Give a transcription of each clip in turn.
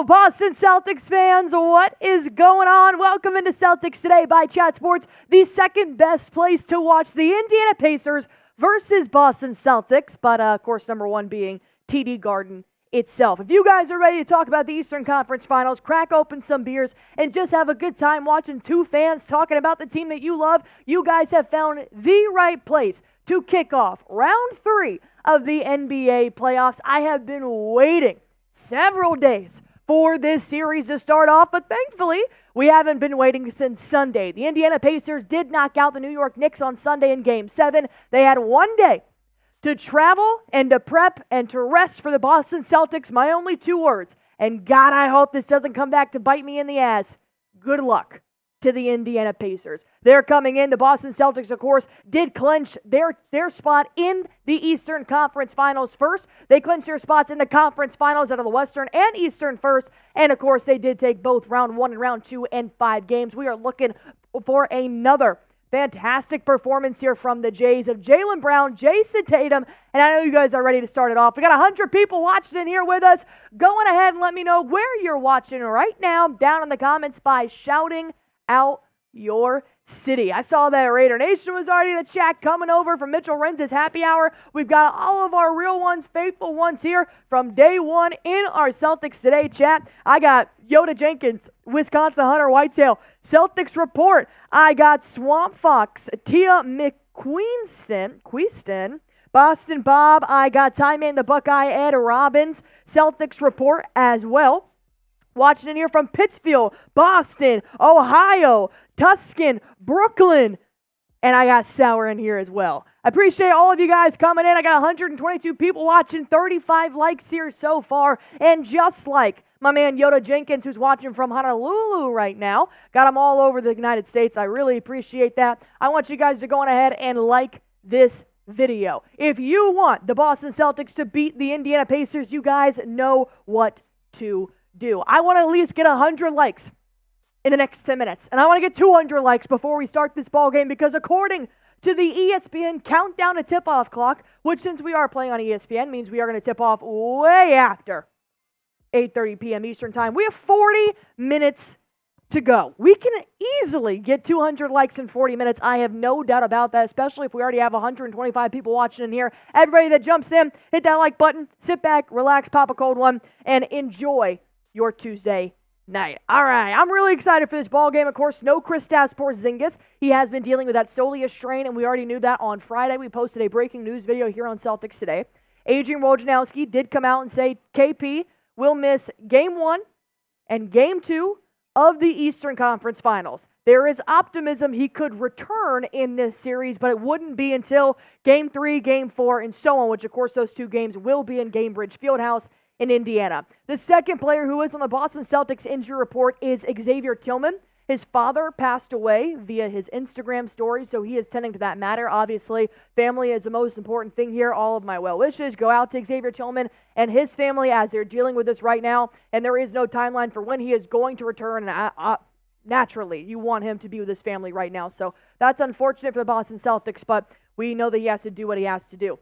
Hello, Boston Celtics fans. What is going on? Welcome into Celtics Today by Chat Sports, the second best place to watch the Indiana Pacers versus Boston Celtics, but of course, number one being TD Garden itself. If you guys are ready to talk about the Eastern Conference Finals, crack open some beers, and just have a good time watching two fans talking about the team that you love, you guys have found the right place to kick off round 3 of the NBA playoffs. I have been waiting several days for this series to start off, but thankfully, we haven't been waiting since Sunday. The Indiana Pacers did knock out the New York Knicks on Sunday in Game 7. They had one day to travel and to prep and to rest for the Boston Celtics. My only 2 words, and God, I hope this doesn't come back to bite me in the ass. Good luck to the Indiana Pacers. They're coming in. The Boston Celtics, of course, did clinch their spot in the Eastern Conference Finals first. They clinched their spots in the Conference Finals out of the Western and Eastern first. And, of course, they did take both round 1 and round 2 and 5 games. We are looking for another fantastic performance here from the Jays of Jalen Brown, Jayson, Tatum, and I know you guys are ready to start it off. We got 100 people watching in here with us. Go on ahead and let me know where you're watching right now down in the comments by shouting out your city. I saw that Raider Nation was already in the chat coming over from Mitchell Renz's happy hour. We've got all of our real ones, faithful ones here from day one in our Celtics Today chat. I got Yoda Jenkins, Wisconsin Hunter Whitetail, Celtics Report. I got Swamp Fox, Tia McQueenston, Boston Bob. I got Time Man the Buckeye, Ed Robbins, Celtics Report as well. Watching in here from Pittsfield, Boston, Ohio, Tuscan, Brooklyn, and I got Sour in here as well. I appreciate all of you guys coming in. I got 122 people watching, 35 likes here so far, and just like my man Yoda Jenkins, who's watching from Honolulu right now, got them all over the United States. I really appreciate that. I want you guys to go on ahead and like this video. If you want the Boston Celtics to beat the Indiana Pacers, you guys know what to do. I want to at least get 100 likes in the next 10 minutes. And I want to get 200 likes before we start this ball game, because according to the ESPN countdown to tip-off clock, which since we are playing on ESPN means we are going to tip off way after 8:30 p.m. Eastern time. We have 40 minutes to go. We can easily get 200 likes in 40 minutes. I have no doubt about that, especially if we already have 125 people watching in here. Everybody that jumps in, hit that like button, sit back, relax, pop a cold one, and enjoy your Tuesday night. All right, I'm really excited for this ball game. Of course, no Kristaps Porzingis. He has been dealing with that soleus strain, and we already knew that on Friday. We posted a breaking news video here on Celtics Today. Adrian Wojnarowski did come out and say KP will miss Game 1 and Game 2 of the Eastern Conference Finals. There is optimism he could return in this series, but it wouldn't be until Game 3, Game 4, and so on, which, of course, those 2 games will be in Gainbridge Fieldhouse in Indiana. The second player who is on the Boston Celtics injury report is Xavier Tillman. His father passed away via his Instagram story, so he is tending to that matter. Obviously, family is the most important thing here. All of my well wishes go out to Xavier Tillman and his family as they're dealing with this right now, and there is no timeline for when he is going to return, and naturally, you want him to be with his family right now, so that's unfortunate for the Boston Celtics, but we know that he has to do what he has to do.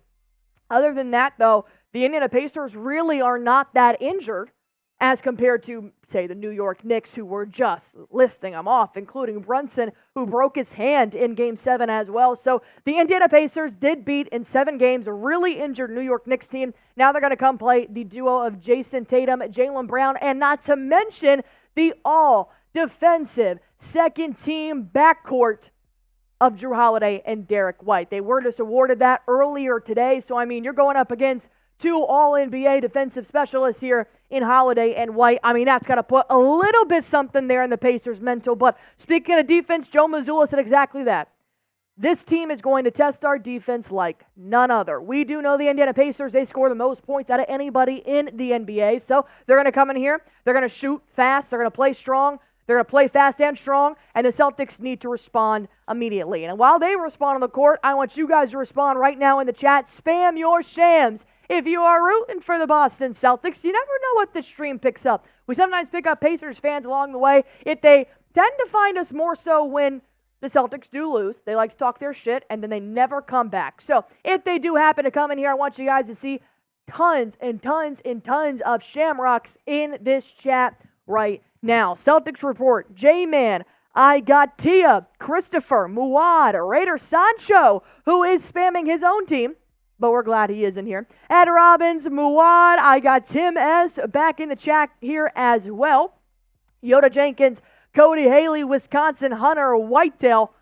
Other than that, though, the Indiana Pacers really are not that injured as compared to, say, the New York Knicks, who were just listing them off, including Brunson, who broke his hand in Game 7 as well. So the Indiana Pacers did beat in 7 games a really injured New York Knicks team. Now they're going to come play the duo of Jayson Tatum, Jalen Brown, and not to mention the all-defensive second-team backcourt of Drew Holiday and Derek White. They were just awarded that earlier today. So, I mean, you're going up against 2 All-NBA defensive specialists here in Holiday and White. I mean, that's got to put a little bit something there in the Pacers' mental. But speaking of defense, Joe Mazzulla said exactly that. This team is going to test our defense like none other. We do know the Indiana Pacers, they score the most points out of anybody in the NBA. So they're going to come in here. They're going to shoot fast. They're going to play strong. They're going to play fast and strong, and the Celtics need to respond immediately. And while they respond on the court, I want you guys to respond right now in the chat. Spam your shams. If you are rooting for the Boston Celtics, you never know what the stream picks up. We sometimes pick up Pacers fans along the way. If they tend to find us more so when the Celtics do lose. They like to talk their shit, and then they never come back. So if they do happen to come in here, I want you guys to see tons and tons and tons of shamrocks in this chat right now. Celtics report, J-Man, I got Tia, Christopher, Muad, Raider Sancho, who is spamming his own team, but we're glad he is in here. Ed Robbins, Muad, I got Tim S. back in the chat here as well. Yoda Jenkins, Cody Haley, Wisconsin, Hunter Whitetail,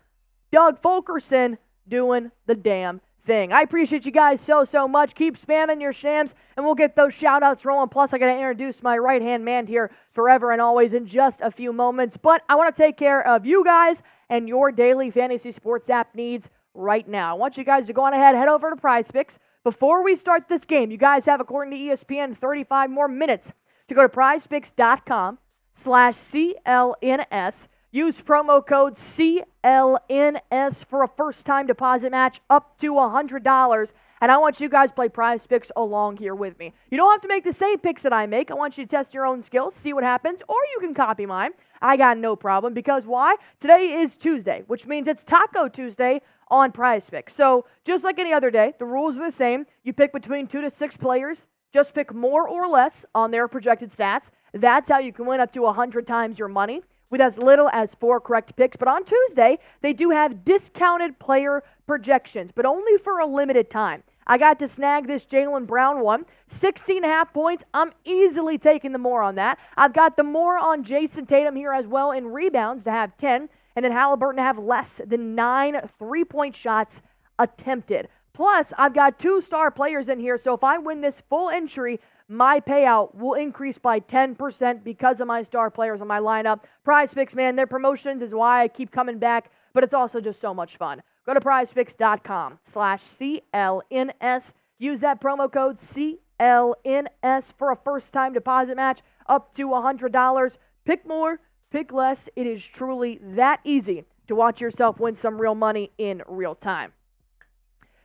Doug Fulkerson doing the damn thing. I appreciate you guys so much. Keep spamming your shams, and we'll get those shout-outs rolling. Plus, I got to introduce my right-hand man here forever and always in just a few moments. But I want to take care of you guys and your daily fantasy sports app needs right now. I want you guys to go on ahead, head over to PrizePicks. Before we start this game, you guys have, according to ESPN, 35 more minutes to go to prizepicks.com/CLNS. Use promo code CLNS for a first-time deposit match up to $100. And I want you guys to play PrizePicks along here with me. You don't have to make the same picks that I make. I want you to test your own skills, see what happens, or you can copy mine. I got no problem because why? Today is Tuesday, which means it's Taco Tuesday on PrizePicks. So just like any other day, the rules are the same. You pick between 2 to 6 players. Just pick more or less on their projected stats. That's how you can win up to 100 times your money with as little as 4 correct picks. But on Tuesday, they do have discounted player projections, but only for a limited time. I got to snag this Jalen Brown one, 16.5 points. I'm easily taking the more on that. I've got the more on Jayson Tatum here as well in rebounds to have 10, and then Haliburton to have less than 9 3-point shots attempted. Plus, I've got 2 star players in here, so if I win this full entry, my payout will increase by 10% because of my star players on my lineup. PrizePicks, man, their promotions is why I keep coming back, but it's also just so much fun. Go to prizepicks.com/CLNS. Use that promo code CLNS for a first-time deposit match up to $100. Pick more, pick less. It is truly that easy to watch yourself win some real money in real time.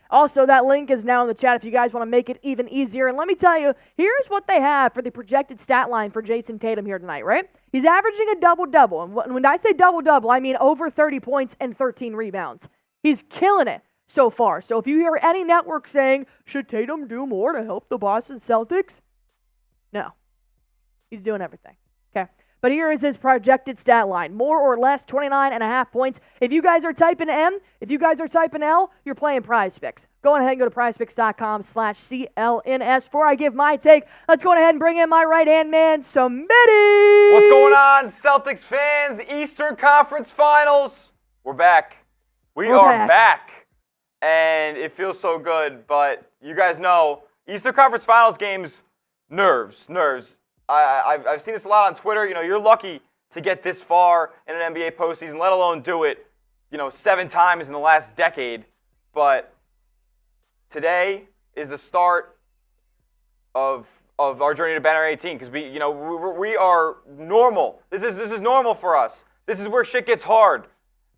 Also, that link is now in the chat if you guys want to make it even easier. And let me tell you, here's what they have for the projected stat line for Jayson Tatum here tonight, right? He's averaging a double-double. And when I say double-double, I mean over 30 points and 13 rebounds. He's killing it so far. So if you hear any network saying, should Tatum do more to help the Boston Celtics? No. He's doing everything. Okay. But here is his projected stat line. More or less, 29.5 points. If you guys are typing M, if you guys are typing L, you're playing PrizePicks. Go ahead and go to prizepicks.com/CLNS. Before I give my take, let's go ahead and bring in my right-hand man, Smitty. What's going on, Celtics fans? Eastern Conference Finals. We're back. We're back. And it feels so good. But you guys know, Eastern Conference Finals games, nerves. I've seen this a lot on Twitter. You know, you're lucky to get this far in an NBA postseason, let alone do it, 7 times in the last decade. But today is the start of our journey to banner 18 because we are normal. This is normal for us. This is where shit gets hard,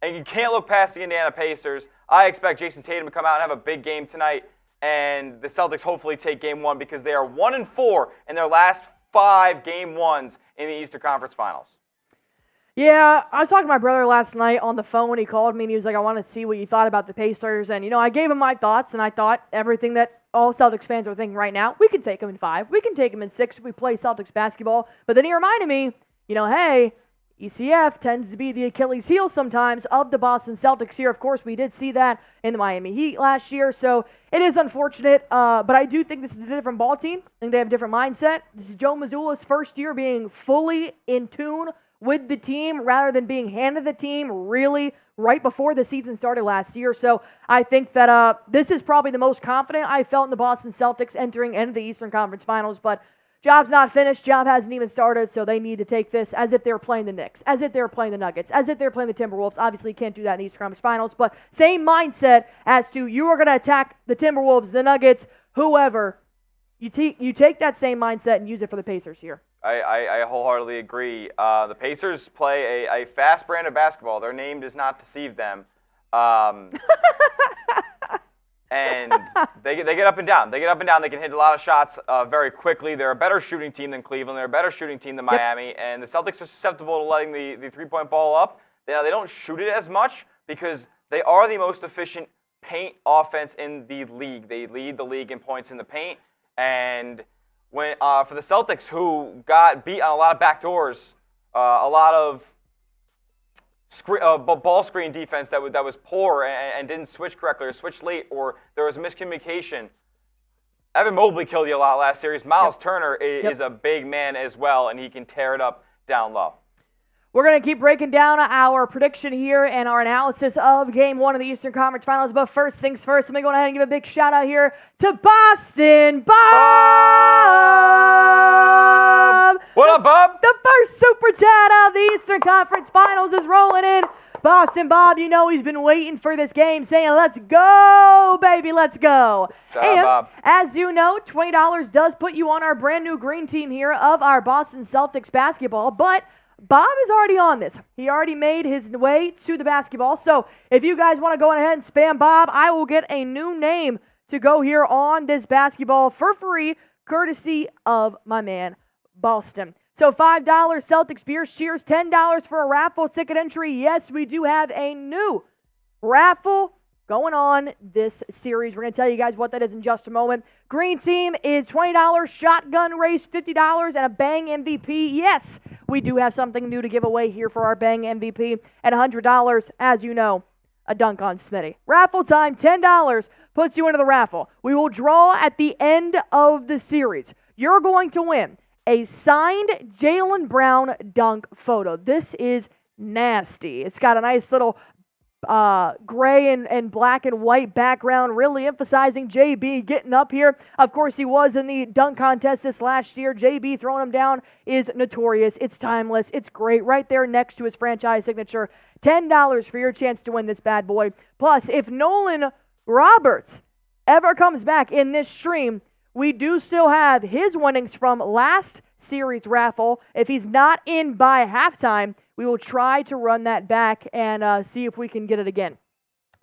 and you can't look past the Indiana Pacers. I expect Jayson Tatum to come out and have a big game tonight, and the Celtics hopefully take Game 1 because they are 1-4 in their last 5 Game 1s in the Eastern Conference Finals. Yeah, I was talking to my brother last night on the phone. He called me and he was like, I want to see what you thought about the Pacers. And, I gave him my thoughts, and I thought everything that all Celtics fans are thinking right now, we can take them in 5. We can take them in 6 if we play Celtics basketball. But then he reminded me, hey, ECF tends to be the Achilles heel sometimes of the Boston Celtics here. Of course, we did see that in the Miami Heat last year, so it is unfortunate, but I do think this is a different ball team. I think they have a different mindset. This is Joe Mazzulla's first year being fully in tune with the team rather than being handed the team really right before the season started last year. So I think that this is probably the most confident I felt in the Boston Celtics entering into the Eastern Conference Finals, but job's not finished. Job hasn't even started, so they need to take this as if they were playing the Knicks, as if they were playing the Nuggets, as if they're playing the Timberwolves. Obviously, you can't do that in the Eastern Conference Finals, but same mindset as to you are going to attack the Timberwolves, the Nuggets, whoever. You take that same mindset and use it for the Pacers here. I wholeheartedly agree. The Pacers play a fast brand of basketball. Their name does not deceive them. And they get up and down. They can hit a lot of shots very quickly. They're a better shooting team than Cleveland. They're a better shooting team than Miami. Yep. And the Celtics are susceptible to letting the three-point ball up. They don't shoot it as much because they are the most efficient paint offense in the league. They lead the league in points in the paint. And when for the Celtics, who got beat on a lot of backdoors, a lot of ball screen defense that was poor and didn't switch correctly or switch late, or there was miscommunication. Evan Mobley killed you a lot last series. Myles Turner is a big man as well, and he can tear it up down low. We're going to keep breaking down our prediction here and our analysis of Game 1 of the Eastern Conference Finals. But first things first, let me go ahead and give a big shout-out here to Boston Bob! What up, Bob? The first Super Chat of the Eastern Conference Finals is rolling in. Boston Bob, you know he's been waiting for this game, saying, let's go, baby, let's go. Shout out, Bob. As you know, $20 does put you on our brand new green team here of our Boston Celtics basketball, but Bob is already on this. He already made his way to the basketball. So if you guys want to go ahead and spam Bob, I will get a new name to go here on this basketball for free, courtesy of my man, Boston. So $5 Celtics beer cheers, $10 for a raffle ticket entry. Yes, we do have a new raffle going on this series. We're going to tell you guys what that is in just a moment. Green team is $20, shotgun race $50, and a bang MVP. Yes, we do have something new to give away here for our bang MVP. And $100, as you know, a dunk on Smitty. Raffle time, $10 puts you into the raffle. We will draw at the end of the series. You're going to win a signed Jalen Brown dunk photo. This is nasty. It's got a nice little gray and black and white background, really emphasizing JB getting up here. Of course, he was in the dunk contest this last year. JB throwing him down is notorious. It's timeless. It's great right there next to his franchise signature. $10 for your chance to win this bad boy. Plus, if Nolan Roberts ever comes back in this stream, we do still have his winnings from last series raffle. If he's not in by halftime, we will try to run that back and see if we can get it again.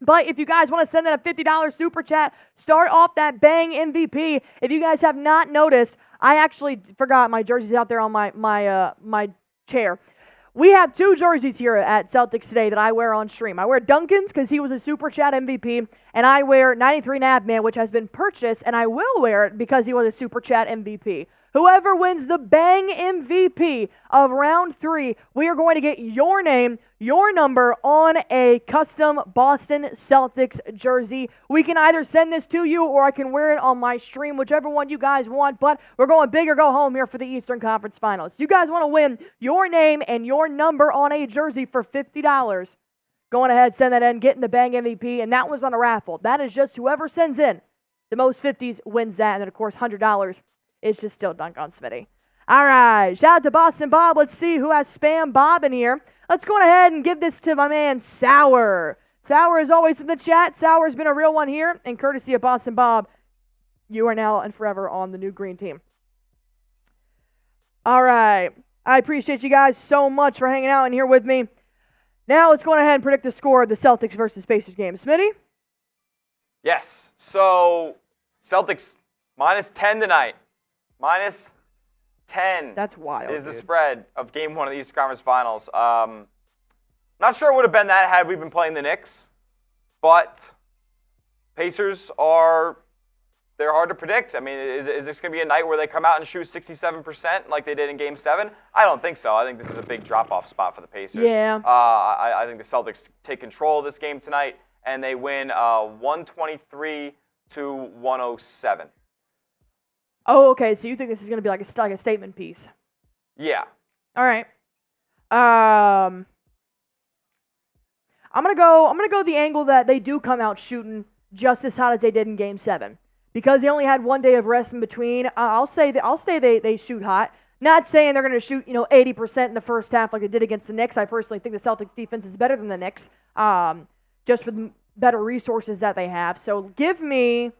But if you guys want to send in a $50 super chat, start off that bang MVP. If you guys have not noticed, I actually forgot my jersey's out there on my chair. We have two jerseys here at Celtics Today that I wear on stream. I wear Duncan's because he was a Super Chat MVP, and I wear 93 Navman, which has been purchased, and I will wear it because he was a Super Chat MVP. Whoever wins the Bang MVP of round 3, we are going to get your name, your number on a custom Boston Celtics jersey. We can either send this to you or I can wear it on my stream, whichever one you guys want, but we're going big or go home here for the Eastern Conference Finals. You guys want to win your name and your number on a jersey for $50. Go on ahead, send that in, get in the Bang MVP, and that was on a raffle. That is just whoever sends in the most 50s wins that, and then, of course, $100 is just still dunk on Smitty. All right, shout out to Boston Bob. Let's see who has Spam Bob in here. Let's go ahead and give this to my man, Sour. Sour is always in the chat. Sour's been a real one here, and courtesy of Boston Bob, you are now and forever on the new green team. All right, I appreciate you guys so much for hanging out in here with me. Now let's go ahead and predict the score of the Celtics versus Pacers game. Smitty? Yes, so Celtics minus 10 tonight. Minus 10. That's wild. Is the spread of Game 1 of the Eastern Conference Finals. Not sure it would have been that had we been playing the Knicks, but Pacers they're hard to predict. I mean, is this going to be a night where they come out and shoot 67% like they did in Game 7? I don't think so. I think this is a big drop-off spot for the Pacers. Yeah. I think the Celtics take control of this game tonight, and they win 123-107. Oh, okay. So you think this is going to be like a statement piece? Yeah. All right. I'm gonna go the angle that they do come out shooting just as hot as they did in Game 7 because they only had one day of rest in between. I'll say they shoot hot. Not saying they're going to shoot 80% in the first half like they did against the Knicks. I personally think the Celtics defense is better than the Knicks, just with better resources that they have. So give me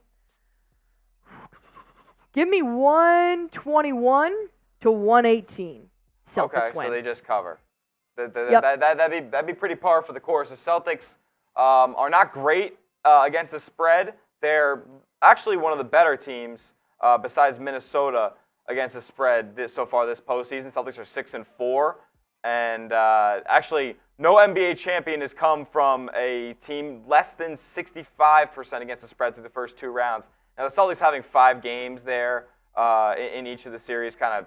121 to 118. Celtics okay, win. so they just cover. Yep. That'd be pretty par for the course. The Celtics are not great against the spread. They're actually one of the better teams besides Minnesota against the spread so far this postseason. Celtics are 6-4, and actually no NBA champion has come from a team less than 65% against the spread through the first 2 rounds. Now, the Celtics having 5 games there in each of the series kind of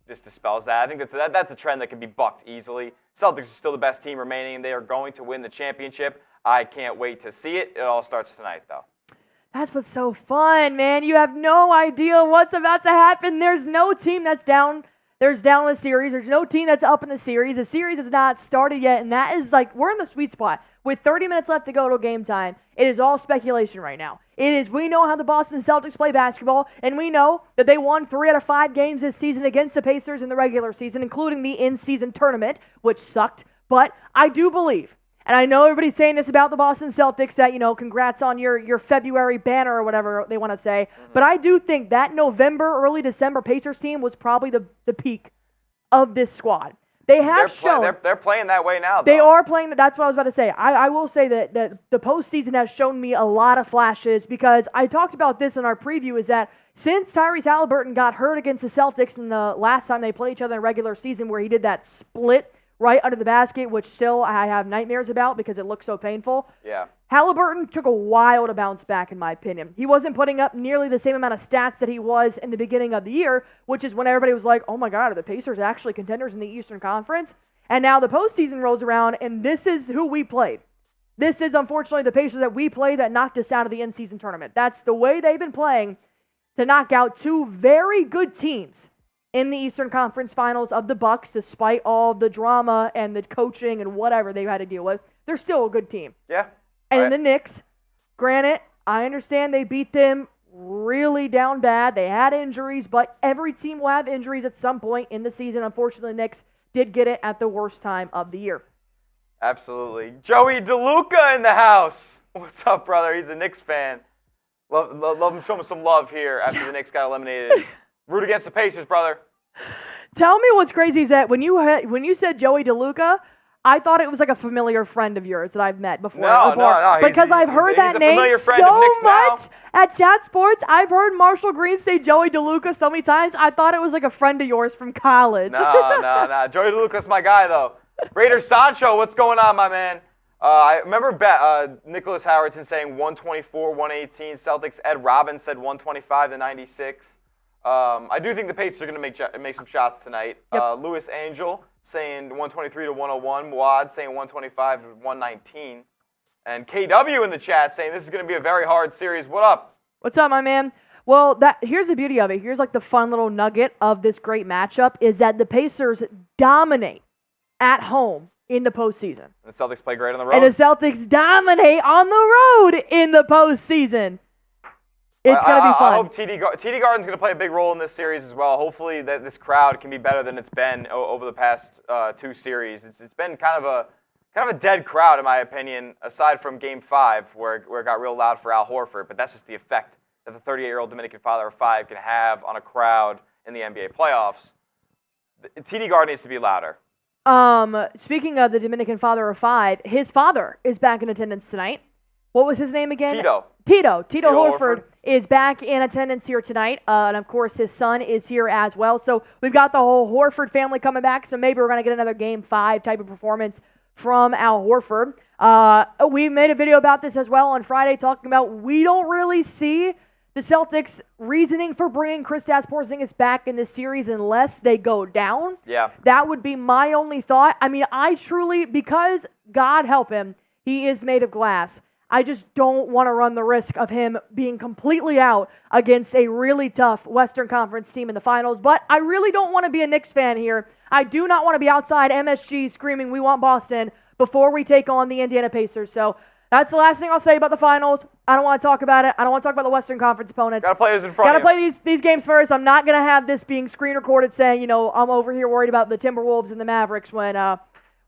just dispels that. I think that's a trend that can be bucked easily. Celtics are still the best team remaining, and they are going to win the championship. I can't wait to see it. It all starts tonight, though. That's what's so fun, man. You have no idea what's about to happen. There's no team that's down. There's down in the series. There's no team that's up in the series. The series has not started yet, and that is like we're in the sweet spot. With 30 minutes left to go till game time, it is all speculation right now. We know how the Boston Celtics play basketball, and we know that they won 3 out of 5 games this season against the Pacers in the regular season, including the in-season tournament, which sucked. But I do believe, and I know everybody's saying this about the Boston Celtics, that, congrats on your February banner or whatever they want to say. But I do think that November, early December Pacers team was probably the peak of this squad. They're playing that way now, though. They are playing. That's what I was about to say. I will say that the postseason has shown me a lot of flashes, because I talked about this in our preview, is that since Tyrese Haliburton got hurt against the Celtics in the last time they played each other in regular season, where he did that split right under the basket, which still I have nightmares about because it looks so painful. Yeah. Haliburton took a while to bounce back, in my opinion. He wasn't putting up nearly the same amount of stats that he was in the beginning of the year, which is when everybody was like, oh my God, are the Pacers actually contenders in the Eastern Conference? And now the postseason rolls around, and this is who we played. This is, unfortunately, the Pacers that we played that knocked us out of the in-season tournament. That's the way they've been playing to knock out 2 very good teams in the Eastern Conference Finals of the Bucks, despite all the drama and the coaching and whatever they've had to deal with. They're still a good team. Yeah. And the Knicks, granted, I understand they beat them really down bad. They had injuries, but every team will have injuries at some point in the season. Unfortunately, the Knicks did get it at the worst time of the year. Absolutely. Joey DeLuca in the house. What's up, brother? He's a Knicks fan. Love him. Show him some love here after the Knicks got eliminated. Root against the Pacers, brother. Tell me what's crazy is that when you said Joey DeLuca, I thought it was like a familiar friend of yours that I've met before. No. Because I've heard that name so much at Chat Sports. I've heard Marshall Green say Joey DeLuca so many times. I thought it was like a friend of yours from college. No. Joey DeLuca's my guy, though. Raiders Sancho, what's going on, my man? I remember Nicholas Howardson saying 124-118. Celtics Ed Robbins said 125-96. I do think the Pacers are going to make some shots tonight. Yep. Louis Angel saying 123-101. Wad saying 125-119. And KW in the chat saying this is going to be a very hard series. What up? What's up, my man? Well, here's the beauty of it. Here's like the fun little nugget of this great matchup is that the Pacers dominate at home in the postseason. And the Celtics play great on the road. And the Celtics dominate on the road in the postseason. It's going to be fun. I hope TD Garden's going to play a big role in this series as well. Hopefully that this crowd can be better than it's been over the past 2 series. It's been kind of a dead crowd, in my opinion, aside from Game 5 where it got real loud for Al Horford. But that's just the effect that the 38-year-old Dominican father of 5 can have on a crowd in the NBA playoffs. TD Garden needs to be louder. Speaking of the Dominican father of 5, his father is back in attendance tonight. What was his name again? Tito Horford is back in attendance here tonight. And, of course, his son is here as well. So we've got the whole Horford family coming back. So maybe we're going to get another Game 5 type of performance from Al Horford. We made a video about this as well on Friday talking about we don't really see the Celtics reasoning for bringing Kristaps Porzingis back in this series unless they go down. Yeah. That would be my only thought. I mean, I truly, because God help him, he is made of glass. I just don't want to run the risk of him being completely out against a really tough Western Conference team in the finals. But I really don't want to be a Knicks fan here. I do not want to be outside MSG screaming, we want Boston, before we take on the Indiana Pacers. So that's the last thing I'll say about the finals. I don't want to talk about it. I don't want to talk about the Western Conference opponents. Got to play those in front of you. Got to play these games first. I'm not going to have this being screen recorded saying, I'm over here worried about the Timberwolves and the Mavericks when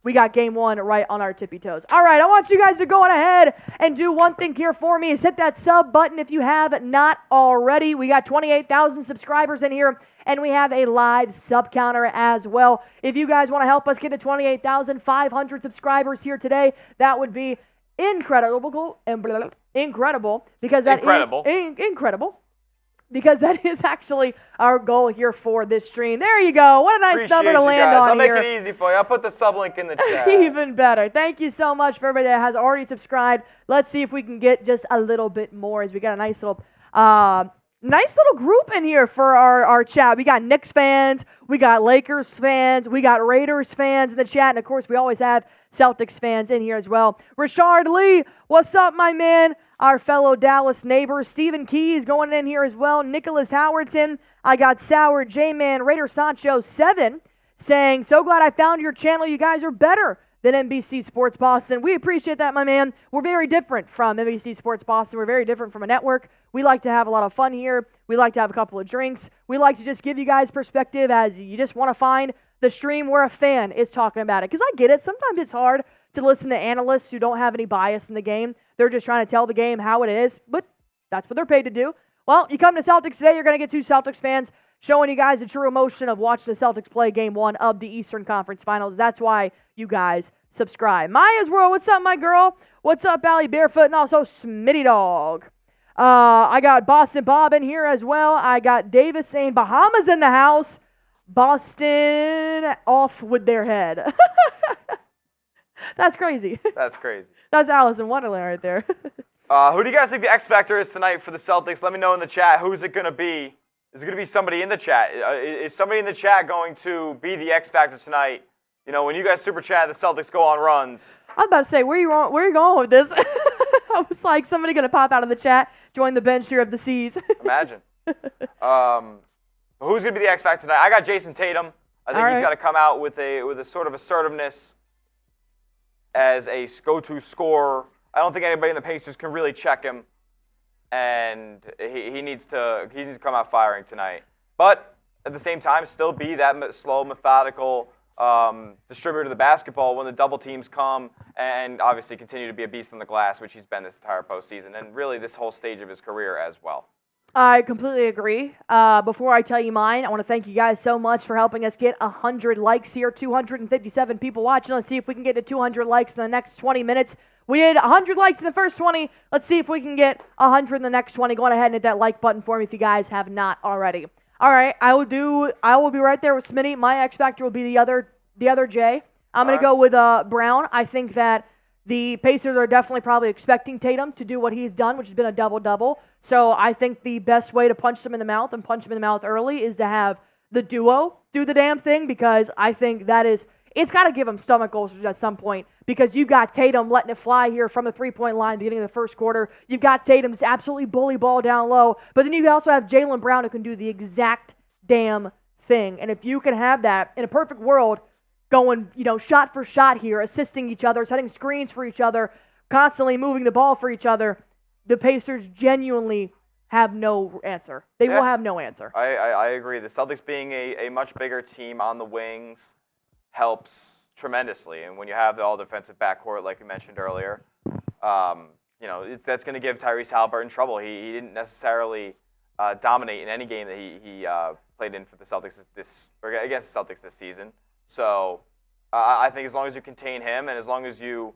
we got Game 1 right on our tippy toes. All right, I want you guys to go on ahead and do one thing here for me is hit that sub button if you have not already. We got 28,000 subscribers in here, and we have a live sub counter as well. If you guys want to help us get to 28,500 subscribers here today, that would be incredible because that is incredible. Because that is actually our goal here for this stream. There you go. What a nice number to land on here. I'll make it easy for you. I'll put the sub link in the chat. Even better. Thank you so much for everybody that has already subscribed. Let's see if we can get just a little bit more as we got a nice little Nice little group in here for our chat. We got Knicks fans, we got Lakers fans, we got Raiders fans in the chat, and of course we always have Celtics fans in here as well. Richard Lee, what's up, my man? Our fellow Dallas neighbor. Stephen Keys going in here as well. Nicholas Howardson. I got Sour, J-Man, Raider Sancho 7 saying, so glad I found your channel. You guys are better than NBC Sports Boston. We appreciate that, my man. We're very different from NBC Sports Boston. We're very different from a network. We like to have a lot of fun here. We like to have a couple of drinks. We like to just give you guys perspective as you just want to find the stream where a fan is talking about it. Because I get it. Sometimes it's hard to listen to analysts who don't have any bias in the game. They're just trying to tell the game how it is, but that's what they're paid to do. Well, you come to Celtics Today, you're going to get two Celtics fans showing you guys the true emotion of watching the Celtics play Game 1 of the Eastern Conference Finals. That's why you guys subscribe. Maya's World, what's up, my girl? What's up, Allie Barefoot, and also Smitty Dog. I got Boston Bob in here as well. I got Davis saying Bahamas in the house. Boston off with their head. That's crazy. That's crazy. That's Alice in Wonderland right there. Who do you guys think the X Factor is tonight for the Celtics? Let me know in the chat. Who's it going to be? Is it going to be somebody in the chat? Is somebody in the chat going to be the X Factor tonight? You know, when you guys super chat, the Celtics go on runs. I was about to say, where are you going with this? I was like, somebody going to pop out of the chat, join the bench here of the C's. Imagine. Who's going to be the X Factor tonight? I got Jayson Tatum. I think he's got to come out with a sort of assertiveness as a go-to scorer. I don't think anybody in the Pacers can really check him, and he needs to come out firing tonight. But at the same time, still be that slow, methodical distributor of the basketball when the double teams come, and obviously continue to be a beast on the glass, which he's been this entire postseason, and really this whole stage of his career as well. I completely agree. Before I tell you mine, I want to thank you guys so much for helping us get 100 likes here. 257 people watching. Let's see if we can get to 200 likes in the next 20 minutes. We did 100 likes in the first 20. Let's see if we can get 100 in the next 20. Go on ahead and hit that like button for me if you guys have not already. All right, I will be right there with Smitty. My X Factor will be the other J. I'm going to go with Brown. I think that the Pacers are definitely probably expecting Tatum to do what he's done, which has been a double-double. So I think the best way to punch them in the mouth and punch them in the mouth early is to have the duo do the damn thing, because I think it's got to give them stomach ulcers at some point, because you've got Tatum letting it fly here from the three-point line beginning of the first quarter. You've got Tatum just absolutely bully ball down low. But then you also have Jalen Brown who can do the exact damn thing. And if you can have that in a perfect world, going, shot for shot here, assisting each other, setting screens for each other, constantly moving the ball for each other, the Pacers genuinely have no answer. They will have no answer. I agree. The Celtics being a much bigger team on the wings helps tremendously. And when you have the all-defensive backcourt, like you mentioned earlier, that's going to give Tyrese Haliburton trouble. He didn't necessarily dominate in any game that he played in for the Celtics against the Celtics this season. So I think as long as you contain him and as long as you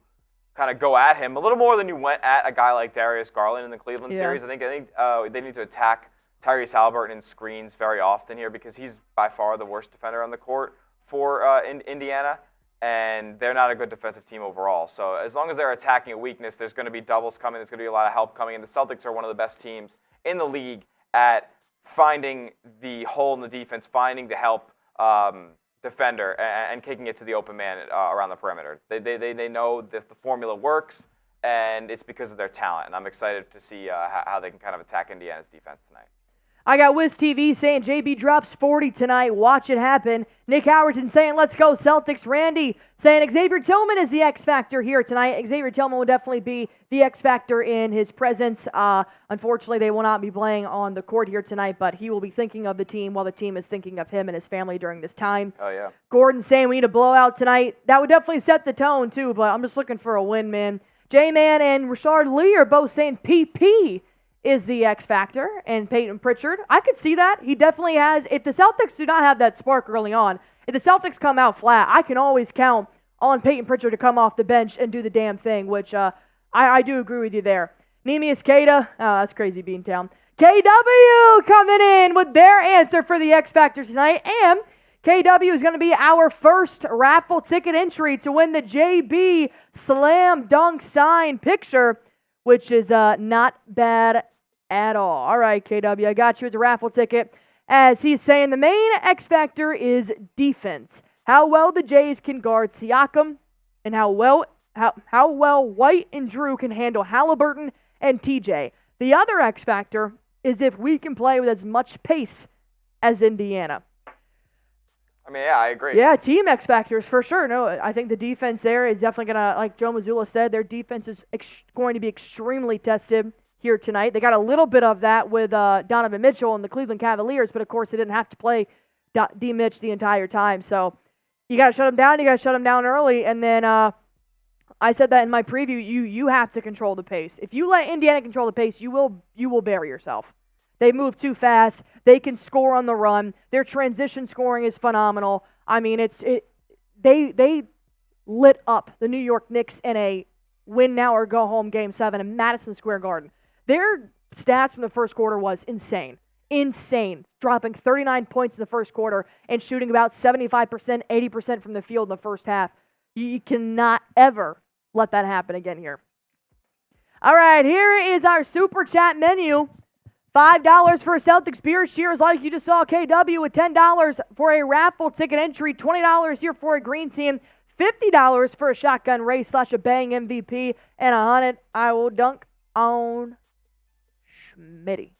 kind of go at him a little more than you went at a guy like Darius Garland in the Cleveland series, I think they need to attack Tyrese Haliburton in screens very often here, because he's by far the worst defender on the court for Indiana, and they're not a good defensive team overall. So as long as they're attacking a weakness, there's going to be doubles coming, there's going to be a lot of help coming, and the Celtics are one of the best teams in the league at finding the hole in the defense, finding the help defender and kicking it to the open man around the perimeter. They know that the formula works, and it's because of their talent. And I'm excited to see how they can kind of attack Indiana's defense tonight. I got Wiz TV saying JB drops 40 tonight. Watch it happen. Nick Howerton saying let's go Celtics. Randy saying Xavier Tillman is the X factor here tonight. Xavier Tillman will definitely be the X factor in his presence. Unfortunately, they will not be playing on the court here tonight, but he will be thinking of the team while the team is thinking of him and his family during this time. Oh, yeah. Gordon saying we need a blowout tonight. That would definitely set the tone, too, but I'm just looking for a win, man. J-Man and Richard Lee are both saying PP is the X factor, and Peyton Pritchard. I could see that. He definitely has. If the Celtics do not have that spark early on, if the Celtics come out flat, I can always count on Peyton Pritchard to come off the bench and do the damn thing, which I do agree with you there. Neemias Queta, that's crazy Beantown. KW coming in with their answer for the X factor tonight, and KW is going to be our first raffle ticket entry to win the JB Slam Dunk Sign picture, which is not bad at all. All right, KW, I got you. It's a raffle ticket. As he's saying, the main X factor is defense. How well the Jays can guard Siakam, and how well White and Drew can handle Haliburton and TJ. The other X factor is if we can play with as much pace as Indiana. I mean, yeah, I agree. Yeah, team X factors for sure. No, I think the defense there is definitely going to, like Joe Mazzulla said, their defense is going to be extremely tested here tonight. They got a little bit of that with Donovan Mitchell and the Cleveland Cavaliers, but of course they didn't have to play D. Mitch the entire time. So you got to shut them down. You got to shut them down early. And then I said that in my preview. You have to control the pace. If you let Indiana control the pace, you will bury yourself. They move too fast. They can score on the run. Their transition scoring is phenomenal. I mean, they lit up the New York Knicks in a win now or go home Game 7 in Madison Square Garden. Their stats from the first quarter was insane. Insane. Dropping 39 points in the first quarter and shooting about 75%, 80% from the field in the first half. You cannot ever let that happen again here. All right, here is our Super Chat menu. $5 for a Celtics beer cheers like you just saw KW with $10 for a raffle ticket entry, $20 here for a green team, $50 for a shotgun race / a bang MVP, and $100 I will dunk on Schmitty.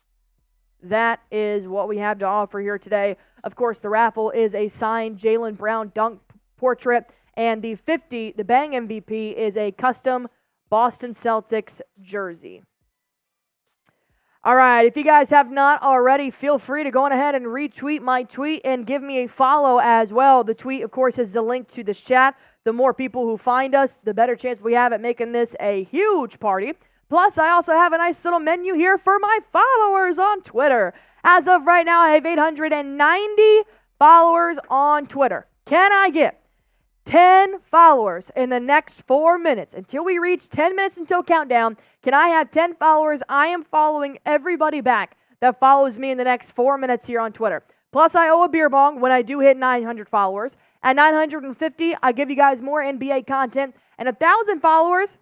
That is what we have to offer here today. Of course, the raffle is a signed Jalen Brown dunk portrait, and the bang MVP is a custom Boston Celtics jersey. All right, if you guys have not already, feel free to go on ahead and retweet my tweet and give me a follow as well. The tweet, of course, is the link to this chat. The more people who find us, the better chance we have at making this a huge party. Plus, I also have a nice little menu here for my followers on Twitter. As of right now, I have 890 followers on Twitter. Can I get 10 followers in the next 4 minutes? Until we reach 10 minutes until countdown, can I have 10 followers? I am following everybody back that follows me in the next 4 minutes here on Twitter. Plus, I owe a beer bong when I do hit 900 followers. At 950, I give you guys more NBA content. And 1,000 followers,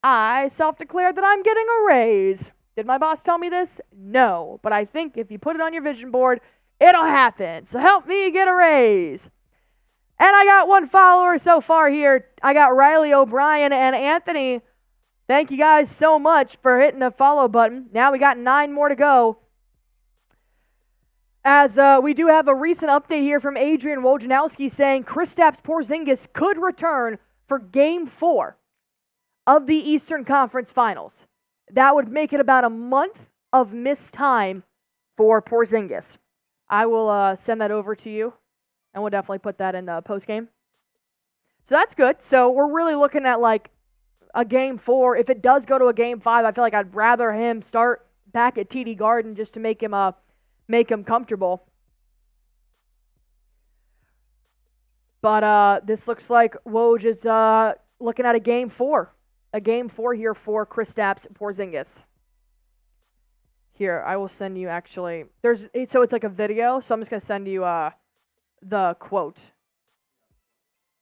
I self-declared that I'm getting a raise. Did my boss tell me this? No. But I think if you put it on your vision board, it'll happen. So help me get a raise. And I got 1 follower so far here. I got Riley O'Brien and Anthony. Thank you guys so much for hitting the follow button. Now we got 9 more to go. As we do have a recent update here from Adrian Wojnarowski saying Kristaps Porzingis could return for Game 4 of the Eastern Conference Finals. That would make it about a month of missed time for Porzingis. I will send that over to you, and we'll definitely put that in the postgame. So that's good. So we're really looking at like a Game 4. If it does go to a Game 5, I feel like I'd rather him start back at TD Garden just to make him comfortable. But this looks like Woj is looking at a Game 4. A Game 4 here for Kristaps Porzingis. Here, I will send you actually. So it's like a video, so I'm just going to send you the quote.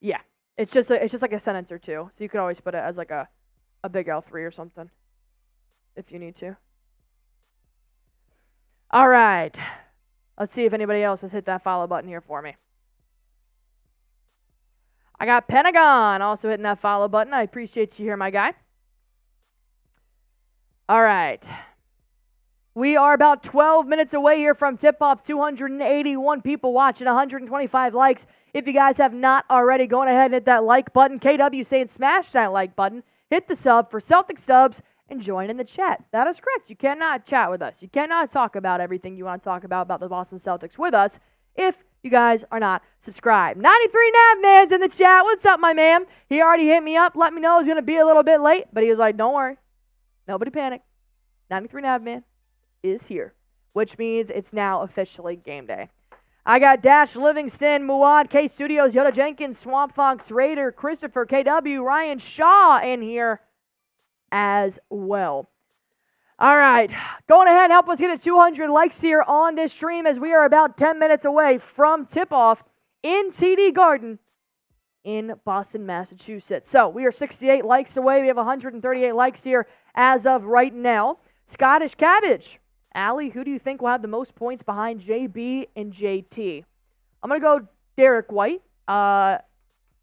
Yeah. It's just like a sentence or two. So you could always put it as like a big L3 or something if you need to. All right. Let's see if anybody else has hit that follow button here for me. I got Pentagon also hitting that follow button. I appreciate you here, my guy. All right. We are about 12 minutes away here from tip-off. 281 people watching, 125 likes. If you guys have not already, go ahead and hit that like button. KW saying smash that like button. Hit the sub for Celtic subs and join in the chat. That is correct. You cannot chat with us. You cannot talk about everything you want to talk about the Boston Celtics with us if you guys are not subscribed. 93 Navman's in the chat. What's up, my man? He already hit me up, let me know he's going to be a little bit late, but he was like, don't worry. Nobody panic. 93 Navman is here, which means it's now officially game day. I got Dash Livingston, Muad, K Studios, Yoda Jenkins, Swamp Fox, Raider, Christopher, KW, Ryan Shaw in here as well. All right, going ahead and help us get to 200 likes here on this stream as we are about 10 minutes away from tip-off in TD Garden in Boston, Massachusetts. So we are 68 likes away. We have 138 likes here as of right now. Scottish Cabbage. Allie, who do you think will have the most points behind JB and JT? I'm going to go Derek White.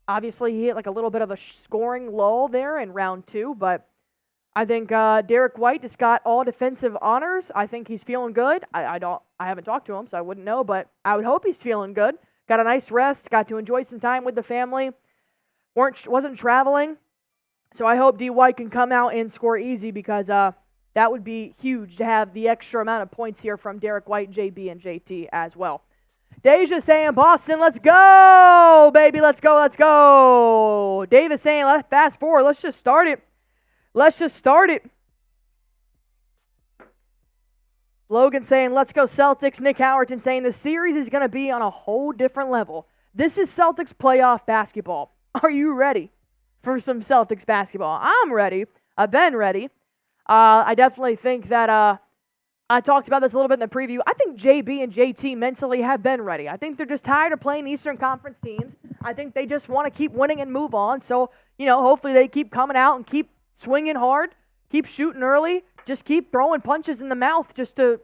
Obviously, he hit like a little bit of a scoring lull there in round 2, but I think Derek White just got all defensive honors. I think he's feeling good. I haven't talked to him, so I wouldn't know, but I would hope he's feeling good. Got a nice rest, got to enjoy some time with the family. Wasn't traveling, so I hope D. White can come out and score easy because that would be huge to have the extra amount of points here from Derek White, JB, and JT as well. Deja saying, Boston, let's go, baby, let's go, let's go. Davis saying, let's fast forward, let's just start it. Let's just start it. Logan saying, let's go Celtics. Nick Howerton saying, the series is going to be on a whole different level. This is Celtics playoff basketball. Are you ready for some Celtics basketball? I'm ready. I've been ready. I definitely think that I talked about this a little bit in the preview. I think JB and JT mentally have been ready. I think they're just tired of playing Eastern Conference teams. I think they just want to keep winning and move on. So, hopefully they keep coming out and keep swinging hard, keep shooting early, just keep throwing punches in the mouth just to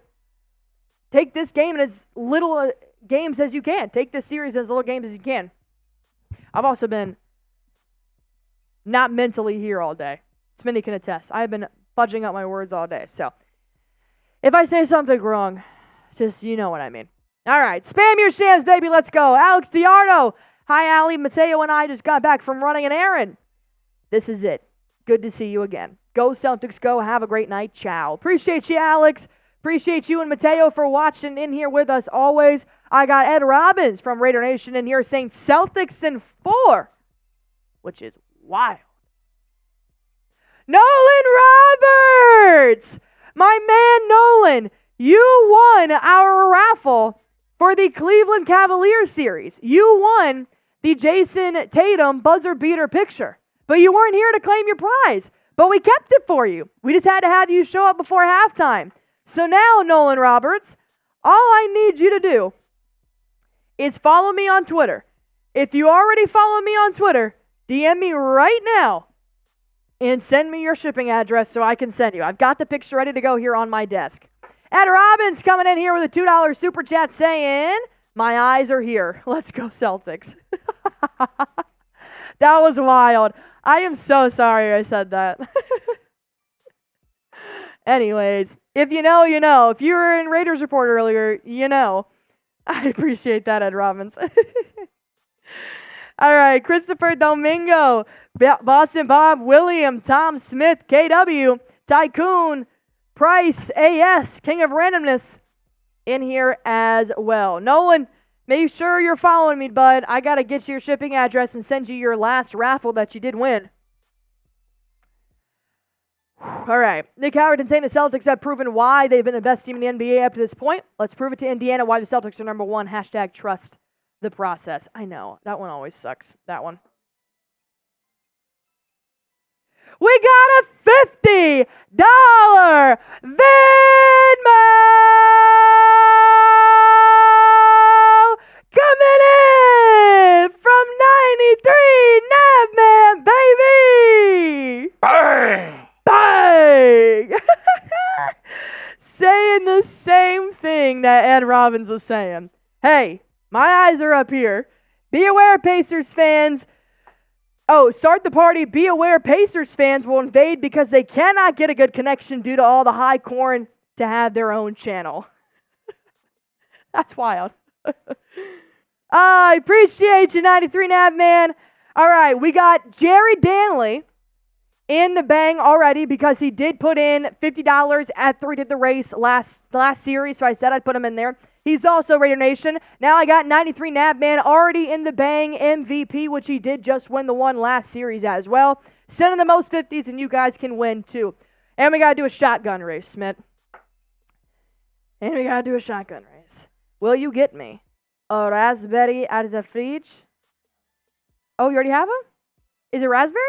take this game in as little games as you can. Take this series as little games as you can. I've also been not mentally here all day. Smitty can attest. I have been fudging up my words all day. So if I say something wrong, just you know what I mean. All right, spam your shams, baby. Let's go. Alex Diardo. Hi, Allie. Mateo and I just got back from running an errand. This is it. Good to see you again. Go Celtics, go. Have a great night. Ciao. Appreciate you, Alex. Appreciate you and Mateo for watching in here with us always. I got Ed Robbins from Raider Nation in here saying Celtics in 4, which is wild. Nolan Roberts! My man Nolan, you won our raffle for the Cleveland Cavaliers series. You won the Jayson Tatum buzzer beater picture. But you weren't here to claim your prize. But we kept it for you. We just had to have you show up before halftime. So now, Nolan Roberts, all I need you to do is follow me on Twitter. If you already follow me on Twitter, DM me right now and send me your shipping address so I can send you. I've got the picture ready to go here on my desk. Ed Robbins coming in here with a $2 super chat saying, my eyes are here. Let's go Celtics. That was wild. I am so sorry I said that. Anyways, if you know, you know. If you were in Raiders Report earlier, you know. I appreciate that, Ed Robbins. All right, Christopher Domingo, Boston Bob, William, Tom Smith, KW, Tycoon, Price, AS, King of Randomness in here as well. Nolan, make sure you're following me, bud. I got to get you your shipping address and send you your last raffle that you did win. All right. Nick Howard saying the Celtics have proven why they've been the best team in the NBA up to this point. Let's prove it to Indiana why the Celtics are number one. # trust the process. I know. That one always sucks. That one. We got a $50 Venmo coming in from 93 Navman, baby! Bang! Bang! Saying the same thing that Ed Robbins was saying. Hey, my eyes are up here. Be aware, Pacers fans. Oh, start the party. Be aware, Pacers fans will invade because they cannot get a good connection due to all the high corn to have their own channel. That's wild. I appreciate you, 93 Nav Man. All right, we got Jerry Danley in the bang already because he did put in $50 at 3 to the race last series, so I said I'd put him in there. He's also Raider Nation. Now I got 93 Nabman already in the bang MVP, which he did just win the one last series as well. Send in the most 50s, and you guys can win too. And we got to do a shotgun race, Smith. And we got to do a shotgun race. Will you get me a raspberry out of the fridge? Oh, you already have them? Is it raspberry?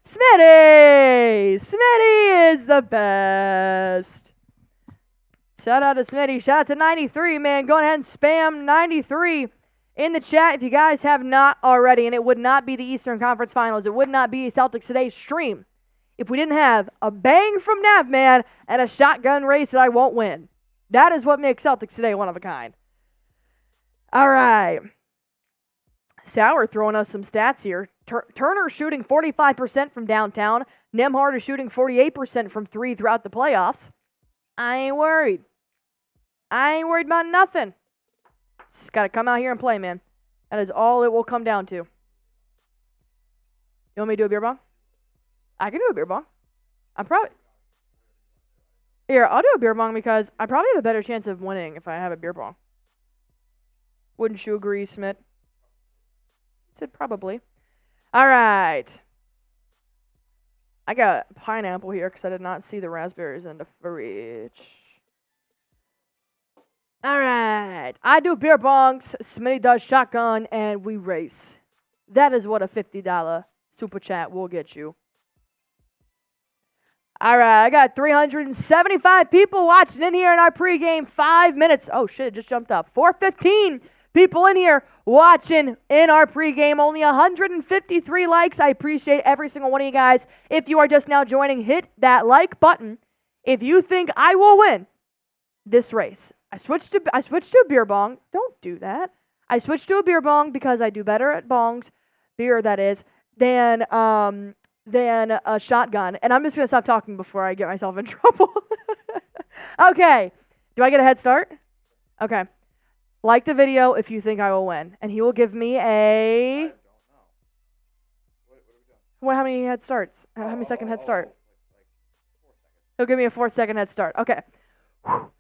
Smitty! Smitty is the best. Shout out to Smitty. Shout out to 93, man. Go ahead and spam 93 in the chat if you guys have not already. And it would not be the Eastern Conference Finals. It would not be Celtics Today stream if we didn't have a bang from Navman and a shotgun race that I won't win. That is what makes Celtics Today one of a kind. All right. Sauer throwing us some stats here. Turner shooting 45% from downtown. Nembhard is shooting 48% from three throughout the playoffs. I ain't worried. I ain't worried about nothing. Just got to come out here and play, man. That is all it will come down to. You want me to do a beer bong? I can do a beer bong. Here, I'll do a beer bong because I probably have a better chance of winning if I have a beer bong. Wouldn't you agree, Smith? He said probably. All right. I got pineapple here because I did not see the raspberries in the fridge. All right. I do beer bongs, Smitty does shotgun, and we race. That is what a $50 super chat will get you. All right. I got 375 people watching in here in our pregame. 5 minutes. Oh, shit. It just jumped up. 415 people in here watching in our pregame. Only 153 likes. I appreciate every single one of you guys. If you are just now joining, hit that like button if you think I will win this race. I switched to a beer bong. Don't do that. I switched to a beer bong because I do better at bongs, beer that is, than a shotgun. And I'm just gonna stop talking before I get myself in trouble. Okay. Do I get a head start? Okay. Like the video if you think I will win, and he will give me a. I don't know. What are we doing? How many head starts? How many second head start? Like 4 seconds. He'll give me a 4-second head start. Okay. Whew.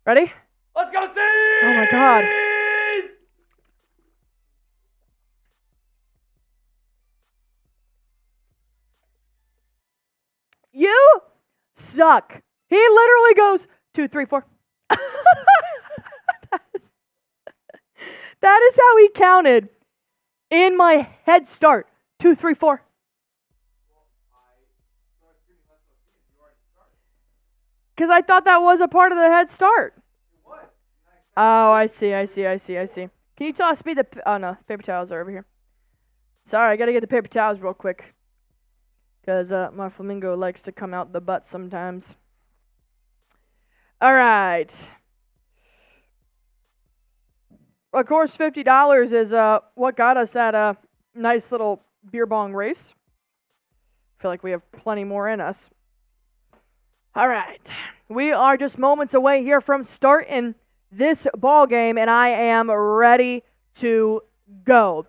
Ready? Let's go, Seas! Oh my God. You suck. He literally goes 2, 3, 4. That is how he counted in my head start. 2, 3, 4. Because I thought that was a part of the head start. Oh, I see. Can you toss me the... Oh, no. Paper towels are over here. Sorry, I got to get the paper towels real quick. Because my flamingo likes to come out the butt sometimes. All right. Of course, $50 is what got us at a nice little beer bong race. I feel like we have plenty more in us. All right. We are just moments away here from starting this ball game, and I am ready to go.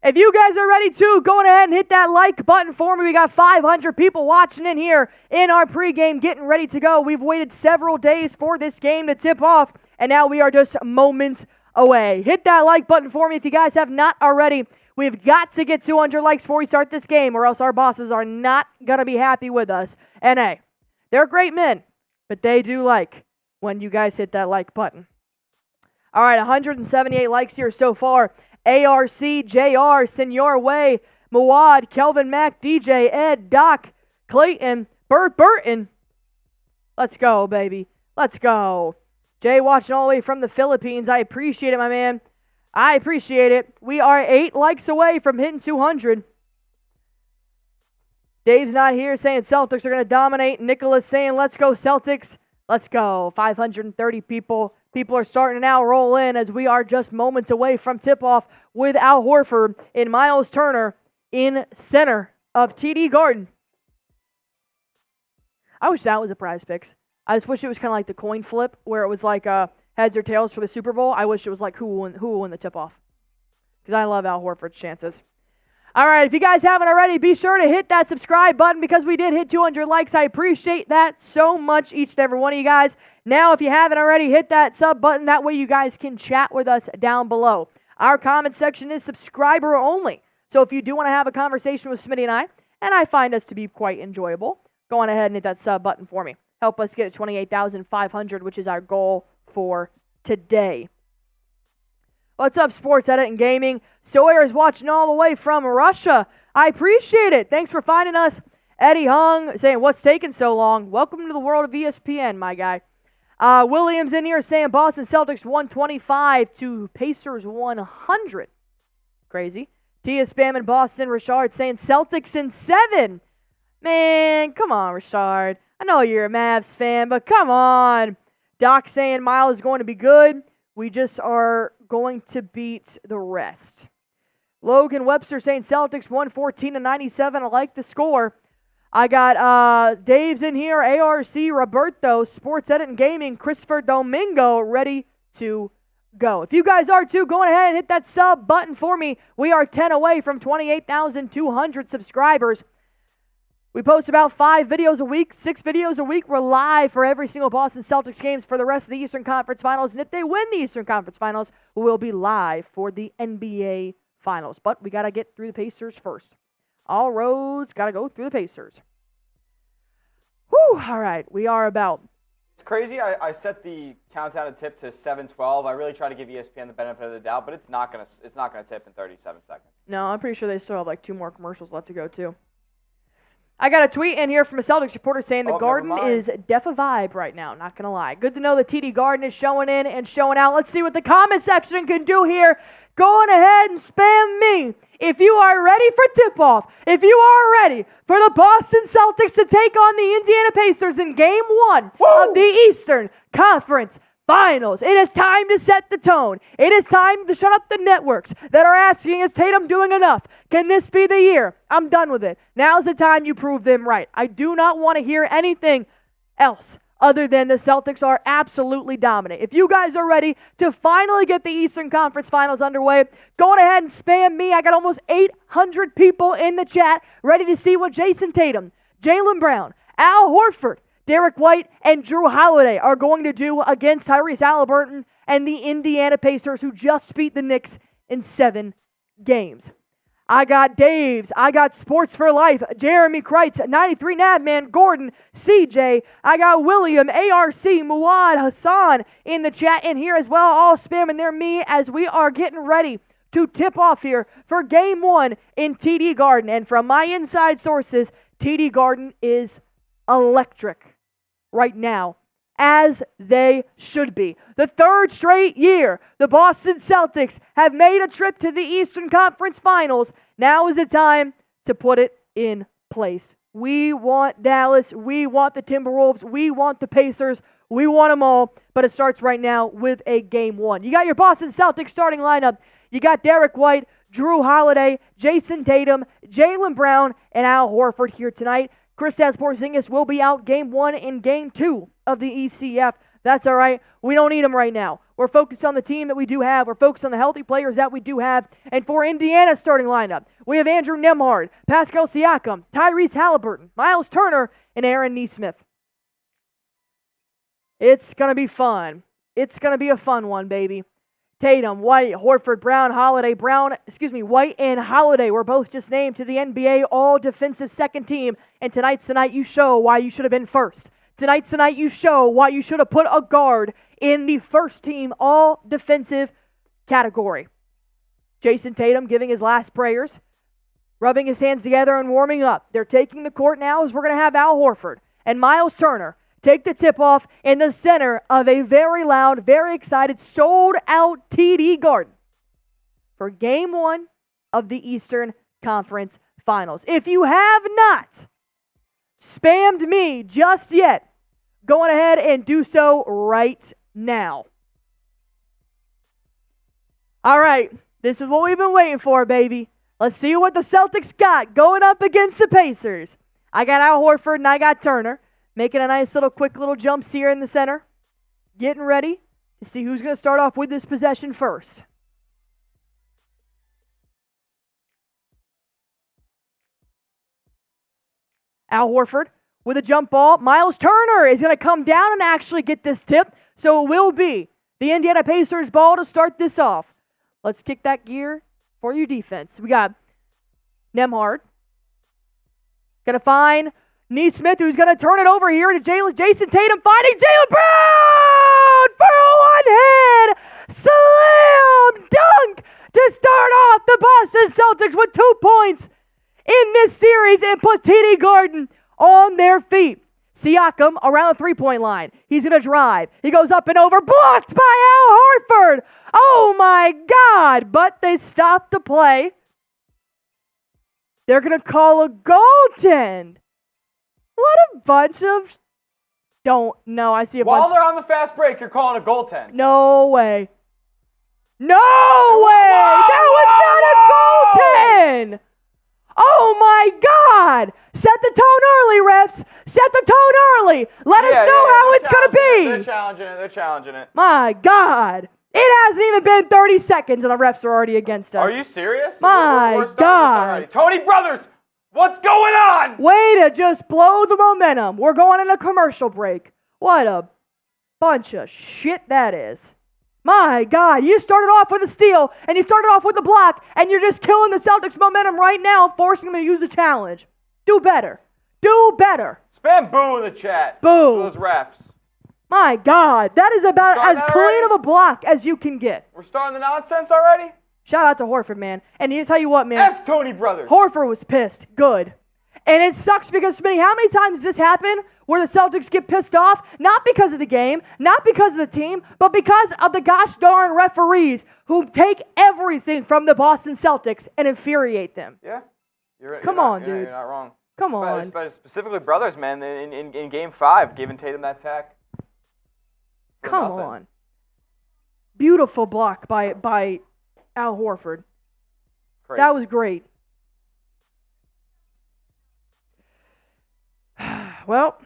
If you guys are ready to, go ahead and hit that like button for me. We got 500 people watching in here in our pregame, getting ready to go. We've waited several days for this game to tip off, and now we are just moments away. Hit that like button for me if you guys have not already. We've got to get 200 likes before we start this game, or else our bosses are not going to be happy with us. And hey, they're great men, but they do like when you guys hit that like button. All right, 178 likes here so far. ARC, JR, send your way. Mawad, Kelvin Mack, DJ, Ed, Doc, Clayton, Bert Burton. Let's go, baby. Let's go. Jay watching all the way from the Philippines. I appreciate it, my man. I appreciate it. We are 8 likes away from hitting 200. Dave's not here saying Celtics are going to dominate. Nicholas saying, let's go, Celtics. Let's go. 530 people. People are starting to now roll in as we are just moments away from tip-off with Al Horford and Myles Turner in center of TD Garden. I wish that was a prize picks. I just wish it was kind of like the coin flip where it was like heads or tails for the Super Bowl. I wish it was like who will win the tip-off. Because I love Al Horford's chances. All right, if you guys haven't already, be sure to hit that subscribe button because we did hit 200 likes. I appreciate that so much, each and every one of you guys. Now, if you haven't already, hit that sub button. That way you guys can chat with us down below. Our comment section is subscriber only. So if you do want to have a conversation with Smitty and I find us to be quite enjoyable, go on ahead and hit that sub button for me. Help us get to 28,500, which is our goal for today. What's up, Sports Edit and Gaming? Sawyer is watching all the way from Russia. I appreciate it. Thanks for finding us. Eddie Hung saying, what's taking so long? Welcome to the world of ESPN, my guy. Williams in here saying Boston Celtics 125 to Pacers 100. Crazy. Tia Spam in Boston. Richard saying Celtics in 7. Man, come on, Richard. I know you're a Mavs fan, but come on. Doc saying Myles is going to be good. We just are going to beat the rest. Logan Webster saying Celtics 114-97. I like the score. I got Dave's in here, ARC, Roberto, Sports Edit and Gaming, Christopher Domingo, ready to go. If you guys are too, go ahead and hit that sub button for me. We are 10 away from 28,200 subscribers. We post about 5 videos a week, 6 videos a week. We're live for every single Boston Celtics games for the rest of the Eastern Conference Finals. And if they win the Eastern Conference Finals, we'll be live for the NBA Finals. But we got to get through the Pacers first. All roads got to go through the Pacers. Whew, all right, we are about. It's crazy. I set the countdown to tip to 7:12. I really try to give ESPN the benefit of the doubt, but it's not gonna tip in 37 seconds. No, I'm pretty sure they still have like 2 more commercials left to go too. I got a tweet in here from a Celtics reporter saying the Garden is def a vibe right now, not going to lie. Good to know the TD Garden is showing in and showing out. Let's see what the comment section can do here. Go on ahead and spam me if you are ready for tip-off. If you are ready for the Boston Celtics to take on the Indiana Pacers in Game 1 of the Eastern Conference Finals. It is time to set the tone. It is time to shut up the networks that are asking, is Tatum doing enough? Can this be the year? I'm done with it. Now's the time you prove them right. I do not want to hear anything else other than the Celtics are absolutely dominant. If you guys are ready to finally get the Eastern Conference Finals underway, go on ahead and spam me. I got almost 800 people in the chat ready to see what Jayson Tatum, Jalen Brown, Al Horford, Derek White, and Jrue Holiday are going to do against Tyrese Haliburton and the Indiana Pacers, who just beat the Knicks in 7 games. I got Dave's, I got Sports for Life, Jeremy Kreitz, 93 Nabman, Gordon, CJ, I got William, ARC, Muad, Hassan in the chat in here as well, all spamming their me as we are getting ready to tip off here for Game 1 in TD Garden. And from my inside sources, TD Garden is electric right now, as they should be. The 3rd straight year, the Boston Celtics have made a trip to the Eastern Conference Finals. Now is the time to put it in place. We want Dallas. We want the Timberwolves. We want the Pacers. We want them all, but it starts right now with a Game 1. You got your Boston Celtics starting lineup. You got Derek White, Jrue Holiday, Jayson Tatum, Jalen Brown, and Al Horford here tonight. Kristaps Porzingis will be out Game 1 and Game 2 of the ECF. That's all right. We don't need them right now. We're focused on the team that we do have. We're focused on the healthy players that we do have. And for Indiana's starting lineup, we have Andrew Nembhard, Pascal Siakam, Tyrese Haliburton, Myles Turner, and Aaron Nesmith. It's going to be fun. It's going to be a fun one, baby. Tatum, White, Horford, White and Holiday were both just named to the NBA All-Defensive Second Team. And tonight's the night you show why you should have been first. Tonight's the night you show why you should have put a guard in the first team All-Defensive category. Jayson Tatum giving his last prayers, rubbing his hands together and warming up. They're taking the court now as we're going to have Al Horford and Myles Turner take the tip-off in the center of a very loud, very excited, sold-out TD Garden for Game 1 of the Eastern Conference Finals. If you have not spammed me just yet, go on ahead and do so right now. All right, this is what we've been waiting for, baby. Let's see what the Celtics got going up against the Pacers. I got Al Horford and I got Turner. Making a nice little quick little jumps here in the center. Getting ready to see who's going to start off with this possession first. Al Horford with a jump ball. Myles Turner is going to come down and actually get this tip. So it will be the Indiana Pacers ball to start this off. Let's kick that gear for your defense. We got Nembhard. Going to find Nesmith, who's going to turn it over here to Jayson Tatum, finding Jalen Brown for a one-hand slam dunk to start off the Boston Celtics with 2 points in this series and put TD Garden on their feet. Siakam around the three-point line. He's going to drive. He goes up and over, blocked by Al Horford. Oh, my God. But they stopped the play. They're going to call a goaltend. What a bunch of... Don't. No, I see a bunch... While they're on the fast break, you're calling a goaltend. No way. No way! That was not a goaltend! Oh my God! Set the tone early, refs! Set the tone early! Let us know how it's going to be! They're challenging it. My God! It hasn't even been 30 seconds and the refs are already against us. Are you serious? My God! Tony Brothers, what's going on? Way to just blow the momentum. We're going in a commercial break. What a bunch of shit that is. My God, you started off with a steal, and you started off with a block, and you're just killing the Celtics' momentum right now, forcing them to use a challenge. Do better. Do better. Spam boo in the chat. Boo. For those refs. My God, that is about as clean of a block as you can get. We're starting the nonsense already? Shout out to Horford, man. And you tell you what, man. F Tony Brothers. Horford was pissed. Good. And it sucks because, Smitty, how many times does this happen where the Celtics get pissed off? Not because of the game, not because of the team, but because of the gosh darn referees who take everything from the Boston Celtics and infuriate them. Yeah. Come on, dude. You're not wrong. Come on. Specifically Brothers, man, in Game 5, giving Tatum that tech. Come on. Beautiful block by Al Horford. Crazy. That was great. Well,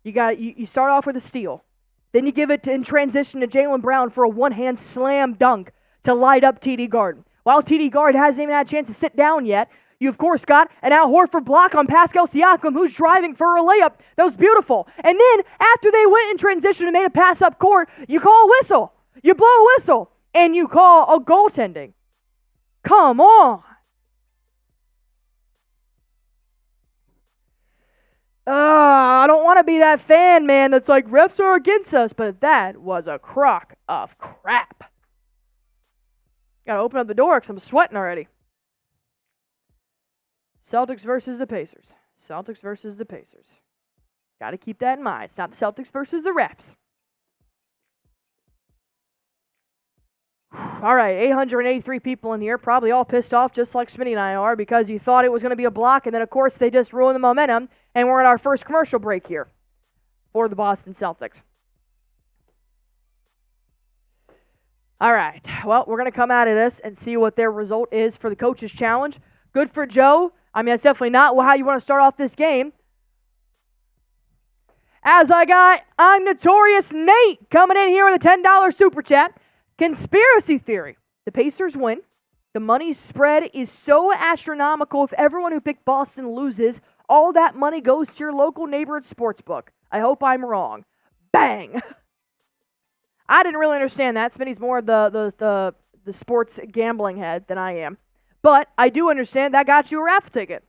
you start off with a steal. Then you give it in transition to Jalen Brown for a one-hand slam dunk to light up TD Garden. While TD Garden hasn't even had a chance to sit down yet, you, of course, got an Al Horford block on Pascal Siakam, who's driving for a layup. That was beautiful. And then, after they went in transition and made a pass up court, you call a whistle. You blow a whistle. And you call a goaltending. Come on. I don't want to be that fan, man, that's like, refs are against us, but that was a crock of crap. Gotta open up the door because I'm sweating already. Celtics versus the Pacers. Celtics versus the Pacers. Gotta keep that in mind. It's not the Celtics versus the refs. All right, 883 people in here, probably all pissed off just like Smitty and I are because you thought it was going to be a block, and then, of course, they just ruined the momentum, and we're at our first commercial break here for the Boston Celtics. All right, well, we're going to come out of this and see what their result is for the Coach's Challenge. Good for Joe. I mean, that's definitely not how you want to start off this game. As I'm Notorious Nate coming in here with a $10 super chat. Conspiracy theory. The Pacers win. The money spread is so astronomical. If everyone who picked Boston loses, all that money goes to your local neighborhood sportsbook. I hope I'm wrong. Bang! I didn't really understand that. Smitty's more the sports gambling head than I am. But I do understand that got you a raffle ticket.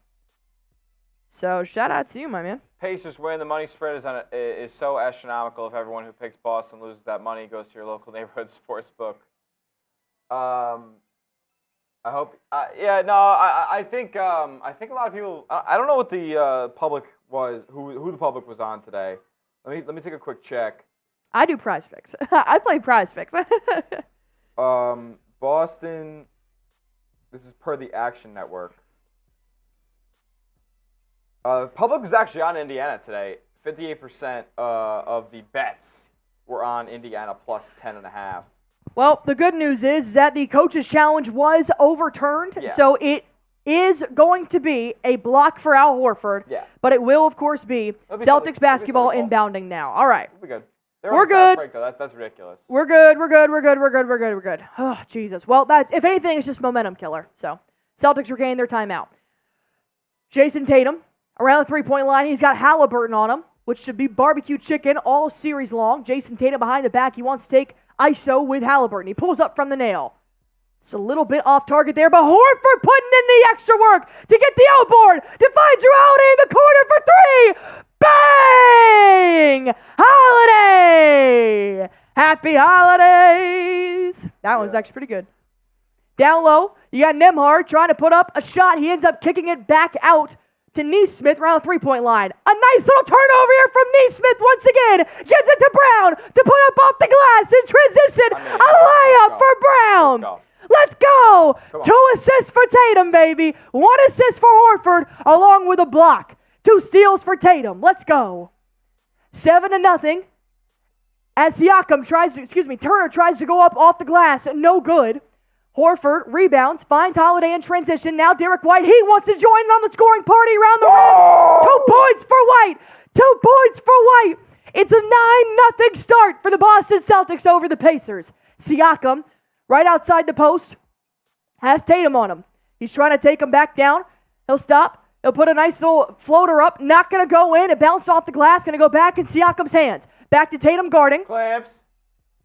So shout out to you, my man. Pacers win. The money spread is so astronomical. If everyone who picks Boston loses, that money goes to your local neighborhood sports book. I hope. I think a lot of people. I don't know what the public was. Who the public was on today. Let me take a quick check. I do Prize Picks. I play Prize Picks. Boston. This is per the Action Network. Public was actually on Indiana today. 58% of the bets were on Indiana plus 10.5. Well, the good news is that the Coach's Challenge was overturned, so it is going to be a block for Al Horford, but it will, of course, be Celtics basketball inbounding now. All right. We'll be good. We're good. Break, though. That's ridiculous. We're good. Oh, Jesus. Well, that if anything, it's just momentum killer. So, Celtics regain their timeout. Jayson Tatum, around the three-point line, he's got Haliburton on him, which should be barbecue chicken all series long. Jayson Tatum behind the back. He wants to take ISO with Haliburton. He pulls up from the nail. It's a little bit off target there, but Horford putting in the extra work to get the outboard, to find Drew Holiday in the corner for three. Bang! Holiday! Happy holidays! That was actually pretty good. Down low, you got Nembhard trying to put up a shot. He ends up kicking it back out to Nesmith around the three-point line. A nice little turnover here from Nesmith once again. Gives it to Brown to put up off the glass in transition. A layup for Brown. Let's go. 2 assists for Tatum, baby. 1 assist for Horford, along with a block 2 steals for Tatum. Let's go. 7-0. As Turner tries to go up off the glass. No good. Horford rebounds, finds Holiday in transition. Now Derek White, he wants to join in on the scoring party around the rim. 2 points for White. 2 points for White. It's a 9-0 start for the Boston Celtics over the Pacers. Siakam, right outside the post, has Tatum on him. He's trying to take him back down. He'll stop. He'll put a nice little floater up. Not going to go in. It bounced off the glass. Going to go back in Siakam's hands. Back to Tatum guarding. Clamps.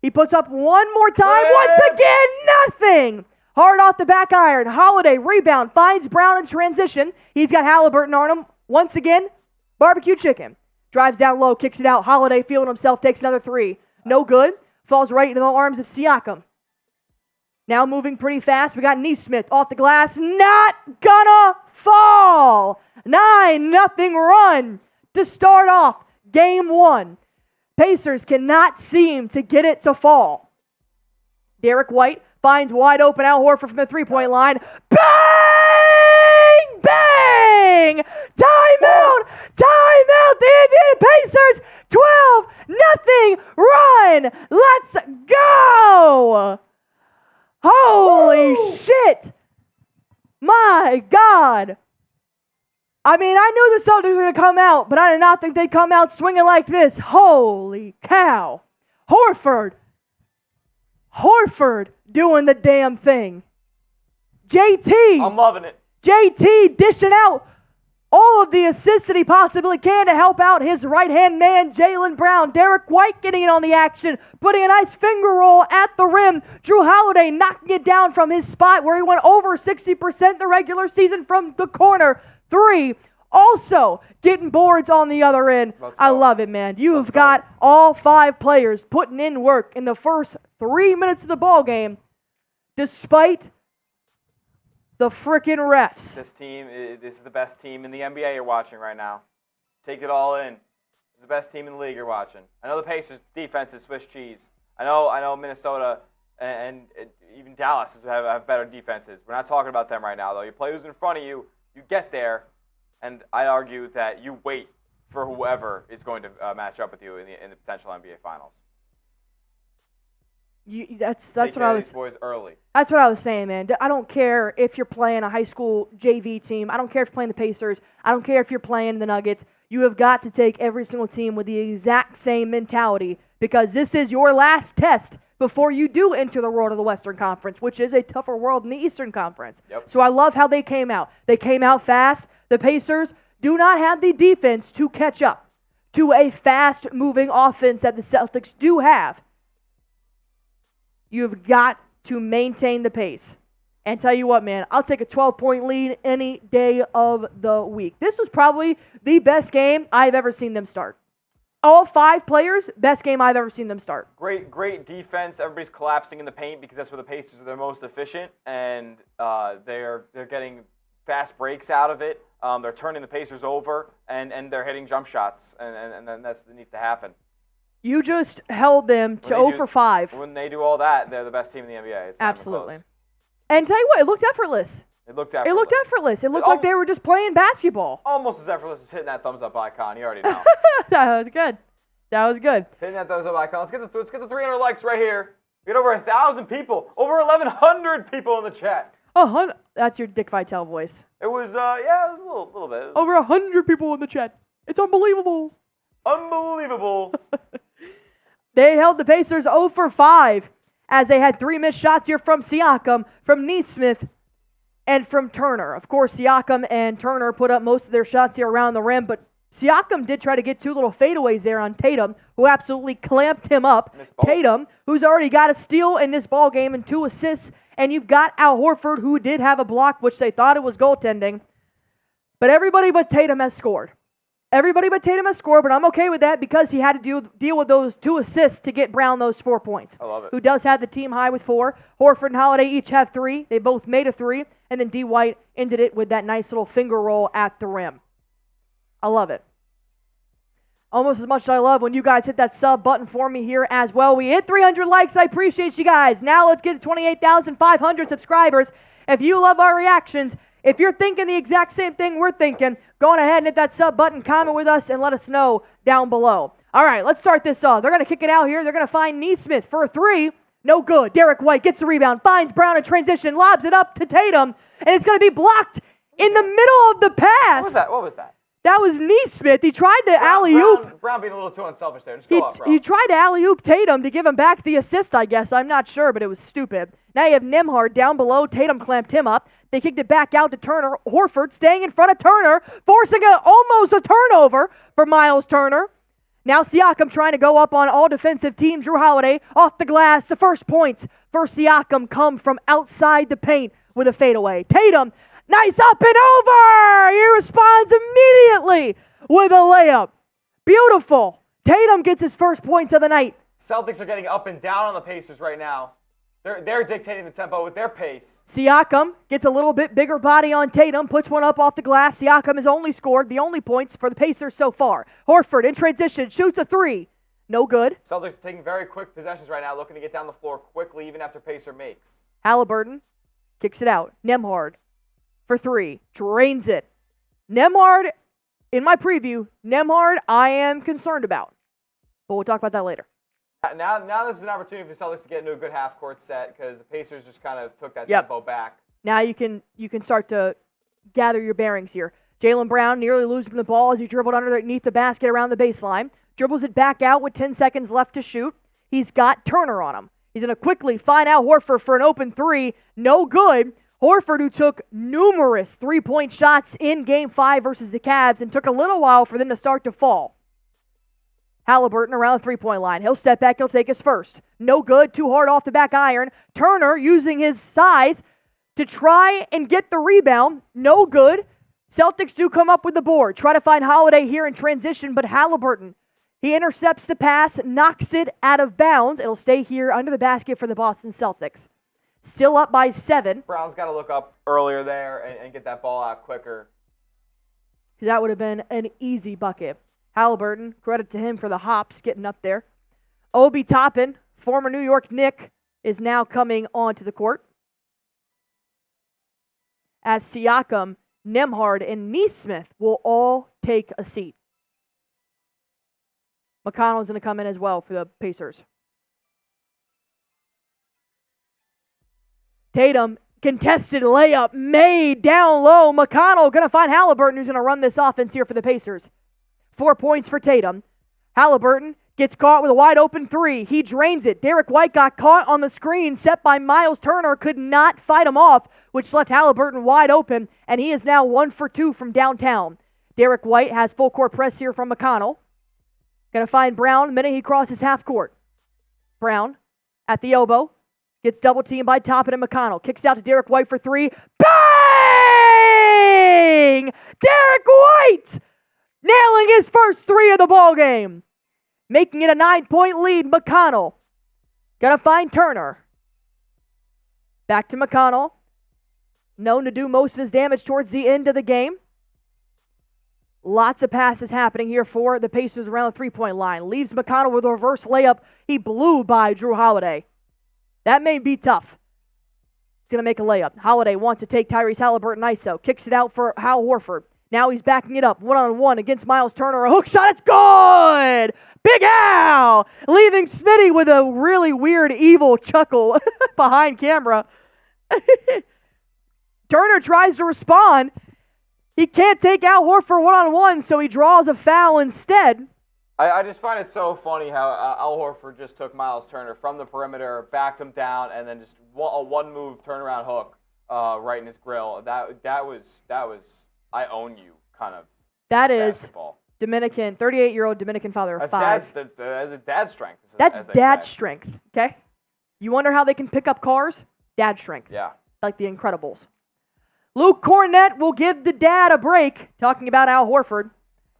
He puts up one more time. Once again, nothing. Hard off the back iron. Holiday, rebound, finds Brown in transition. He's got Haliburton on him. Once again, barbecue chicken. Drives down low, kicks it out. Holiday feeling himself, takes another 3. No good. Falls right into the arms of Siakam. Now moving pretty fast. We got Nesmith off the glass. Not gonna fall. 9-0 run to start off game 1. Pacers cannot seem to get it to fall. Derek White finds wide open Al Horford from the 3-point line. Bang! Bang! Timeout! Timeout! The Indiana Pacers 12-0 run! Let's go! Holy shit! My God! I mean, I knew the Celtics were going to come out, but I did not think they'd come out swinging like this. Holy cow. Horford doing the damn thing. JT. I'm loving it. JT dishing out all of the assists that he possibly can to help out his right-hand man, Jalen Brown. Derek White getting in on the action, putting a nice finger roll at the rim. Drew Holiday knocking it down from his spot where he went over 60% the regular season from the corner. 3. Also getting boards on the other end. I love it, man. You've got all 5 players putting in work in the first 3 minutes of the ball game, despite the freaking refs. This is the best team in the NBA you're watching right now. Take it all in. It's the best team in the league you're watching. I know the Pacers' defense is Swiss cheese. I know Minnesota and even Dallas have better defenses. We're not talking about them right now, though. You play who's in front of you. You get there, and I argue that you wait for whoever is going to match up with you in the potential NBA Finals. That's what I was. These boys early. That's what I was saying, man. I don't care if you're playing a high school JV team. I don't care if you're playing the Pacers. I don't care if you're playing the Nuggets. You have got to take every single team with the exact same mentality, because this is your last test before you do enter the world of the Western Conference, which is a tougher world than the Eastern Conference. Yep. So I love how they came out. They came out fast. The Pacers do not have the defense to catch up to a fast-moving offense that the Celtics do have. You've got to maintain the pace. And tell you what, man, I'll take a 12-point lead any day of the week. This was probably the best game I've ever seen them start. All 5 players, best game I've ever seen them start. Great defense. Everybody's collapsing in the paint because that's where the Pacers are their most efficient, and they're getting fast breaks out of it. They're turning the Pacers over, and they're hitting jump shots, and then that's what needs to happen. You just held them to 0 for 5. When they do all that, they're the best team in the NBA. It's absolutely. And tell you what, it looked effortless. It looked effortless. It looked like they were just playing basketball. Almost as effortless as hitting that thumbs up icon. You already know. That was good. Hitting that thumbs up icon. Let's get the 300 likes right here. We got over 1,000 people, over 1,100 people in the chat. That's your Dick Vitale voice. It was, it was a little bit. Over 100 people in the chat. It's unbelievable. Unbelievable. They held the Pacers 0 for 5 as they had 3 missed shots here from Siakam, from Nesmith, and from Turner. Of course, Siakam and Turner put up most of their shots here around the rim, but Siakam did try to get 2 little fadeaways there on Tatum, who absolutely clamped him up. Tatum, who's already got a steal in this ball game and 2 assists, and you've got Al Horford, who did have a block, which they thought it was goaltending. But everybody but Tatum has scored. But I'm okay with that because he had to deal with those 2 assists to get Brown those 4 points. I love it. Who does have the team high with 4. Horford and Holiday each have 3. They both made a 3. And then D. White ended it with that nice little finger roll at the rim. I love it. Almost as much as I love when you guys hit that sub button for me here as well. We hit 300 likes. I appreciate you guys. Now let's get to 28,500 subscribers. If you love our reactions, If you're thinking the exact same thing we're thinking, go on ahead and hit that sub button, comment with us, and let us know down below. All right, let's start this off. They're going to kick it out here. They're going to find Nesmith for a three. No good. Derek White gets the rebound, finds Brown in transition, lobs it up to Tatum, and it's going to be blocked in the middle of the pass. What was that? That was Nesmith. He tried to alley-oop. Brown being a little too unselfish there. Just go up, bro. He tried to alley-oop Tatum to give him back the assist, I guess. I'm not sure, but it was stupid. Now you have Nembhard down below. Tatum clamped him up. They kicked it back out to Turner. Horford staying in front of Turner, forcing almost a turnover for Myles Turner. Now Siakam trying to go up on all defensive team. Jrue Holiday off the glass. The first points for Siakam come from outside the paint with a fadeaway. Tatum, nice up and over. He responds immediately with a layup. Beautiful. Tatum gets his first points of the night. Celtics are getting up and down on the Pacers right now. They're dictating the tempo with their pace. Siakam gets a little bit bigger body on Tatum, puts one up off the glass. Siakam has only scored the only points for the Pacers so far. Horford in transition, shoots a three. No good. Celtics are taking very quick possessions right now, looking to get down the floor quickly even after Pacer makes. Haliburton kicks it out. Nembhard for three. Drains it. Nembhard, in my preview, Nembhard I am concerned about. But we'll talk about that later. Now this is an opportunity for Celtics to get into a good half-court set because the Pacers just kind of took that tempo back. Now you can start to gather your bearings here. Jalen Brown nearly losing the ball as he dribbled underneath the basket around the baseline. Dribbles it back out with 10 seconds left to shoot. He's got Turner on him. He's going to quickly find out Horford for an open three. No good. Horford, who took numerous three-point shots in Game 5 versus the Cavs and took a little while for them to start to fall. Haliburton around the three-point line. He'll step back. He'll take his first. No good. Too hard off the back iron. Turner using his size to try and get the rebound. No good. Celtics do come up with the board. Try to find Holiday here in transition, but Haliburton, he intercepts the pass, knocks it out of bounds. It'll stay here under the basket for the Boston Celtics. Still up by 7. Brown's got to look up earlier there and get that ball out quicker. Because that would have been an easy bucket. Haliburton, credit to him for the hops getting up there. Obi Toppin, former New York Knick, is now coming onto the court. As Siakam, Nembhard, and Nesmith will all take a seat. McConnell's going to come in as well for the Pacers. Tatum, contested layup made down low. McConnell going to find Haliburton, who's going to run this offense here for the Pacers. 4 points for Tatum. Haliburton gets caught with a wide open three. He drains it. Derek White got caught on the screen set by Myles Turner, could not fight him off, which left Haliburton wide open, and he is now 1 for 2 from downtown. Derek White has full court press here from McConnell. Going to find Brown the minute he crosses half court. Brown at the elbow. Gets double teamed by Toppin and McConnell. Kicks it out to Derek White for three. Bang! Derek White! Nailing his first three of the ball game. Making it a 9-point lead. McConnell. Gonna find Turner. Back to McConnell. Known to do most of his damage towards the end of the game. Lots of passes happening here for the Pacers around the three-point line. Leaves McConnell with a reverse layup. He blew by Jrue Holiday. That may be tough. He's going to make a layup. Holiday wants to take Tyrese Haliburton ISO. Kicks it out for Hal Horford. Now he's backing it up. One-on-one against Myles Turner. A hook shot. It's good! Big Al! Leaving Smitty with a really weird, evil chuckle behind camera. Turner tries to respond. He can't take out Horford one-on-one, so he draws a foul instead. I just find it so funny how Al Horford just took Myles Turner from the perimeter, backed him down, and then just a one-move turnaround hook right in his grill. That was I own you kind of. That basketball. Is Dominican, 38-year-old Dominican father of 5. That's dad strength. That's dad strength. Okay. You wonder how they can pick up cars? Dad strength. Yeah. Like the Incredibles. Luke Cornett will give the dad a break. Talking about Al Horford.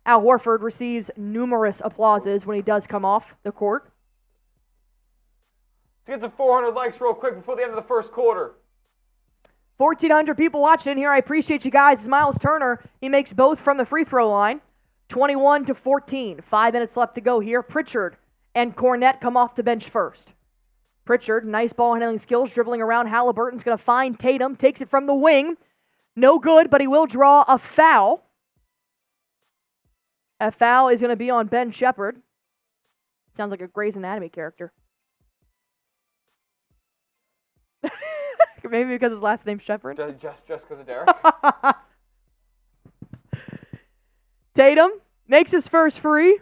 Al Horford receives numerous applauses when he does come off the court. Let's get to 400 likes real quick before the end of the first quarter. 1,400 people watching here. I appreciate you guys. It's Myles Turner. He makes both from the free throw line. 21-14. 5 minutes left to go here. Pritchard and Cornett come off the bench first. Pritchard, nice ball handling skills, dribbling around. Haliburton's going to find Tatum. Takes it from the wing. No good, but he will draw a foul. A foul is going to be on Ben Shepherd. Sounds like a Grey's Anatomy character. Maybe because his last name's Shepherd. Just because of Derek. Tatum makes his first free.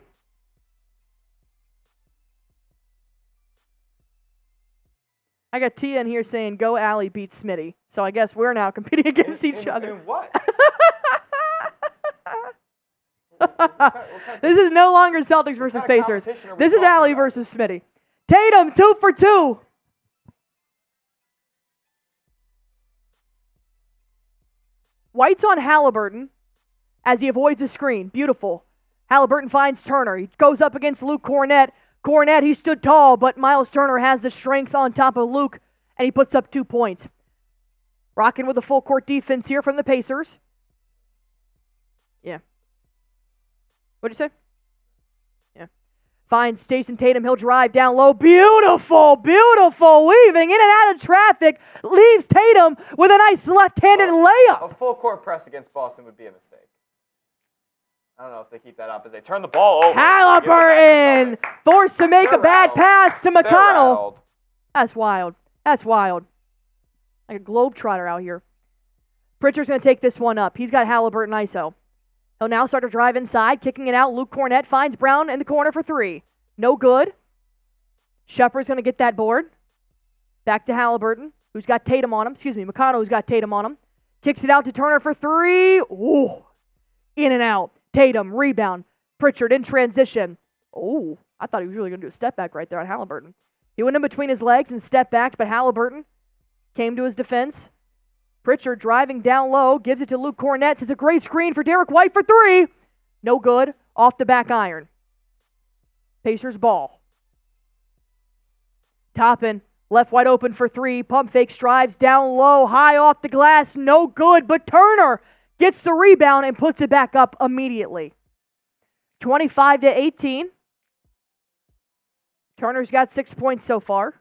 I got Tia in here saying, go Allie beat Smitty. So I guess we're now competing against each other. In what? This is no longer Celtics versus Pacers. This is Allie versus Smitty. Tatum, 2 for 2. White's on Haliburton as he avoids a screen. Beautiful. Haliburton finds Turner. He goes up against Luke Cornett. Cornett, he stood tall, but Myles Turner has the strength on top of Luke, and he puts up 2 points. Rocking with a full court defense here from the Pacers. Yeah. What'd you say? Yeah. Finds Jayson Tatum. He'll drive down low. Beautiful, beautiful. Weaving in and out of traffic. Leaves Tatum with a nice left-handed layup. A full court press against Boston would be a mistake. I don't know if they keep that up as they turn the ball over. Haliburton forced to make a bad pass to McConnell. That's wild. That's wild. Like a globetrotter out here. Pritchard's going to take this one up. He's got Haliburton ISO. He'll now start to drive inside, kicking it out. Luke Cornett finds Brown in the corner for 3. No good. Shepherd's going to get that board. Back to Haliburton, who's got Tatum on him. McConnell, who's got Tatum on him. Kicks it out to Turner for 3. Ooh. In and out. Tatum, rebound. Pritchard in transition. Oh, I thought he was really going to do a step back right there on Haliburton. He went in between his legs and stepped back, but Haliburton came to his defense. Pritchard driving down low, gives it to Luke Cornett. It's a great screen for Derek White for 3. No good. Off the back iron. Pacers ball. Toppin, left wide open for 3. Pump fake, strives down low, high off the glass. No good, but Turner gets the rebound and puts it back up immediately. 25-18. Turner's got 6 points so far.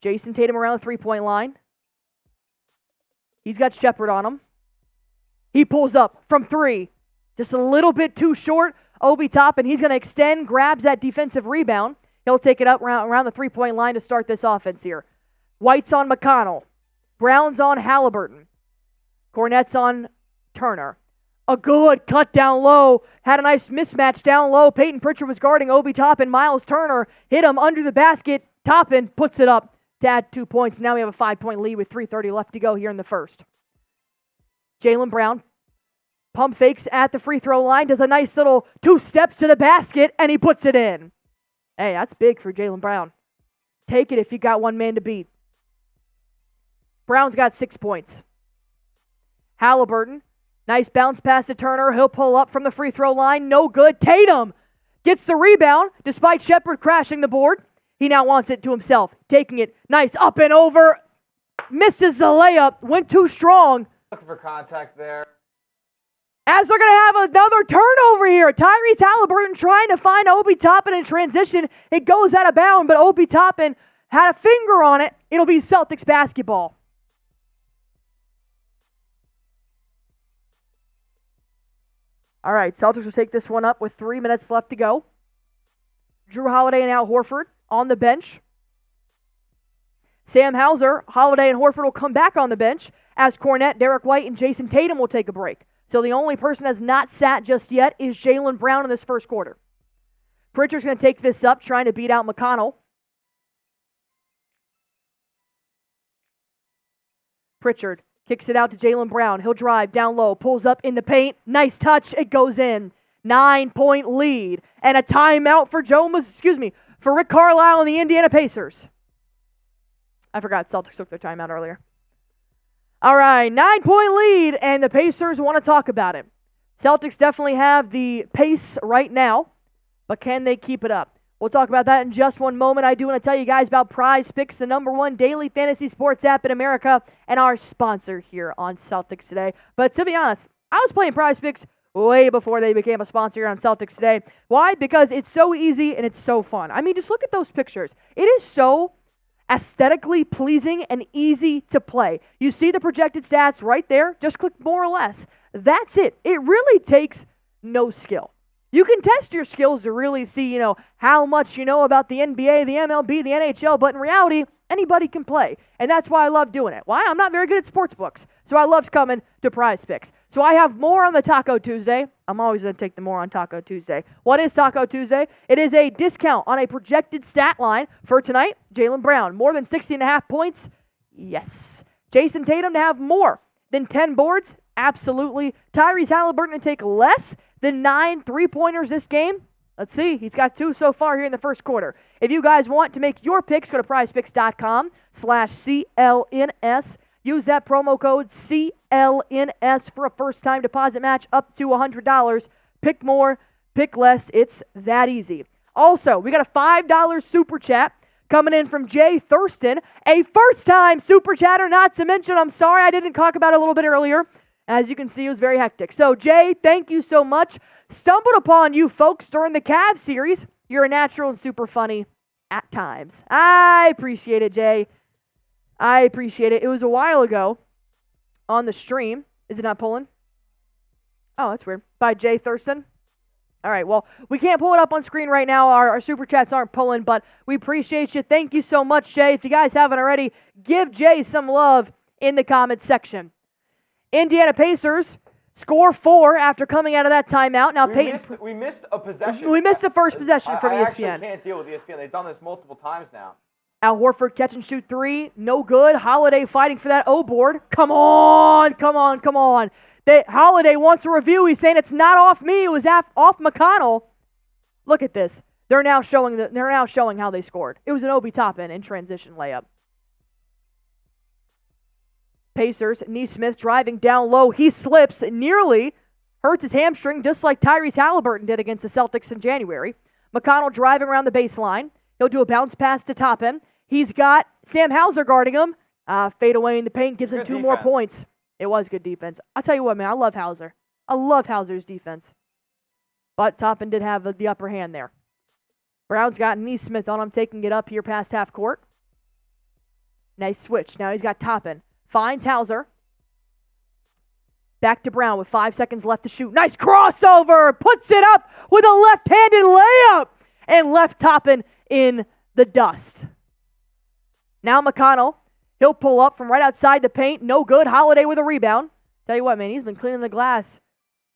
Jayson Tatum around the 3-point line. He's got Shepherd on him. He pulls up from 3. Just a little bit too short. Obi Toppin, he's going to extend, grabs that defensive rebound. He'll take it up around the 3-point line to start this offense here. White's on McConnell. Brown's on Haliburton. Cornett's on Turner. A good cut down low. Had a nice mismatch down low. Peyton Pritchard was guarding Obi Toppin. Myles Turner hit him under the basket. Toppin puts it up to add 2 points. Now we have a 5-point lead with 3:30 left to go here in the first. Jaylen Brown pump fakes at the free throw line. Does a nice little 2 steps to the basket, and he puts it in. Hey, that's big for Jaylen Brown. Take it if you got one man to beat. Brown's got 6 points. Haliburton, nice bounce pass to Turner. He'll pull up from the free throw line. No good. Tatum gets the rebound despite Shepherd crashing the board. He now wants it to himself. Taking it. Nice up and over. Misses the layup. Went too strong. Looking for contact there. As they're going to have another turnover here. Tyrese Haliburton trying to find Obi Toppin in transition. It goes out of bounds, but Obi Toppin had a finger on it. It'll be Celtics basketball. All right, Celtics will take this one up with 3 minutes left to go. Drew Holiday and Al Horford on the bench. Sam Hauser, Holiday, and Horford will come back on the bench as Cornett, Derek White, and Jayson Tatum will take a break. So the only person that's not sat just yet is Jaylen Brown in this first quarter. Pritchard's going to take this up, trying to beat out McConnell. Pritchard kicks it out to Jaylen Brown. He'll drive down low, pulls up in the paint. Nice touch. It goes in. 9-point lead. And a timeout for Rick Carlisle and the Indiana Pacers. I forgot Celtics took their timeout earlier. All right, 9-point lead, and the Pacers want to talk about it. Celtics definitely have the pace right now, but can they keep it up? We'll talk about that in just one moment. I do want to tell you guys about Prize Picks, the #1 daily fantasy sports app in America, and our sponsor here on Celtics Today. But to be honest, I was playing Prize Picks way before they became a sponsor here on Celtics Today. Why? Because it's so easy and it's so fun. I mean, just look at those pictures. It is so aesthetically pleasing and easy to play. You see the projected stats right there. Just click more or less. That's it. It really takes no skill. You can test your skills to really see, how much you know about the NBA, the MLB, the NHL, but in reality, anybody can play. And that's why I love doing it. Why? I'm not very good at sports books, so I love coming to Prize Picks. So I have more on the Taco Tuesday. I'm always going to take the more on Taco Tuesday. What is Taco Tuesday? It is a discount on a projected stat line for tonight. Jalen Brown, more than 60.5 points? Yes. Jayson Tatum to have more than 10 boards? Absolutely. Tyrese Haliburton to take less than 9 3-pointers this game? Let's see. He's got 2 so far here in the first quarter. If you guys want to make your picks, go to prizepicks.com/CLNS. Use that promo code CLNS for a first-time deposit match up to $100. Pick more, pick less. It's that easy. Also, we got a $5 super chat coming in from Jay Thurston, a first-time super chatter, not to mention, I'm sorry I didn't talk about it a little bit earlier. As you can see, it was very hectic. So, Jay, thank you so much. Stumbled upon you folks during the Cavs series. You're a natural and super funny at times. I appreciate it, Jay. I appreciate it. It was a while ago on the stream. Is it not pulling? Oh, that's weird. By Jay Thurston. All right, well, we can't pull it up on screen right now. Our super chats aren't pulling, but we appreciate you. Thank you so much, Jay. If you guys haven't already, give Jay some love in the comments section. Indiana Pacers score 4 after coming out of that timeout. Now we missed a possession. We missed the first possession from ESPN. I actually can't deal with ESPN. They've done this multiple times now. Al Horford catch and shoot 3, no good. Holiday fighting for that O board. Come on. Holiday wants a review. He's saying it's not off me. It was off McConnell. Look at this. They're now showing how they scored. It was an Obi Toppin in transition layup. Pacers, Nesmith driving down low. He slips, nearly hurts his hamstring, just like Tyrese Haliburton did against the Celtics in January. McConnell driving around the baseline. He'll do a bounce pass to Toppin. He's got Sam Hauser guarding him. Fade away in the paint, gives him 2 more points. It was good defense. I'll tell you what, man, I love Hauser. I love Hauser's defense. But Toppin did have the upper hand there. Brown's got Nesmith on him, taking it up here past half court. Nice switch. Now he's got Toppin. Finds Hauser. Back to Brown with 5 seconds left to shoot. Nice crossover. Puts it up with a left-handed layup. And left Toppin in the dust. Now McConnell. He'll pull up from right outside the paint. No good. Holiday with a rebound. Tell you what, man, he's been cleaning the glass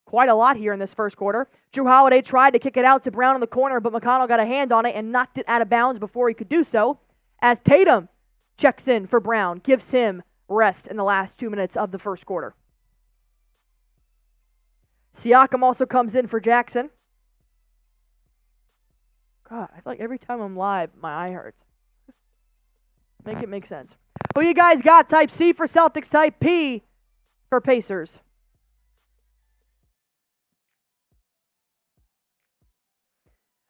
quite a lot here in this first quarter. Drew Holiday tried to kick it out to Brown in the corner, but McConnell got a hand on it and knocked it out of bounds before he could do so. As Tatum checks in for Brown, gives him rest in the last 2 minutes of the first quarter. Siakam also comes in for Jackson. God, I feel like every time I'm live, my eye hurts. Make it make sense. Who you guys got? Type C for Celtics, type P for Pacers.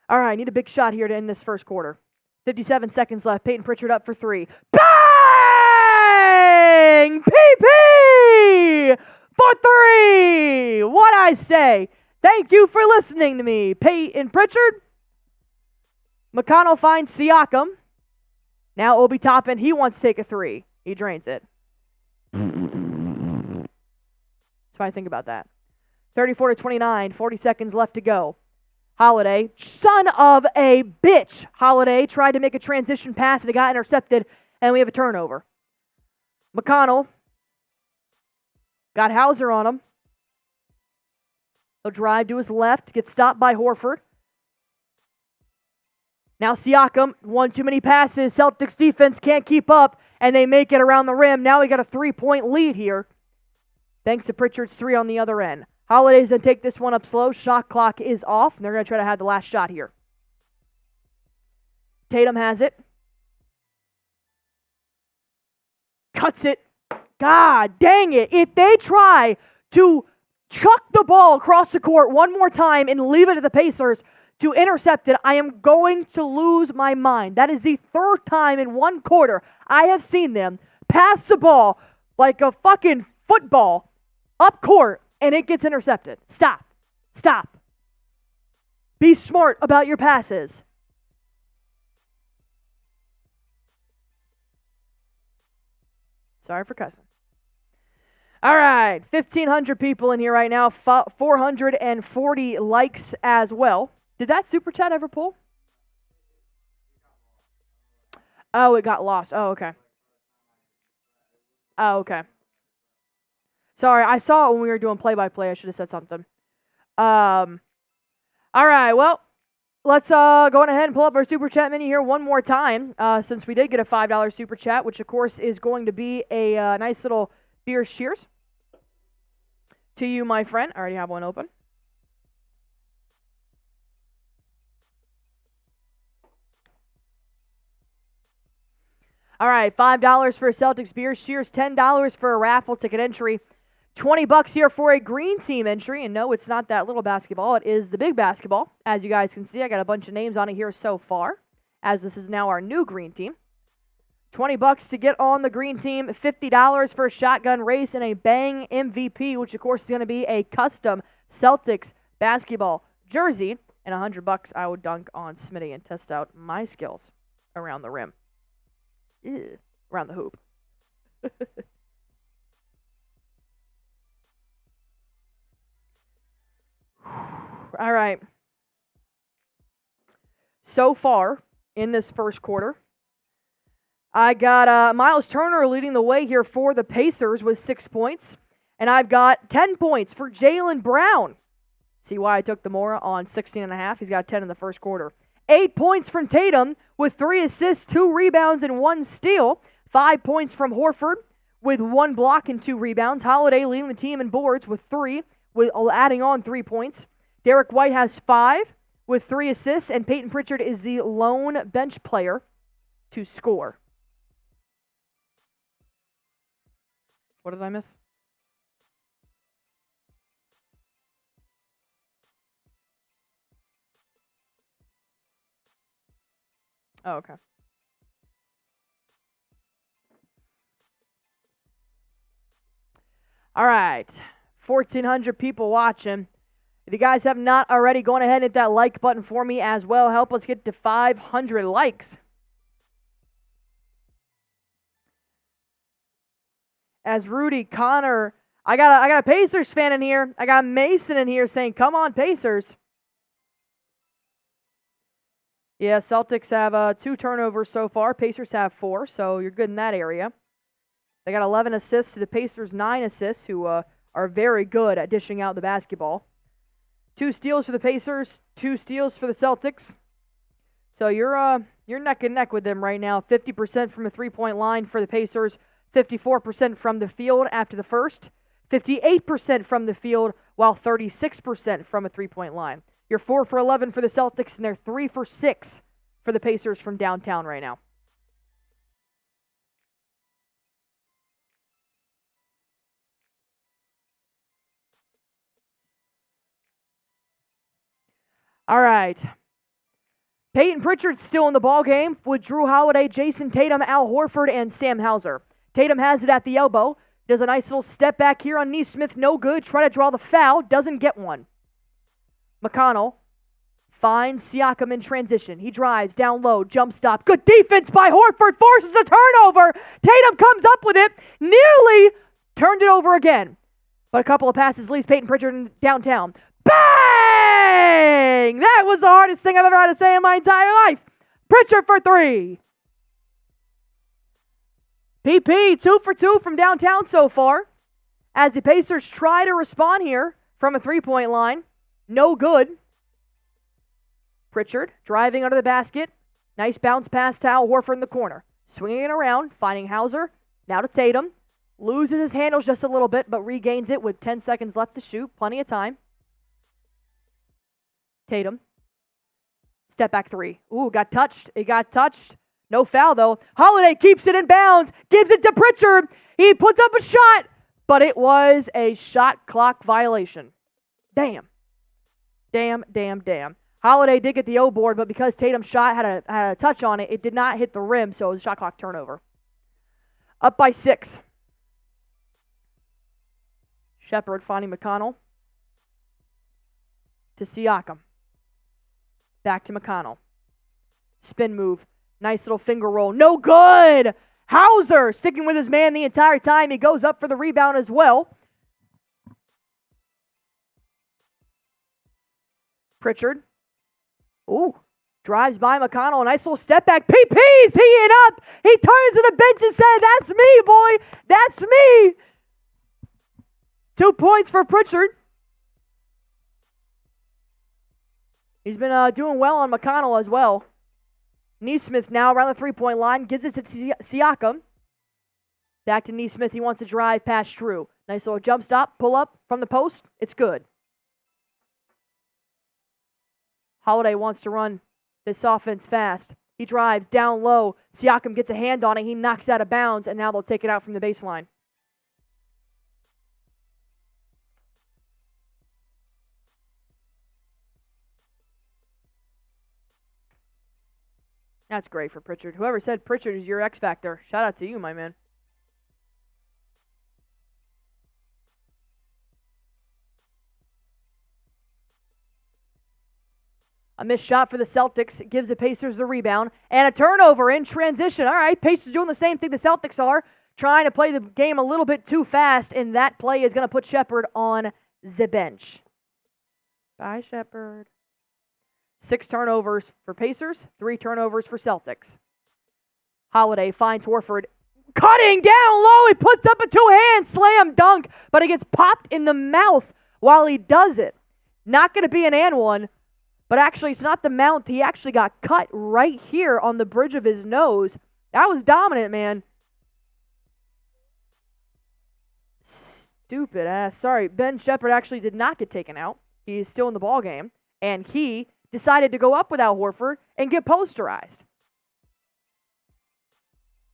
All right, I need a big shot here to end this first quarter. 57 seconds left. Peyton Pritchard up for 3. Bang! PP for 3! What I say? Thank you for listening to me. Peyton Pritchard. McConnell finds Siakam. Now Obi Toppin, he wants to take a 3. He drains it. That's what I think about that. 34-29, 40 seconds left to go. Holiday, son of a bitch. Holiday tried to make a transition pass and it got intercepted, and we have a turnover. McConnell got Hauser on him. He'll drive to his left, gets stopped by Horford. Now Siakam, one too many passes. Celtics defense can't keep up, and they make it around the rim. Now we got a 3-point lead here, thanks to Pritchard's 3 on the other end. Holiday's going to take this one up slow. Shot clock is off, and they're going to try to have the last shot here. Tatum has it. Cuts it. God dang it. If they try to chuck the ball across the court one more time and leave it to the Pacers to intercept it, I am going to lose my mind. That is the 3rd time in 1 quarter I have seen them pass the ball like a fucking football up court and it gets intercepted. Stop. Stop. Be smart about your passes. Sorry for cussing. All right, 1,500 people in here right now, 440 likes as well. Did that super chat ever pull? Oh, it got lost. Oh, okay. Oh, okay. Sorry, I saw it when we were doing play-by-play. I should have said something. All right, well, let's go on ahead and pull up our super chat menu here one more time, since we did get a $5 super chat, which, of course, is going to be a nice little beer cheers to you, my friend. I already have one open. All right, $5 for a Celtics beer cheers, $10 for a raffle ticket entry, $20 here for a green team entry. And no, it's not that little basketball. It is the big basketball. As you guys can see, I got a bunch of names on it here so far, as this is now our new green team. $20 to get on the green team, $50 for a shotgun race and a bang MVP, which of course is going to be a custom Celtics basketball jersey, and $100 I would dunk on Smitty and test out my skills around the rim. Ew, around the hoop. All right. So far in this first quarter, I got Myles Turner leading the way here for the Pacers with 6 points. And I've got 10 points for Jalen Brown. See why I took the more on 16.5. He's got 10 in the first quarter. 8 points from Tatum with 3 assists, 2 rebounds, and 1 steal. 5 points from Horford with 1 block and 2 rebounds. Holiday leading the team in boards with 3, with adding on 3 points. Derek White has 5 with 3 assists, and Peyton Pritchard is the lone bench player to score. What did I miss? Oh, okay. All right. 1,400 people watching. If you guys have not already, go on ahead and hit that like button for me as well. Help us get to 500 likes. As Rudy, Connor, I got a Pacers fan in here. I got Mason in here saying, come on, Pacers. Yeah, Celtics have 2 turnovers so far. Pacers have 4, so you're good in that area. They got 11 assists to the Pacers' 9 assists, who are very good at dishing out the basketball. 2 steals for the Pacers, 2 steals for the Celtics. So you're neck and neck with them right now. 50% from the three-point line for the Pacers, 54% from the field after the first, 58% from the field, while 36% from a three-point line. You're 4 for 11 for the Celtics, and they're 3 for 6 for the Pacers from downtown right now. All right. Peyton Pritchard's still in the ball game with Drew Holiday, Jayson Tatum, Al Horford, and Sam Hauser. Tatum has it at the elbow. Does a nice little step back here on Nesmith. No good. Try to draw the foul. Doesn't get one. McConnell finds Siakam in transition. He drives down low. Jump stop. Good defense by Horford. Forces a turnover. Tatum comes up with it. Nearly turned it over again. But a couple of passes leaves Peyton Pritchard downtown. Bang! That was the hardest thing I've ever had to say in my entire life. Pritchard for 3. PP, 2 for 2 from downtown so far. As the Pacers try to respond here from a three-point line. No good. Pritchard driving under the basket. Nice bounce pass to Al Horford in the corner. Swinging it around, finding Hauser. Now to Tatum. Loses his handles just a little bit, but regains it with 10 seconds left to shoot. Plenty of time. Tatum. Step back 3. Ooh, got touched. It got touched. No foul, though. Holiday keeps it in bounds. Gives it to Pritchard. He puts up a shot, but it was a shot clock violation. Damn. Holiday did get the O board, but because Tatum's shot had a touch on it, it did not hit the rim, so it was a shot clock turnover. Up by 6. Shepard finding McConnell. To Siakam. Back to McConnell. Spin move. Nice little finger roll. No good! Hauser sticking with his man the entire time. He goes up for the rebound as well. Pritchard. Ooh. Drives by McConnell. A nice little step back. PP's teeing up. He turns to the bench and said, "That's me, boy. That's me." 2 points for Pritchard. He's been doing well on McConnell as well. Nesmith now around the three-point line. Gives it to Siakam. Back to Nesmith. He wants to drive past True. Nice little jump stop. Pull up from the post. It's good. Holiday wants to run this offense fast. He drives down low. Siakam gets a hand on it. He knocks out of bounds, and now they'll take it out from the baseline. That's great for Pritchard. Whoever said Pritchard is your X factor, shout out to you, my man. A missed shot for the Celtics. It gives the Pacers the rebound. And a turnover in transition. All right, Pacers doing the same thing the Celtics are. Trying to play the game a little bit too fast. And that play is going to put Shepherd on the bench. Bye, Shepherd. 6 turnovers for Pacers. 3 turnovers for Celtics. Holiday finds Horford. Cutting down low. He puts up a two-hand slam dunk. But he gets popped in the mouth while he does it. Not going to be an and one. But actually, it's not the mouth. He actually got cut right here on the bridge of his nose. That was dominant, man. Stupid ass. Sorry, Ben Shepherd actually did not get taken out. He's still in the ball game. And he decided to go up without Horford and get posterized.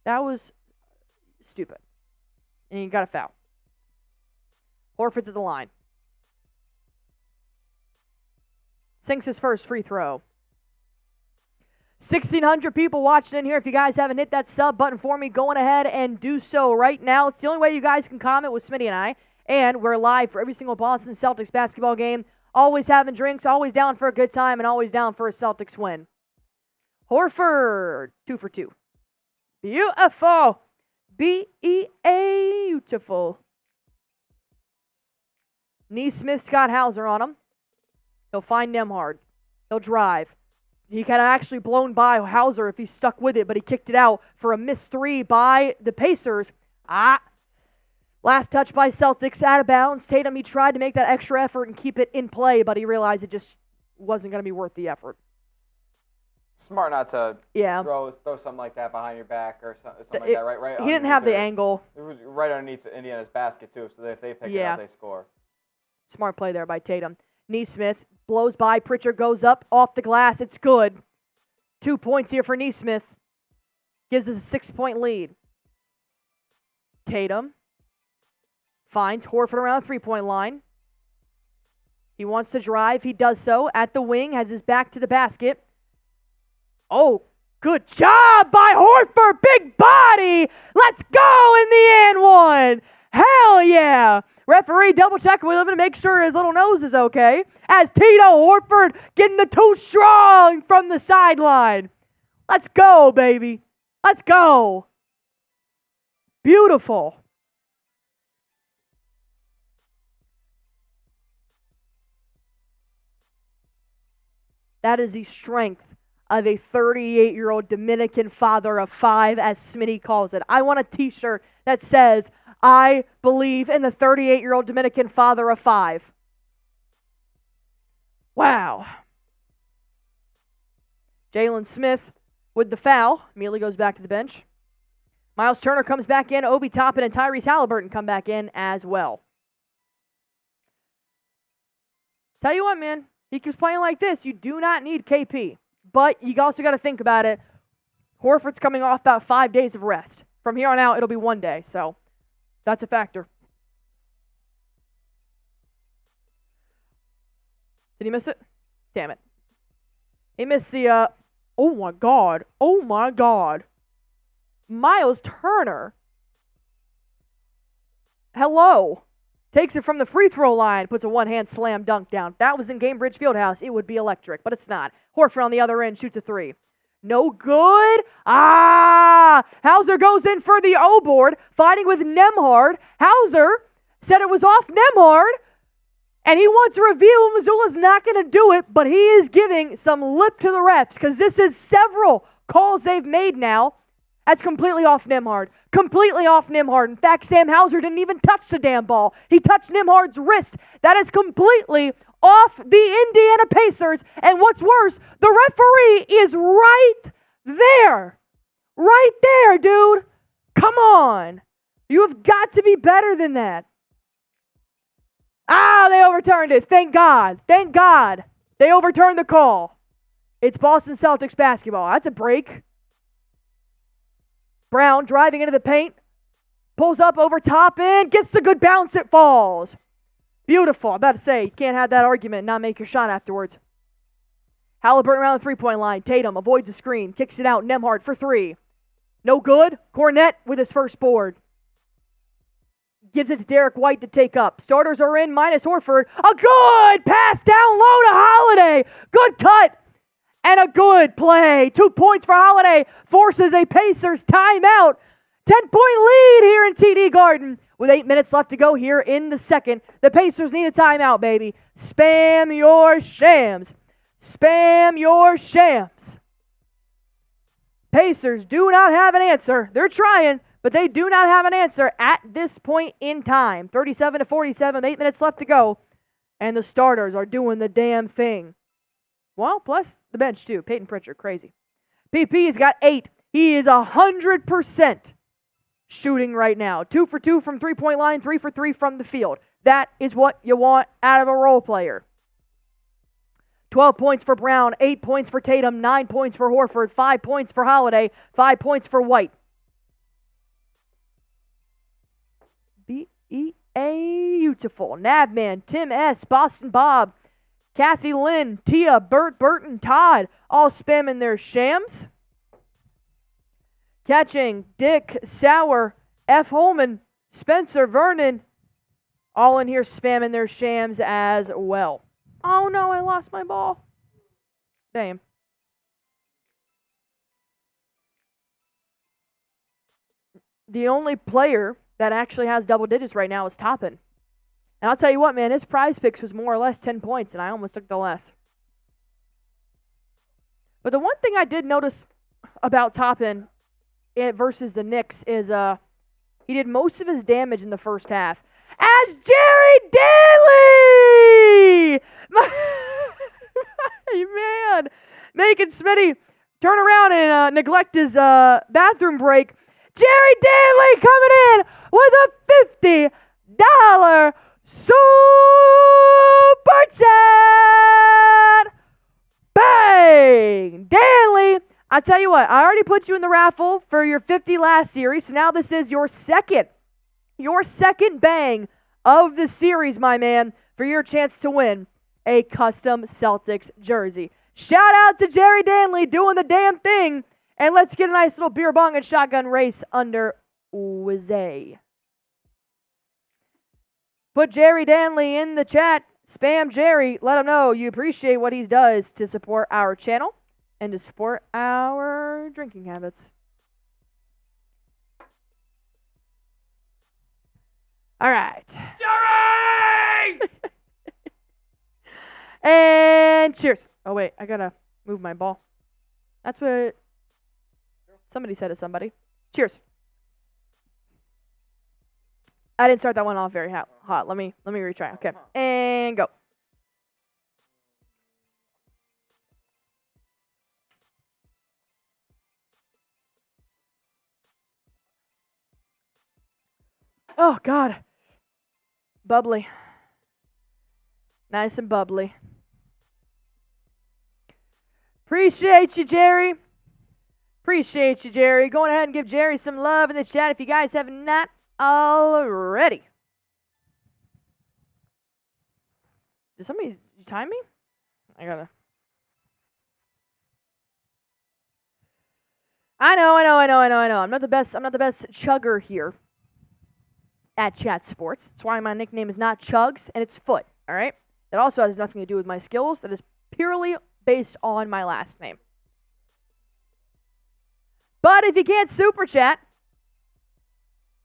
That was stupid. And he got a foul. Horford's at the line. Sinks his first free throw. 1,600 people watching in here. If you guys haven't hit that sub button for me, go on ahead and do so right now. It's the only way you guys can comment with Smitty and I. And we're live for every single Boston Celtics basketball game. Always having drinks, always down for a good time, and always down for a Celtics win. Horford, 2 for 2. Beautiful. Beautiful. Nesmith got Hauser on him. He'll find Nembhard. He'll drive. He could have actually blown by Hauser if he stuck with it, but he kicked it out for a missed 3 by the Pacers. Last touch by Celtics, out of bounds. Tatum, he tried to make that extra effort and keep it in play, but he realized it just wasn't going to be worth the effort. Smart not to throw something like that behind your back or something like that. Right. He didn't have the angle. It was right underneath Indiana's basket, too, so if they pick it up, they score. Smart play there by Tatum. Nesmith blows by. Pritchard goes up off the glass. It's good. 2 points here for Nesmith. Gives us a 6-point lead. Tatum finds Horford around the three-point line. He wants to drive. He does so at the wing. Has his back to the basket. Oh, good job by Horford. Big body. Let's go in the and one. Hell yeah. Referee double check. We're looking to make sure his little nose is okay. As Tito Horford getting the 2 strong from the sideline. Let's go, baby. Let's go. Beautiful. That is the strength of a 38-year-old Dominican father of 5, as Smitty calls it. I want a t-shirt that says, "I believe in the 38-year-old Dominican father of 5. Wow. Jalen Smith with the foul. Immediately goes back to the bench. Myles Turner comes back in. Obi Toppin and Tyrese Haliburton come back in as well. Tell you what, man. He keeps playing like this. You do not need KP. But you also got to think about it. Horford's coming off about 5 days of rest. From here on out, it'll be 1 day. So that's a factor. Did he miss it? Damn it. He missed the, oh my God. Oh my God. Myles Turner. Hello. Takes it from the free throw line, puts a one-hand slam dunk down. If that was in Gainbridge Fieldhouse, it would be electric, but it's not. Horford on the other end shoots a 3. No good. Hauser goes in for the O board, fighting with Nembhard. Hauser said it was off Nembhard, and he wants to reveal Missoula's not going to do it, but he is giving some lip to the refs because this is several calls they've made now. That's completely off Nembhard. Completely off Nembhard. In fact, Sam Hauser didn't even touch the damn ball. He touched Nembhard's wrist. That is completely off the Indiana Pacers. And what's worse, the referee is right there. Right there, dude. Come on. You have got to be better than that. They overturned it. Thank God. Thank God. They overturned the call. It's Boston Celtics basketball. That's a break. Brown driving into the paint. Pulls up over top and gets the good bounce. It falls. Beautiful. I'm about to say, you can't have that argument and not make your shot afterwards. Haliburton around the three-point line. Tatum avoids the screen. Kicks it out. Nembhard for three. No good. Cornette with his first board. Gives it to Derek White to take up. Starters are in minus Horford. A good pass down low to Holiday. Good cut. And a good play. 2 points for Holiday. Forces a Pacers timeout. 10-point lead here in TD Garden. With 8 minutes left to go here in the second. The Pacers need a timeout, baby. Spam your shams. Spam your shams. Pacers do not have an answer. They're trying, but they do not have an answer at this point in time. 37-47, with 8 minutes left to go. And the starters are doing the damn thing. Well, plus the bench too. Peyton Pritchard, crazy. PP's got 8. He is 100% shooting right now. 2 for 2 from three-point line, 3 for 3 from the field. That is what you want out of a role player. 12 points for Brown, 8 points for Tatum, 9 points for Horford, 5 points for Holiday, 5 points for White. Beautiful. Navman, Tim S., Boston Bob, Kathy Lynn, Tia, Bert, Burton, Todd, all spamming their shams. Catching, Dick, Sauer, F. Holman, Spencer, Vernon, all in here spamming their shams as well. Oh no, I lost my ball. Damn. The only player that actually has double digits right now is Toppin. And I'll tell you what, man, his prize picks was more or less 10 points, and I almost took the less. But the one thing I did notice about Toppin versus the Knicks is he did most of his damage in the first half. As Jerry Daly! Hey, man. Making Smitty turn around and neglect his bathroom break. Jerry Daly coming in with a $50 super chat. Bang! Daly, I tell you what, I already put you in the raffle for your 50 last series, so now this is your second bang of the series, my man, for your chance to win a custom Celtics jersey. Shout out to Jerry Danley doing the damn thing, and let's get a nice little beer bong and shotgun race under Wizay. Put Jerry Danley in the chat. Spam Jerry. Let him know you appreciate what he does to support our channel and to support our drinking habits. All right. Jerry! And cheers. Oh, wait. I got to move my ball. That's what somebody said to somebody. Cheers. I didn't start that one off very hot. Let me retry. Okay. And go. Oh, God. Bubbly. Nice and bubbly. Appreciate you, Jerry. Appreciate you, Jerry. Going ahead and give Jerry some love in the chat if you guys have not already. Did somebody time me? I know. I'm not the best chugger here at Chat Sports. That's why my nickname is not Chugs, and it's Foot, all right? That also has nothing to do with my skills. That is purely based on my last name. But if you can't super chat,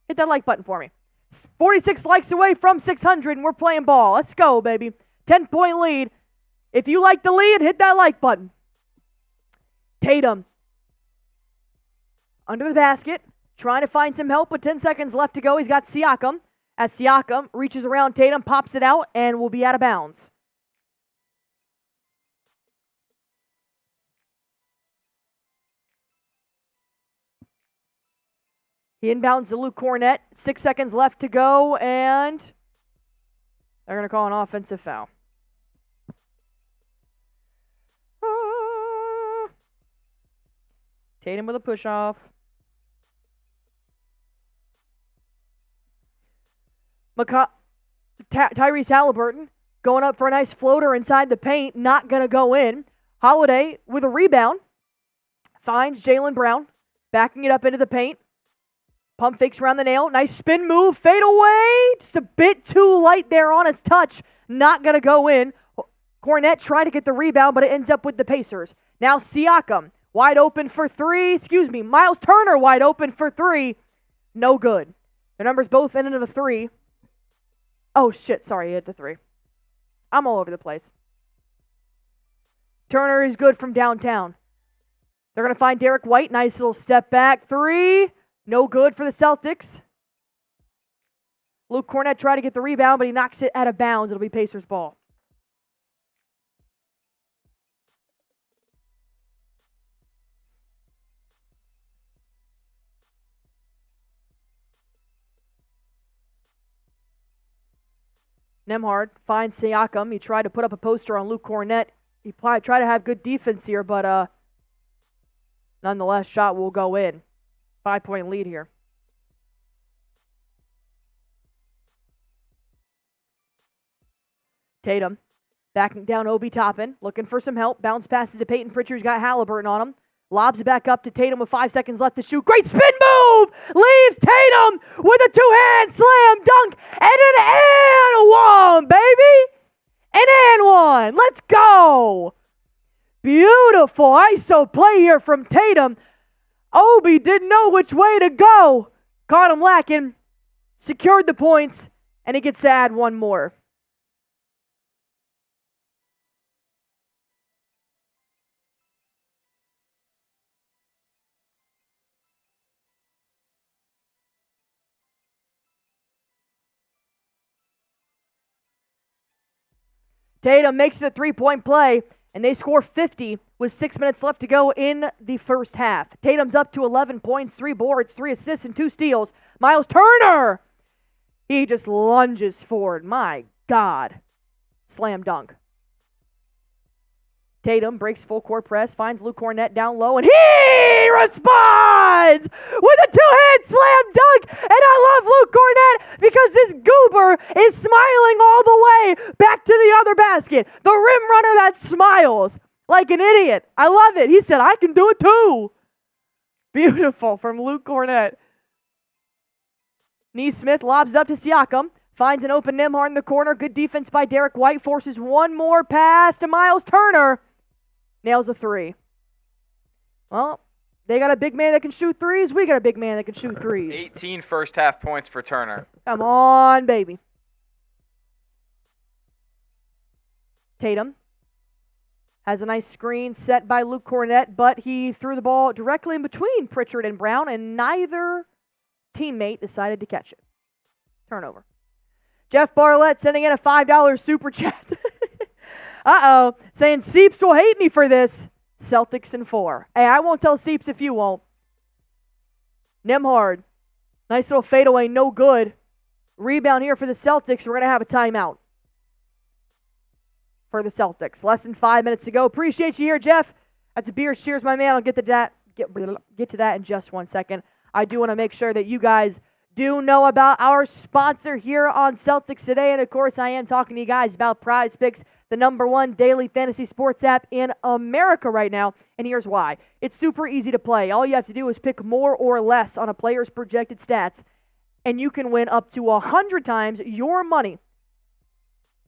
hit that like button for me. 46 likes away from 600, and we're playing ball. Let's go, baby. 10-point lead. If you like the lead, hit that like button. Tatum. Under the basket. Trying to find some help with 10 seconds left to go. He's got Siakam. As Siakam reaches around Tatum, pops it out, and will be out of bounds. He inbounds to Luke Kornet. 6 seconds left to go, and they're going to call an offensive foul. Tatum with a push-off. Tyrese Haliburton going up for a nice floater inside the paint. Not going to go in. Holiday with a rebound. Finds Jalen Brown. Backing it up into the paint. Pump fakes around the nail. Nice spin move. Fade away. Just a bit too light there on his touch. Not going to go in. Kornet tried to get the rebound, but it ends up with the Pacers. Now Siakam. Wide open for three. Myles Turner wide open for three. No good. Their numbers both ended in a three. Oh, shit. Sorry, he hit the three. I'm all over the place. Turner is good from downtown. They're going to find Derek White. Nice little step back. Three. No good for the Celtics. Luke Kornet tried to get the rebound, but he knocks it out of bounds. It'll be Pacers ball. Nembhard finds Siakam. He tried to put up a poster on Luke Kornet. He tried to have good defense here, but nonetheless, shot will go in. 5-point lead here. Tatum backing down Obi Toppin, looking for some help. Bounce passes to Peyton Pritchard, who's got Haliburton on him. Lobs it back up to Tatum with 5 seconds left to shoot. Great spin move! Leaves Tatum with a two-hand slam dunk and an and one, baby! An and one. Let's go! Beautiful ISO play here from Tatum. Obi didn't know which way to go. Caught him lacking. Secured the points, and he gets to add one more. Tatum makes it a three-point play, and they score 50 with 6 minutes left to go in the first half. Tatum's up to 11 points, 3 boards, 3 assists, and 2 steals. Myles Turner, he just lunges forward. My God. Slam dunk. Tatum breaks full court press, finds Luke Kornet down low, and he responds with a two-hand slam dunk. And I love Luke Kornet because this goober is smiling all the way back to the other basket. The rim runner that smiles like an idiot. I love it. He said, I can do it too. Beautiful from Luke Kornet. Neesmith lobs it up to Siakam. Finds an open Nembhard in the corner. Good defense by Derek White. Forces one more pass to Myles Turner. Nails a three. Well, they got a big man that can shoot threes. We got a big man that can shoot threes. 18 first half points for Turner. Come on, baby. Tatum has a nice screen set by Luke Kornet, but he threw the ball directly in between Pritchard and Brown, and neither teammate decided to catch it. Turnover. Jeff Barlett sending in a $5 super chat. Uh-oh. Saying Seeps will hate me for this. Celtics in 4. Hey, I won't tell Seeps if you won't. Nembhard. Nice little fadeaway. No good. Rebound here for the Celtics. We're going to have a timeout for the Celtics. Less than 5 minutes to go. Appreciate you here, Jeff. That's a beer. Cheers, my man. I'll get to that in just 1 second. I do want to make sure that you guys do know about our sponsor here on Celtics Today. And, of course, I am talking to you guys about Prize Picks, the #1 daily fantasy sports app in America right now. And here's why. It's super easy to play. All you have to do is pick more or less on a player's projected stats, and you can win up to 100 times your money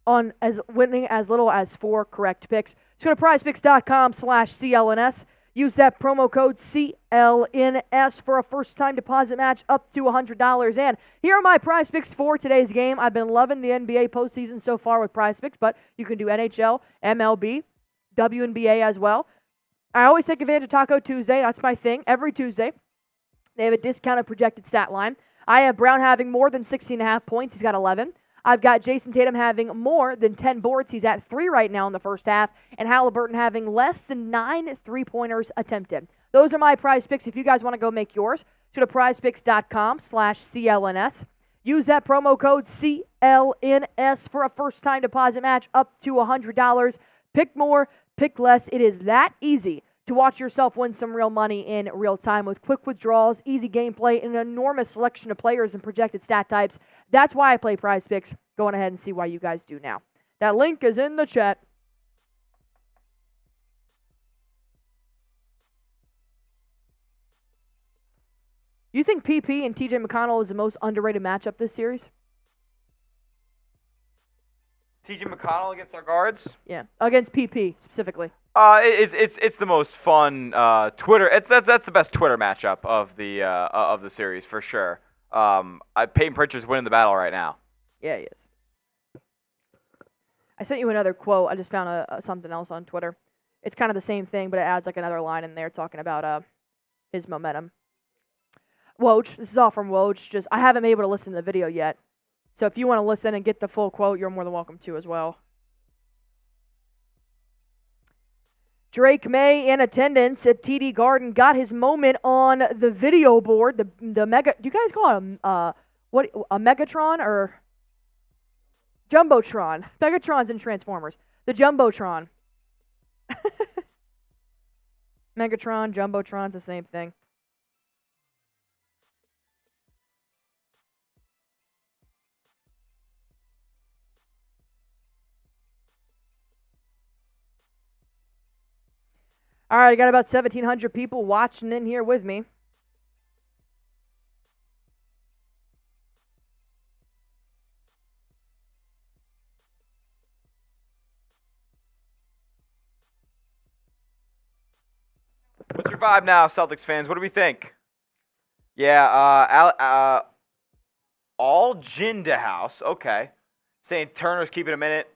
on winning as little as 4 correct picks. So go to prizepicks.com/CLNS. Use that promo code CLNS for a first-time deposit match up to $100. And here are my prize picks for today's game. I've been loving the NBA postseason so far with prize picks, but you can do NHL, MLB, WNBA as well. I always take advantage of Taco Tuesday. That's my thing. Every Tuesday, they have a discounted projected stat line. I have Brown having more than 16.5 points. He's got 11. I've got Jayson Tatum having more than 10 boards. He's at 3 right now in the first half. And Haliburton having less than 9 three-pointers attempted. Those are my prize picks. If you guys want to go make yours, go to prizepicks.com/CLNS. Use that promo code CLNS for a first-time deposit match up to $100. Pick more, pick less. It is that easy to watch yourself win some real money in real time with quick withdrawals, easy gameplay, and an enormous selection of players and projected stat types. That's why I play Prize Picks. Go on ahead and see why you guys do now. That link is in the chat. You think PP and TJ McConnell is the most underrated matchup this series? TJ McConnell against our guards? Yeah, against PP specifically. It's the most fun Twitter. That's the best Twitter matchup of the series for sure. Peyton Pritchard's winning the battle right now. Yeah, he is. I sent you another quote. I just found something else on Twitter. It's kind of the same thing, but it adds like another line in there talking about his momentum. Woj, this is all from Woj. I haven't been able to listen to the video yet, so if you want to listen and get the full quote, you're more than welcome to as well. Drake May in attendance at TD Garden got his moment on the video board. The mega. Do you guys call it a Megatron or Jumbotron? Megatron's in Transformers. The Jumbotron. Megatron, Jumbotron's the same thing. All right, I got about 1,700 people watching in here with me. What's your vibe now, Celtics fans? What do we think? Yeah, all Jinda House. Okay. Saying Turner's keeping a minute.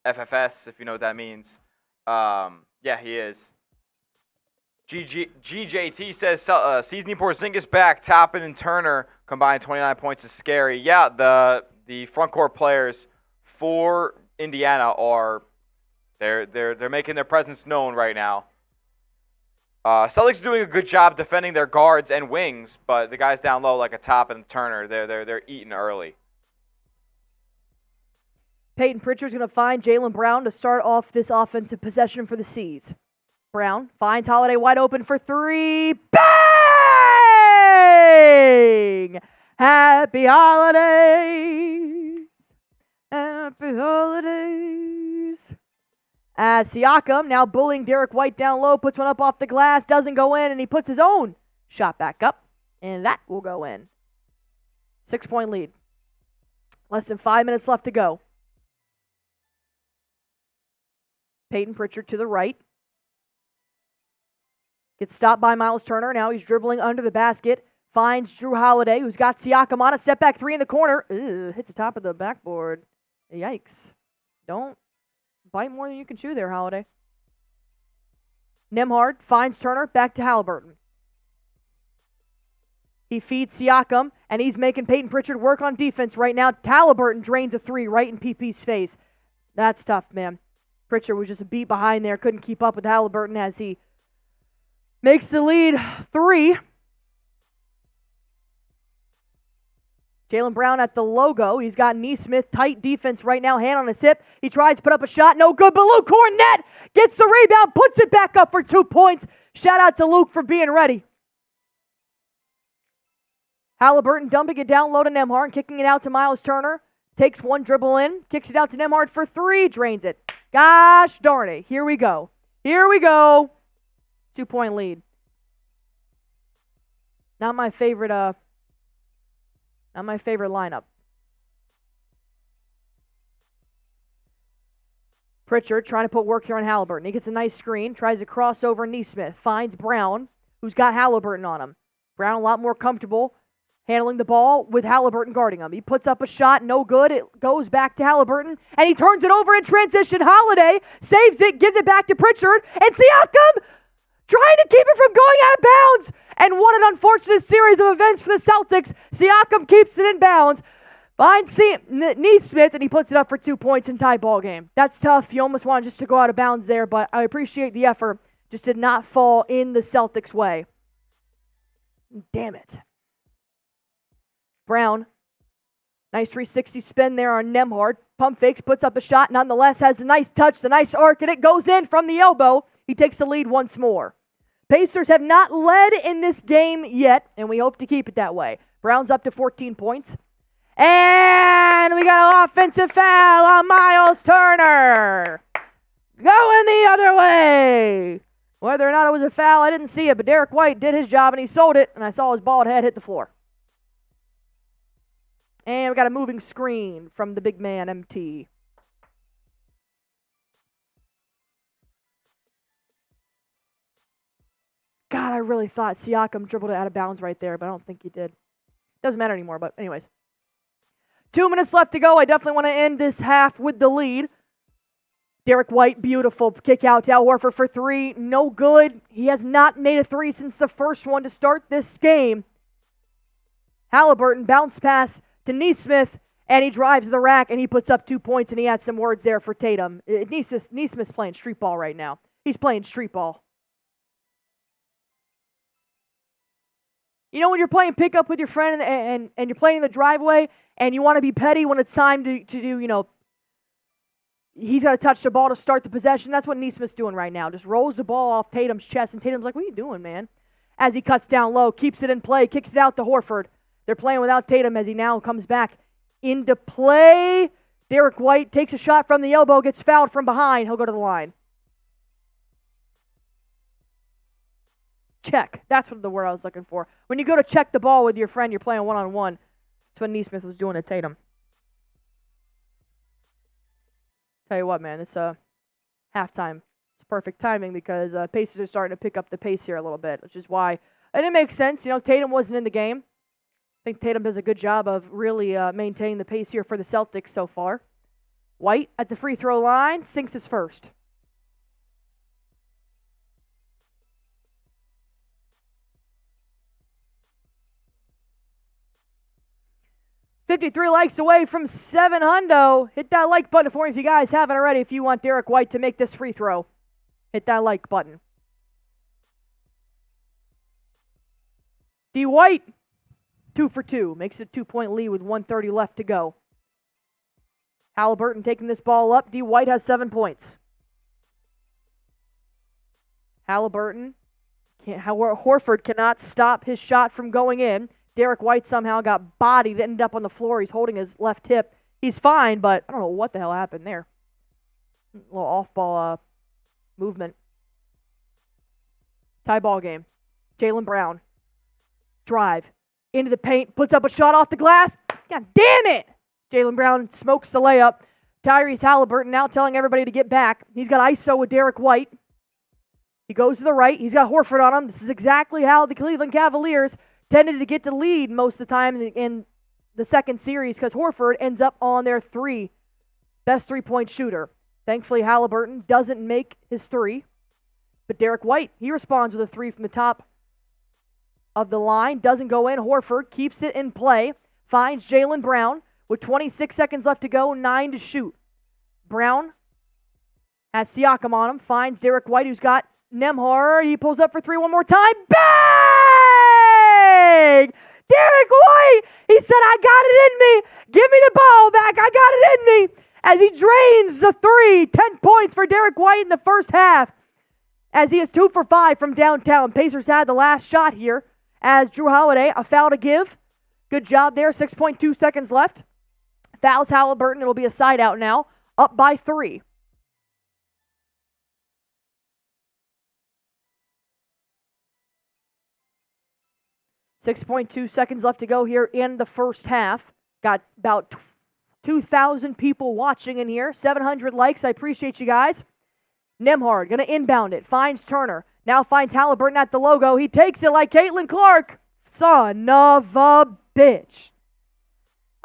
FFS, if you know what that means. Yeah, he is. GJT says seasoning Porzingis back, Toppin and Turner combined 29 points is scary. Yeah, the front court players for Indiana are they're making their presence known right now. Celtics are doing a good job defending their guards and wings, but the guys down low like a Toppin and Turner, they're eating early. Peyton Pritchard's going to find Jalen Brown to start off this offensive possession for the C's. Brown finds Holiday wide open for 3. Bang! Happy holidays. Happy holidays. As Siakam, now bullying Derek White down low, puts one up off the glass, doesn't go in, and he puts his own shot back up, and that will go in. 6-point lead. Less than 5 minutes left to go. Peyton Pritchard to the right. Gets stopped by Myles Turner. Now he's dribbling under the basket. Finds Drew Holiday, who's got Siakam on it. Step back 3 in the corner. Hits the top of the backboard. Yikes. Don't bite more than you can chew there, Holiday. Nembhard finds Turner. Back to Haliburton. He feeds Siakam, and he's making Peyton Pritchard work on defense right now. Haliburton drains a 3 right in PP's face. That's tough, man. Pritchard was just a beat behind there. Couldn't keep up with Haliburton as he makes the lead 3. Jalen Brown at the logo. He's got Neesmith, tight defense right now, hand on his hip. He tries to put up a shot, no good, but Luke Cornett gets the rebound, puts it back up for 2 points. Shout out to Luke for being ready. Haliburton dumping it down low to Nembhard, kicking it out to Myles Turner. Takes one dribble in, kicks it out to Nembhard for 3, drains it. Gosh darn it. Here we go. 2-point lead. Not my favorite lineup. Pritchard trying to put work here on Haliburton. He gets a nice screen, tries to cross over Nesmith, finds Brown, who's got Haliburton on him. Brown a lot more comfortable handling the ball with Haliburton guarding him. He puts up a shot, no good. It goes back to Haliburton, and he turns it over in transition. Holiday saves it, gives it back to Pritchard, and Siakam trying to keep it from going out of bounds. And what an unfortunate series of events for the Celtics. Siakam keeps it in bounds. Finds Nesmith, and he puts it up for 2 points in tie ball game. That's tough. You almost want just to go out of bounds there, but I appreciate the effort. Just did not fall in the Celtics' way. Damn it. Brown, nice 360 spin there on Nembhard. Pump fakes, puts up a shot, nonetheless has a nice touch, the nice arc, and it goes in from the elbow. He takes the lead once more. Pacers have not led in this game yet, and we hope to keep it that way. Brown's up to 14 points. And we got an offensive foul on Myles Turner. Going the other way. Whether or not it was a foul, I didn't see it, but Derek White did his job, and he sold it, and I saw his bald head hit the floor. And we got a moving screen from the big man, MT. God, I really thought Siakam dribbled it out of bounds right there, but I don't think he did. Doesn't matter anymore, but anyways. 2 minutes left to go. I definitely want to end this half with the lead. Derek White, beautiful kick out to Al Horford for three. No good. He has not made a three since the first one to start this game. Haliburton bounce pass to Nesmith, and he drives the rack, and he puts up 2 points, and he had some words there for Tatum. Nesmith's playing street ball right now. He's playing street ball. You know when you're playing pickup with your friend and you're playing in the driveway, and you want to be petty when it's time to do, he's got to touch the ball to start the possession. That's what Nesmith's doing right now. Just rolls the ball off Tatum's chest, and Tatum's like, what are you doing, man? As he cuts down low, keeps it in play, kicks it out to Horford. They're playing without Tatum as he now comes back into play. Derek White takes a shot from the elbow, gets fouled from behind. He'll go to the line. Check. That's what the word I was looking for. When you go to check the ball with your friend, you're playing one-on-one. That's what Nesmith was doing to Tatum. Tell you what, man, it's halftime. It's perfect timing because Pacers are starting to pick up the pace here a little bit, which is why. And it makes sense. Tatum wasn't in the game. I think Tatum does a good job of really maintaining the pace here for the Celtics so far. White at the free throw line, sinks his first. $53 likes away from 700. Hit that like button for me if you guys haven't already. If you want Derek White to make this free throw, hit that like button. D. White, 2 for 2. Makes it a 2-point lead with 1:30 left to go. Haliburton taking this ball up. D. White has 7 points. Haliburton, Horford cannot stop his shot from going in. Derek White somehow got bodied, ended up on the floor. He's holding his left hip. He's fine, but I don't know what the hell happened there. A little off-ball movement. Tie ball game. Jalen Brown. Drive. Into the paint. Puts up a shot off the glass. God damn it! Jalen Brown smokes the layup. Tyrese Haliburton now telling everybody to get back. He's got ISO with Derek White. He goes to the right. He's got Horford on him. This is exactly how the Cleveland Cavaliers tended to get the lead most of the time in the second series because Horford ends up on their best three-point shooter. Thankfully, Haliburton doesn't make his three. But Derek White, he responds with a three from the top of the line. Doesn't go in. Horford keeps it in play. Finds Jalen Brown with 26 seconds left to go, 9 to shoot. Brown has Siakam on him. Finds Derek White, who's got Nembhard. He pulls up for three one more time. Bang! Derek White! He said, I got it in me. Give me the ball back. I got it in me. As he drains the three. 10 points for Derek White in the first half. As he is 2 for 5 from downtown. Pacers had the last shot here. As Drew Holiday, a foul to give. Good job there. 6.2 seconds left. Fouls Haliburton. It'll be a side out now. Up by 3. .2 seconds left to go here in the first half. Got about 2,000 people watching in here. 700 likes. I appreciate you guys. Nembhard going to inbound it. Finds Turner. Now finds Haliburton at the logo. He takes it like Caitlin Clark. Son of a bitch.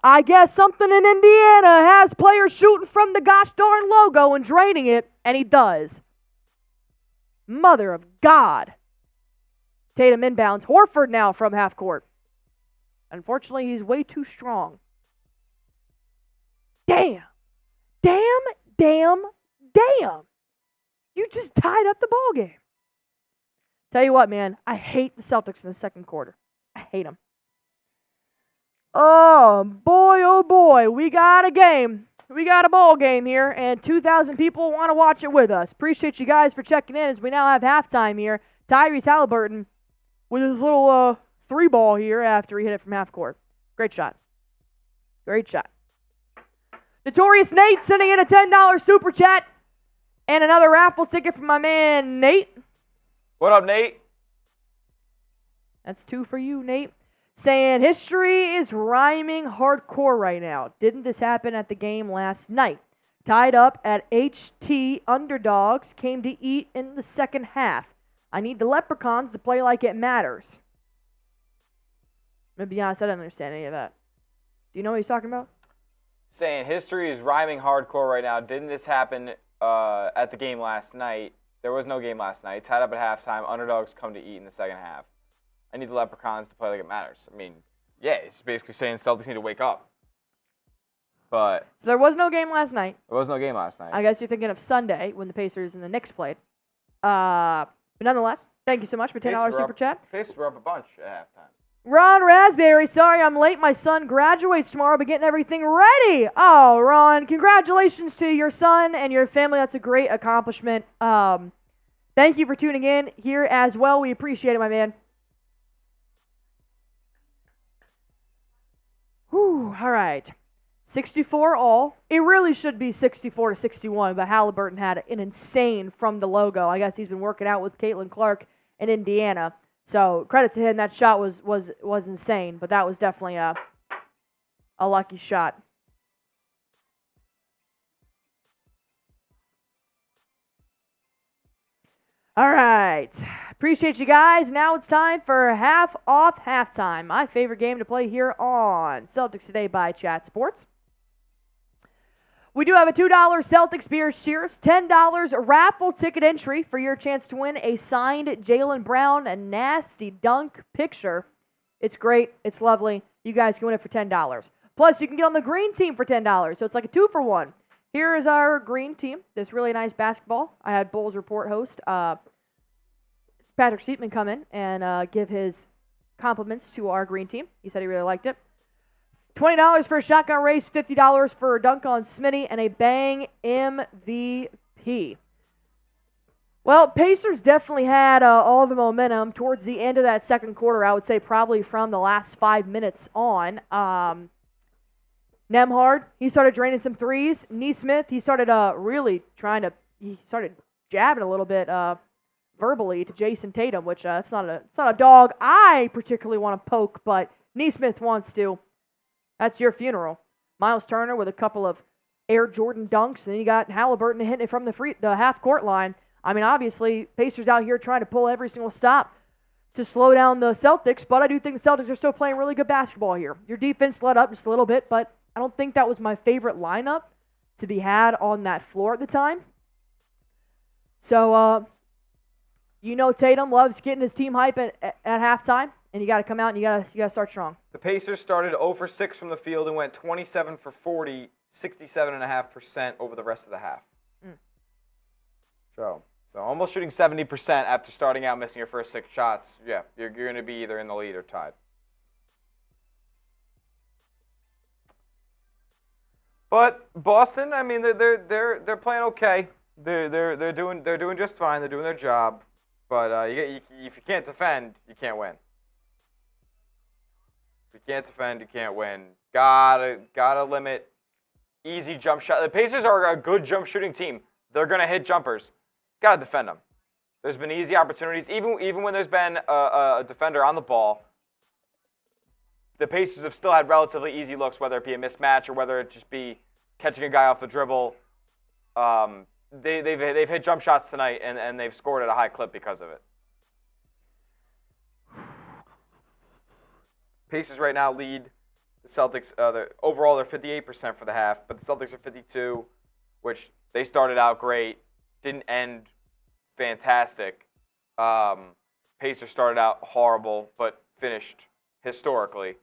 I guess something in Indiana has players shooting from the gosh darn logo and draining it, and he does. Mother of God. Tatum inbounds. Horford now from half court. Unfortunately, he's way too strong. Damn. You just tied up the ball game. Tell you what, man, I hate the Celtics in the second quarter. I hate them. Oh boy, we got a game. We got a ball game here, and 2,000 people want to watch it with us. Appreciate you guys for checking in as we now have halftime here. Tyrese Haliburton with his little three ball here after he hit it from half court. Great shot. Notorious Nate sending in a $10 super chat and another raffle ticket from my man Nate. What up, Nate? That's 2 for you, Nate. Saying history is rhyming hardcore right now. Didn't this happen at the game last night? Tied up at HT, underdogs came to eat in the second half. I need the Leprechauns to play like it matters. I'm going to be honest, I don't understand any of that. Do you know what he's talking about? Saying history is rhyming hardcore right now. Didn't this happen at the game last night? There was no game last night. Tied up at halftime. Underdogs come to eat in the second half. I need the Leprechauns to play like it matters. I mean, yeah, he's basically saying Celtics need to wake up. But so there was no game last night. There was no game last night. I guess you're thinking of Sunday when the Pacers and the Knicks played. But nonetheless, thank you so much for $10 super chat. Pacers were up a bunch at halftime. Ron Raspberry, sorry I'm late. My son graduates tomorrow. I'll be getting everything ready. Oh, Ron, congratulations to your son and your family. That's a great accomplishment. Thank you for tuning in here as well. We appreciate it, my man. Whew, all right. 64 all. It really should be 64-61, but Haliburton had an insane from the logo. I guess he's been working out with Caitlin Clark in Indiana. So credit to him. That shot was insane, but that was definitely a lucky shot. All right. Appreciate you guys. Now it's time for half off halftime. My favorite game to play here on Celtics Today by Chat Sports. We do have a $2 Celtics beer cheers, $10 raffle ticket entry for your chance to win a signed Jalen Brown, a nasty dunk picture. It's great. It's lovely. You guys can win it for $10. Plus, you can get on the green team for $10. So it's like a 2-for-1. Here is our green team. This really nice basketball. I had Bulls Report host Patrick Seatman come in and give his compliments to our green team. He said he really liked it. $20 for a shotgun race, $50 for a dunk on Smitty, and a bang MVP. Well, Pacers definitely had all the momentum towards the end of that second quarter. I would say probably from the last 5 minutes on. Nembhard, he started draining some threes. Nesmith, he started he started jabbing a little bit verbally to Jayson Tatum, which it's not a dog I particularly want to poke, but Nesmith wants to. That's your funeral. Myles Turner with a couple of Air Jordan dunks, and then you got Haliburton hitting it from the half-court line. I mean, obviously, Pacers out here trying to pull every single stop to slow down the Celtics, but I do think the Celtics are still playing really good basketball here. Your defense let up just a little bit, but I don't think that was my favorite lineup to be had on that floor at the time. So, Tatum loves getting his team hype at halftime. And you got to come out and you got to start strong. The Pacers started 0 for 6 from the field and went 27 for 40, 67.5% over the rest of the half. So almost shooting 70% after starting out missing your first 6 shots. Yeah, you're going to be either in the lead or tied. But Boston, I mean, they're playing okay. They're doing just fine. They're doing their job. But if you can't defend, you can't win. If you can't defend, you can't win. Gotta limit easy jump shot. The Pacers are a good jump shooting team. They're gonna hit jumpers. Gotta defend them. There's been easy opportunities, even when there's been a defender on the ball. the Pacers have still had relatively easy looks, whether it be a mismatch or whether it just be catching a guy off the dribble. They've hit jump shots tonight, and they've scored at a high clip because of it. Pacers right now lead the Celtics. Overall, they're 58% for the half, but the Celtics are 52%, which they started out great, didn't end fantastic. Pacers started out horrible, but finished historically.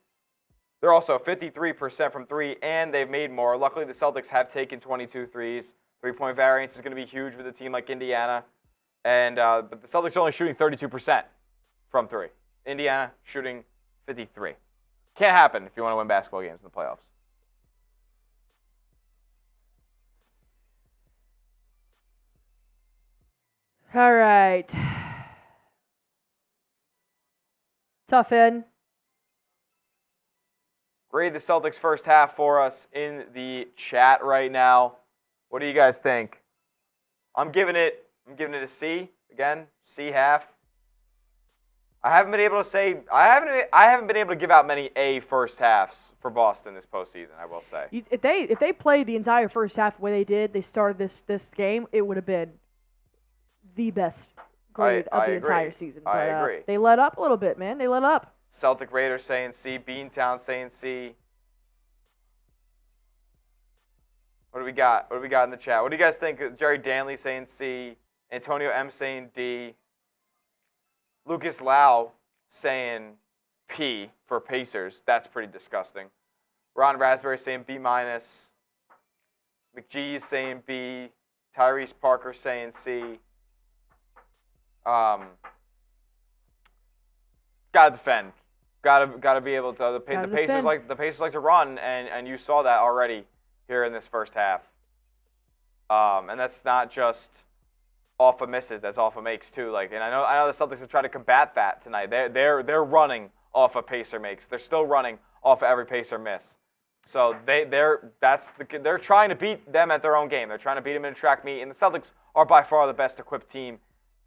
They're also 53% from three, and they've made more. Luckily, the Celtics have taken 22 threes. Three-point variance is going to be huge with a team like Indiana. But the Celtics are only shooting 32% from three. Indiana shooting 53. Can't happen if you want to win basketball games in the playoffs. All right. Tough Ed. Grade the Celtics first half for us in the chat right now. What do you guys think? I'm giving it a C. Again, C half. I haven't been able to give out many A first halves for Boston this postseason, I will say. If they played the entire first half the way they did, they started this game, it would have been the best grade of the entire season. But, I agree. They let up a little bit, man. They let up. Celtic Raiders saying C. Beantown saying C. What do we got? What do we got in the chat? What do you guys think? Jerry Danley saying C. Antonio M saying D. Lucas Lau saying P for Pacers. That's pretty disgusting. Ron Raspberry saying B-. McGee's saying B. Tyrese Parker saying C. Gotta defend. Gotta be able to. The Pacers like to run, and you saw that already here in this first half. And that's not just off of misses. That's off of makes too. And I know the Celtics have tried to combat that tonight. They're running off of Pacer makes. They're still running off of every Pacer miss. So they're trying to beat them at their own game. They're trying to beat them in a track meet, and the Celtics are by far the best equipped team,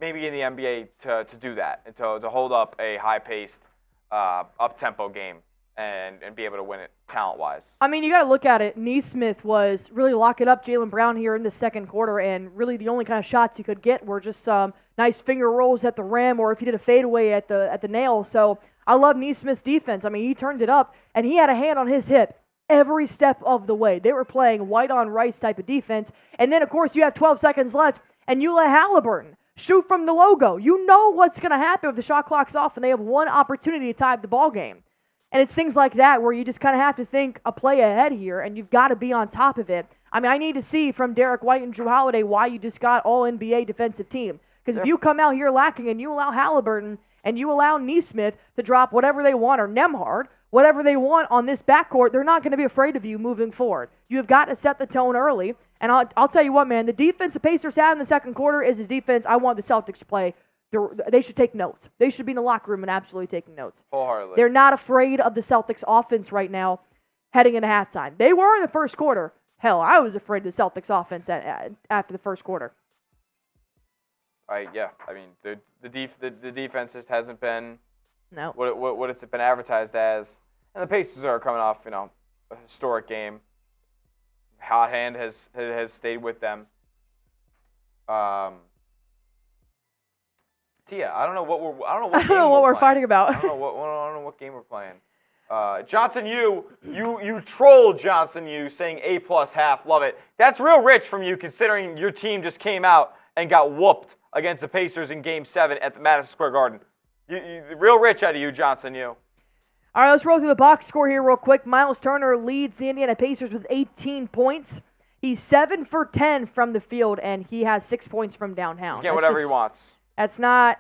maybe in the NBA, to do that and to hold up a high-paced, up-tempo game and be able to win it talent-wise. I mean, you got to look at it. Neesmith was really locking up Jalen Brown here in the second quarter, and really the only kind of shots he could get were just some nice finger rolls at the rim, or if he did a fadeaway at the nail. So I love Neesmith's defense. I mean, he turned it up, and he had a hand on his hip every step of the way. They were playing white on rice type of defense. And then, of course, you have 12 seconds left, and you let Haliburton shoot from the logo. You know what's going to happen if the shot clock's off and they have one opportunity to tie up the ball game. And it's things like that where you just kind of have to think a play ahead here, and you've got to be on top of it. I mean, I need to see from Derek White and Drew Holiday why you just got all-NBA defensive team. Because if you come out here lacking and you allow Haliburton and you allow Neesmith to drop whatever they want, or Nembhard, whatever they want on this backcourt, they're not going to be afraid of you moving forward. You have got to set the tone early. And I'll tell you what, man, the defense the Pacers had in the second quarter is a defense I want the Celtics to play. They should take notes. They should be in the locker room and absolutely taking notes. Wholeheartedly. They're not afraid of the Celtics offense right now heading into halftime. They were in the first quarter. Hell, I was afraid of the Celtics offense after the first quarter. I mean, the defense just hasn't been what it's been advertised as. And the Pacers are coming off, a historic game. Hot hand has stayed with them. Tia, I don't know what we're fighting about. I don't know what game we're playing. Johnson, you trolled Johnson, saying A+ half. Love it. That's real rich from you, considering your team just came out and got whooped against the Pacers in Game 7 at the Madison Square Garden. You real rich out of you, Johnson. All right, let's roll through the box score here real quick. Myles Turner leads the Indiana Pacers with 18 points. He's 7 for 10 from the field, and he has 6 points from downtown. He's getting whatever he wants. That's not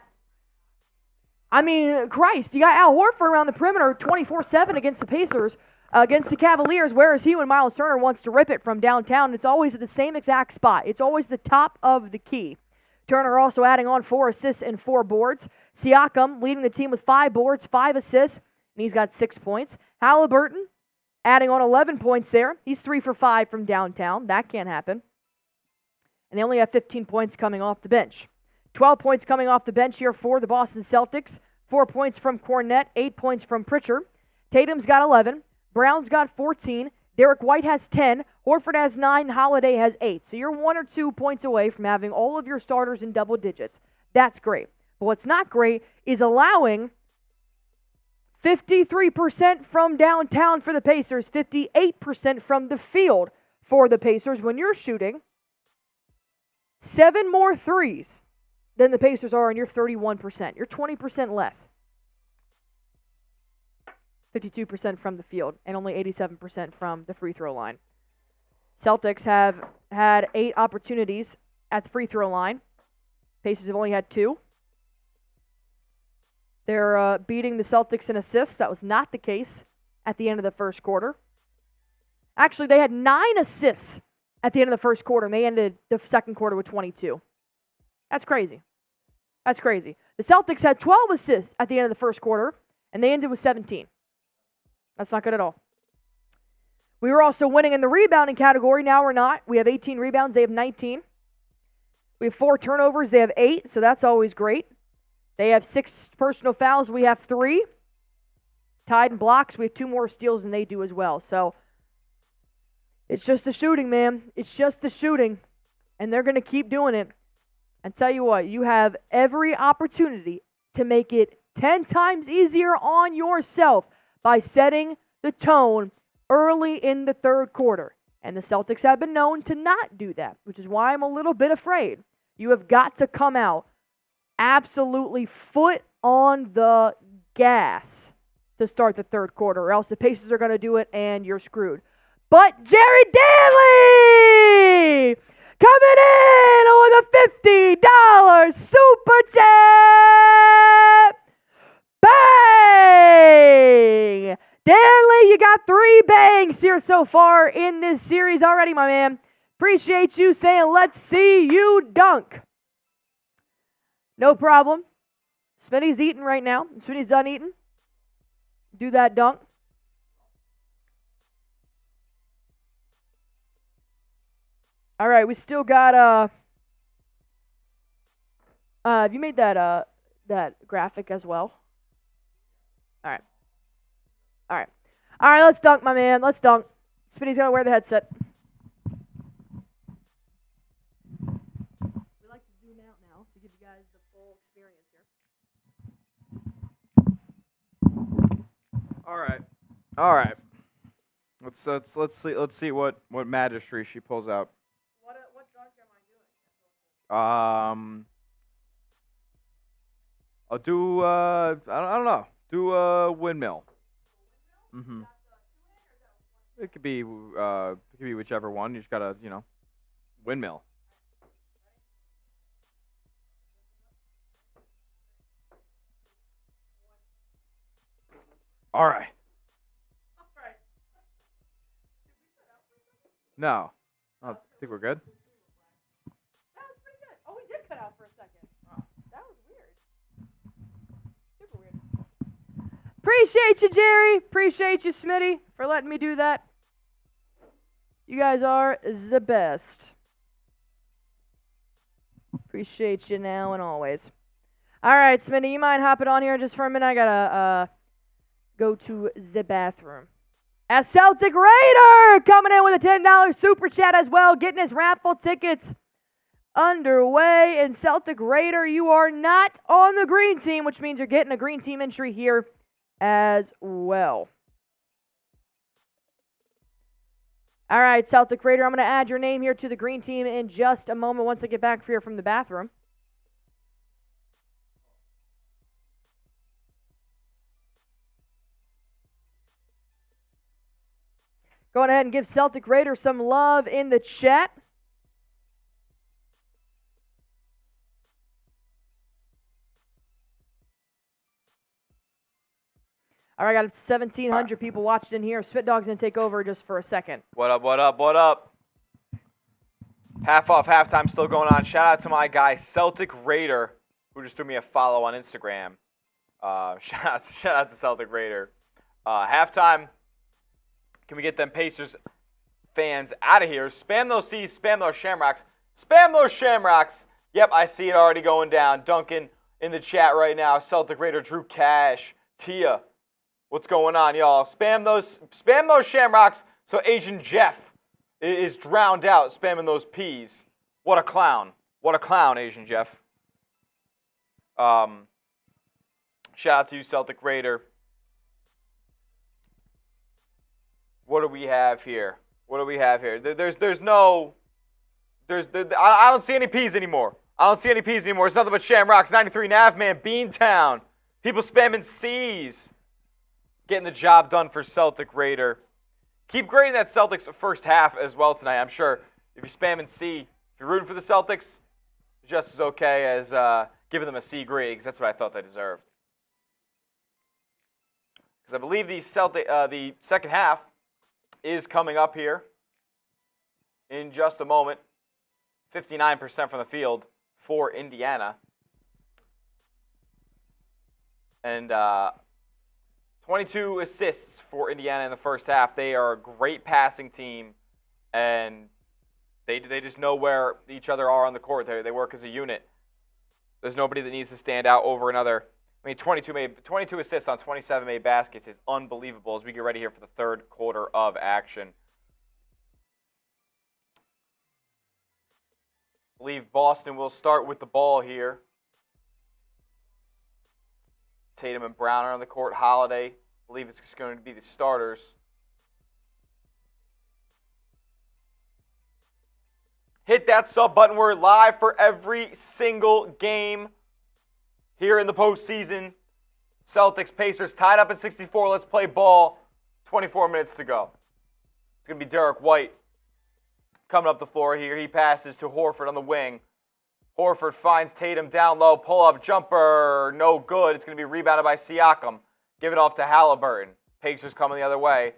– I mean, Christ, you got Al Horford around the perimeter 24/7 against the Pacers, against the Cavaliers. Where is he when Myles Turner wants to rip it from downtown? It's always at the same exact spot. It's always the top of the key. Turner also adding on 4 assists and 4 boards. Siakam leading the team with 5 boards, 5 assists, and he's got 6 points. Haliburton adding on 11 points there. He's 3 for 5 from downtown. That can't happen. And they only have 15 points coming off the bench. 12 points coming off the bench here for the Boston Celtics. 4 points from Cornette, 8 points from Pritchard. Tatum's got 11. Brown's got 14. Derek White has 10. Horford has 9. Holiday has 8. So you're 1 or 2 points away from having all of your starters in double digits. That's great. But what's not great is allowing 53% from downtown for the Pacers, 58% from the field for the Pacers when you're shooting 7 more threes than the Pacers are, and you're 31%. You're 20% less. 52% from the field and only 87% from the free throw line. Celtics have had 8 opportunities at the free throw line. Pacers have only had 2. They're beating the Celtics in assists. That was not the case at the end of the first quarter. Actually, they had 9 assists at the end of the first quarter, and they ended the second quarter with 22. That's crazy. That's crazy. The Celtics had 12 assists at the end of the first quarter, and they ended with 17. That's not good at all. We were also winning in the rebounding category. Now we're not. We have 18 rebounds. They have 19. We have 4 turnovers. They have 8, so that's always great. They have 6 personal fouls. We have 3. Tied in blocks. We have 2 more steals than they do as well. So it's just the shooting, man. It's just the shooting. And they're going to keep doing it. And tell you what, you have every opportunity to make it 10 times easier on yourself by setting the tone early in the third quarter. And the Celtics have been known to not do that, which is why I'm a little bit afraid. You have got to come out absolutely foot on the gas to start the third quarter, or else the Pacers are going to do it and you're screwed. But Jerry Danley coming in with a $50 super chat. Bang! Danley, you got 3 bangs here so far in this series already, my man. Appreciate you saying, let's see you dunk. No problem. Smitty's eating right now. Smitty's done eating. Do that dunk. All right, we still got have you made that graphic as well? All right. All right. All right, let's dunk, my man. Let's dunk. Smitty's got to wear the headset. We like to zoom out now to give you guys the full experience here. All right. All right. Let's see what magistry she pulls out. What dunk am I doing? I'll do I don't know. Do a windmill. Mhm. It could be whichever one. You just gotta, windmill. All right. No. I think we're good. That was pretty good. Oh, we did cut out for a second. Oh, that was weird. Super weird. Appreciate you, Jerry. Appreciate you, Smitty, for letting me do that. You guys are the best. Appreciate you now and always. All right, Smitty, you mind hopping on here just for a minute? I gotta go to the bathroom. As Celtic Raider coming in with a $10 super chat as well, getting his raffle tickets underway. And Celtic Raider, you are not on the green team, which means you're getting a green team entry here as well. All right, Celtic Raider, I'm going to add your name here to the green team in just a moment once I get back here from the bathroom. Going ahead and give Celtic Raider some love in the chat. All right, I got 1,700 people watched in here. Spit Dog's going to take over just for a second. What up, what up, what up? Half off, halftime still going on. Shout out to my guy, Celtic Raider, who just threw me a follow on Instagram. Shout out to Celtic Raider. Halftime. Can we get them Pacers fans out of here? Spam those C's, spam those Shamrocks. Spam those Shamrocks. Yep, I see it already going down. Duncan in the chat right now. Celtic Raider, Drew Cash, Tia. What's going on, y'all? Spam those shamrocks so Asian Jeff is drowned out spamming those P's. What a clown. What a clown, Asian Jeff. Shout out to you, Celtic Raider. What do we have here? I don't see any P's anymore. It's nothing but shamrocks. 93 Navman, Beantown. People spamming C's. Getting the job done for Celtic Raider. Keep grading that Celtics first half as well tonight. I'm sure if you're spamming C, if you're rooting for the Celtics, just as okay as giving them a C grade, because that's what I thought they deserved. Because I believe the second half is coming up here in just a moment. 59% from the field for Indiana. And 22 assists for Indiana in the first half. They are a great passing team, and they just know where each other are on the court. They work as a unit. There's nobody that needs to stand out over another. I mean, 22 assists on 27 made baskets is unbelievable as we get ready here for the third quarter of action. I believe Boston will start with the ball here. Tatum and Brown are on the court. Holiday, I believe it's going to be the starters. Hit that sub button. We're live for every single game here in the postseason. Celtics, Pacers tied up at 64. Let's play ball. 24 minutes to go. It's going to be Derek White coming up the floor here. He passes to Horford on the wing. Horford finds Tatum down low. Pull-up jumper. No good. It's going to be rebounded by Siakam. Give it off to Haliburton. Pacers coming the other way.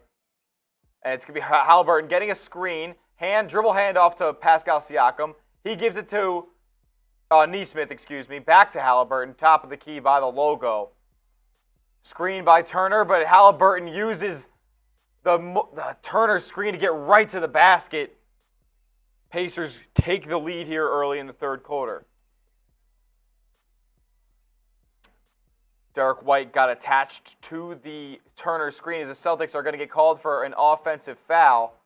And it's going to be Haliburton getting a screen. Dribble handoff to Pascal Siakam. He gives it to Nesmith, back to Haliburton. Top of the key by the logo. Screen by Turner, but Haliburton uses the Turner screen to get right to the basket. Pacers take the lead here early in the third quarter. Derek White got attached to the Turner screen as the Celtics are going to get called for an offensive foul.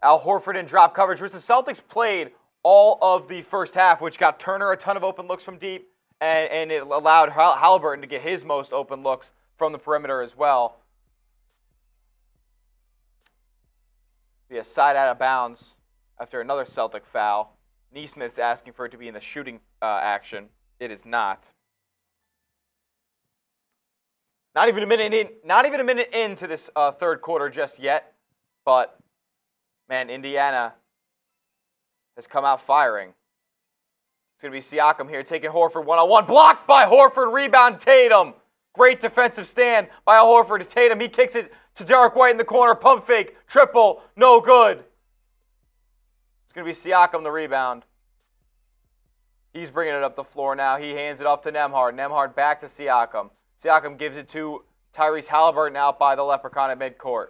Al Horford in drop coverage, which the Celtics played all of the first half, which got Turner a ton of open looks from deep, and it allowed Haliburton to get his most open looks from the perimeter as well. Be a side out of bounds after another Celtic foul. Nesmith's asking for it to be in the shooting action. It is not. Not even a minute into this third quarter just yet, but man, Indiana has come out firing. It's going to be Siakam here taking Horford one-on-one. Blocked by Horford. Rebound Tatum. Great defensive stand by Horford to Tatum. He kicks it to Derek White in the corner. Pump fake. Triple. No good. It's going to be Siakam the rebound. He's bringing it up the floor now. He hands it off to Nembhard. Nembhard back to Siakam. Siakam gives it to Tyrese Haliburton out by the Leprechaun at midcourt.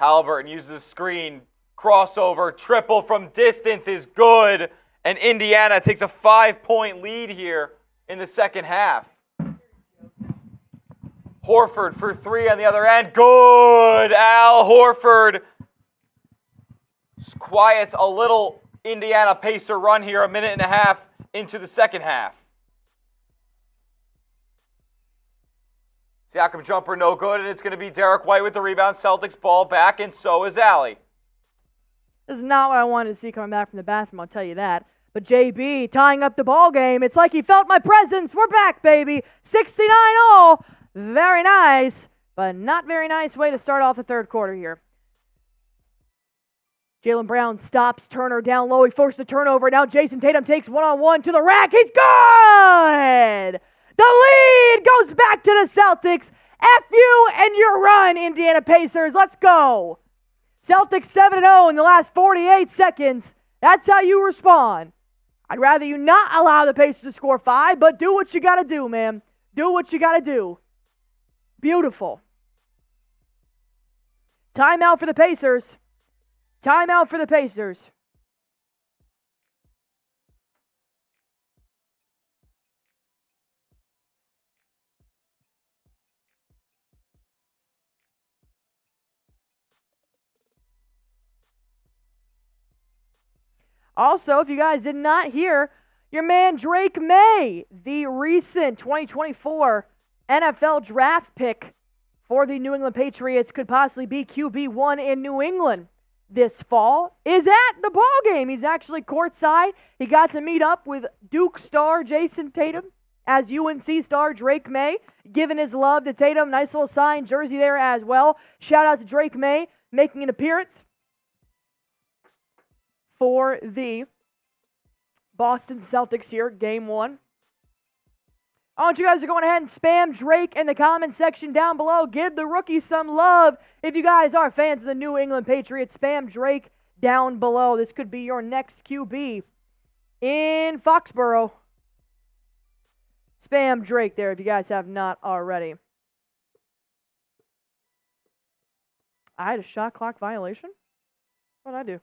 Haliburton uses the screen. Crossover. Triple from distance is good. And Indiana takes a 5-point lead here in the second half. Horford for three on the other end. Good. Al Horford quiets a little Indiana Pacer run here, a minute and a half into the second half. Siakam jumper no good, and it's going to be Derek White with the rebound. Celtics ball back, and so is Allie. This is not what I wanted to see coming back from the bathroom, I'll tell you that. But JB tying up the ball game. It's like he felt my presence. We're back, baby. 69 all. Very nice, but not very nice way to start off the third quarter here. Jalen Brown stops Turner down low. He forced the turnover. Now Jayson Tatum takes one-on-one to the rack. He's good! The lead goes back to the Celtics. F you and your run, Indiana Pacers. Let's go. Celtics 7-0 in the last 48 seconds. That's how you respond. I'd rather you not allow the Pacers to score 5, but do what you got to do, man. Do what you got to do. Beautiful. Timeout for the Pacers. Timeout for the Pacers. Also, if you guys did not hear, your man Drake May, the recent 2024 NFL draft pick for the New England Patriots, could possibly be QB1 in New England this fall, is at the ball game. He's actually courtside. He got to meet up with Duke star Jayson Tatum as UNC star Drake May, giving his love to Tatum. Nice little signed jersey there as well. Shout out to Drake May making an appearance for the Boston Celtics here, game 1. I want you guys to go ahead and spam Drake in the comment section down below. Give the rookie some love. If you guys are fans of the New England Patriots, spam Drake down below. This could be your next QB in Foxborough. Spam Drake there if you guys have not already. I had a shot clock violation? What did I do?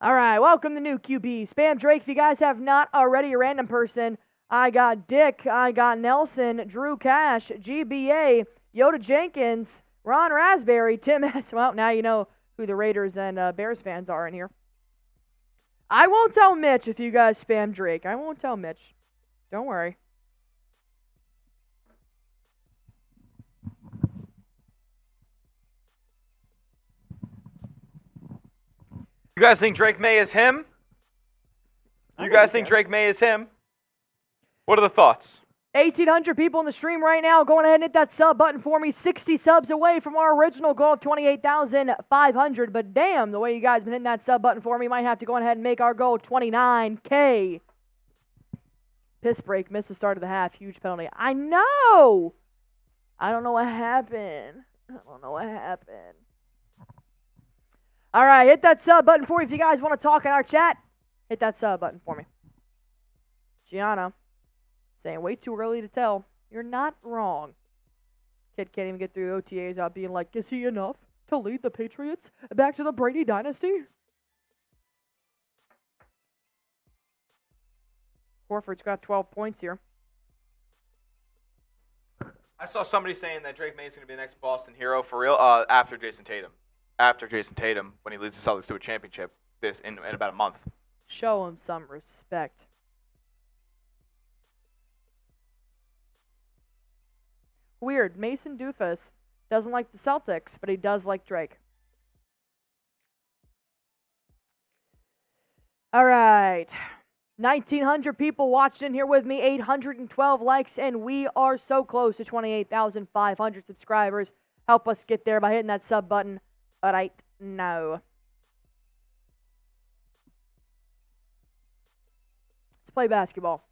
All right, welcome to new QB. Spam Drake if you guys have not already. A random person. I got Dick. I got Nelson. Drew Cash. GBA. Yoda Jenkins. Ron Raspberry. Tim S. Well, now you know who the Raiders and Bears fans are in here. I won't tell Mitch if you guys spam Drake. I won't tell Mitch. Don't worry. You guys think Drake May is him? You guys think Drake May is him? What are the thoughts? 1,800 people in the stream right now. Go ahead and hit that sub button for me. 60 subs away from our original goal of 28,500. But damn, the way you guys been hitting that sub button for me, might have to go ahead and make our goal 29K. Piss break. Missed the start of the half. Huge penalty. I know. I don't know what happened. All right, hit that sub button for me if you guys want to talk in our chat. Hit that sub button for me. Gianna saying way too early to tell. You're not wrong. Kid can't even get through OTAs out being like, is he enough to lead the Patriots back to the Brady dynasty? Horford's got 12 points here. I saw somebody saying that Drake May is going to be the next Boston hero for real after Jayson Tatum. After Jayson Tatum, when he leads the Celtics to a championship in about a month. Show him some respect. Weird. Mason Doofus doesn't like the Celtics, but he does like Drake. All right. 1,900 people watched in here with me. 812 likes, and we are so close to 28,500 subscribers. Help us get there by hitting that sub button right now. Let's play basketball.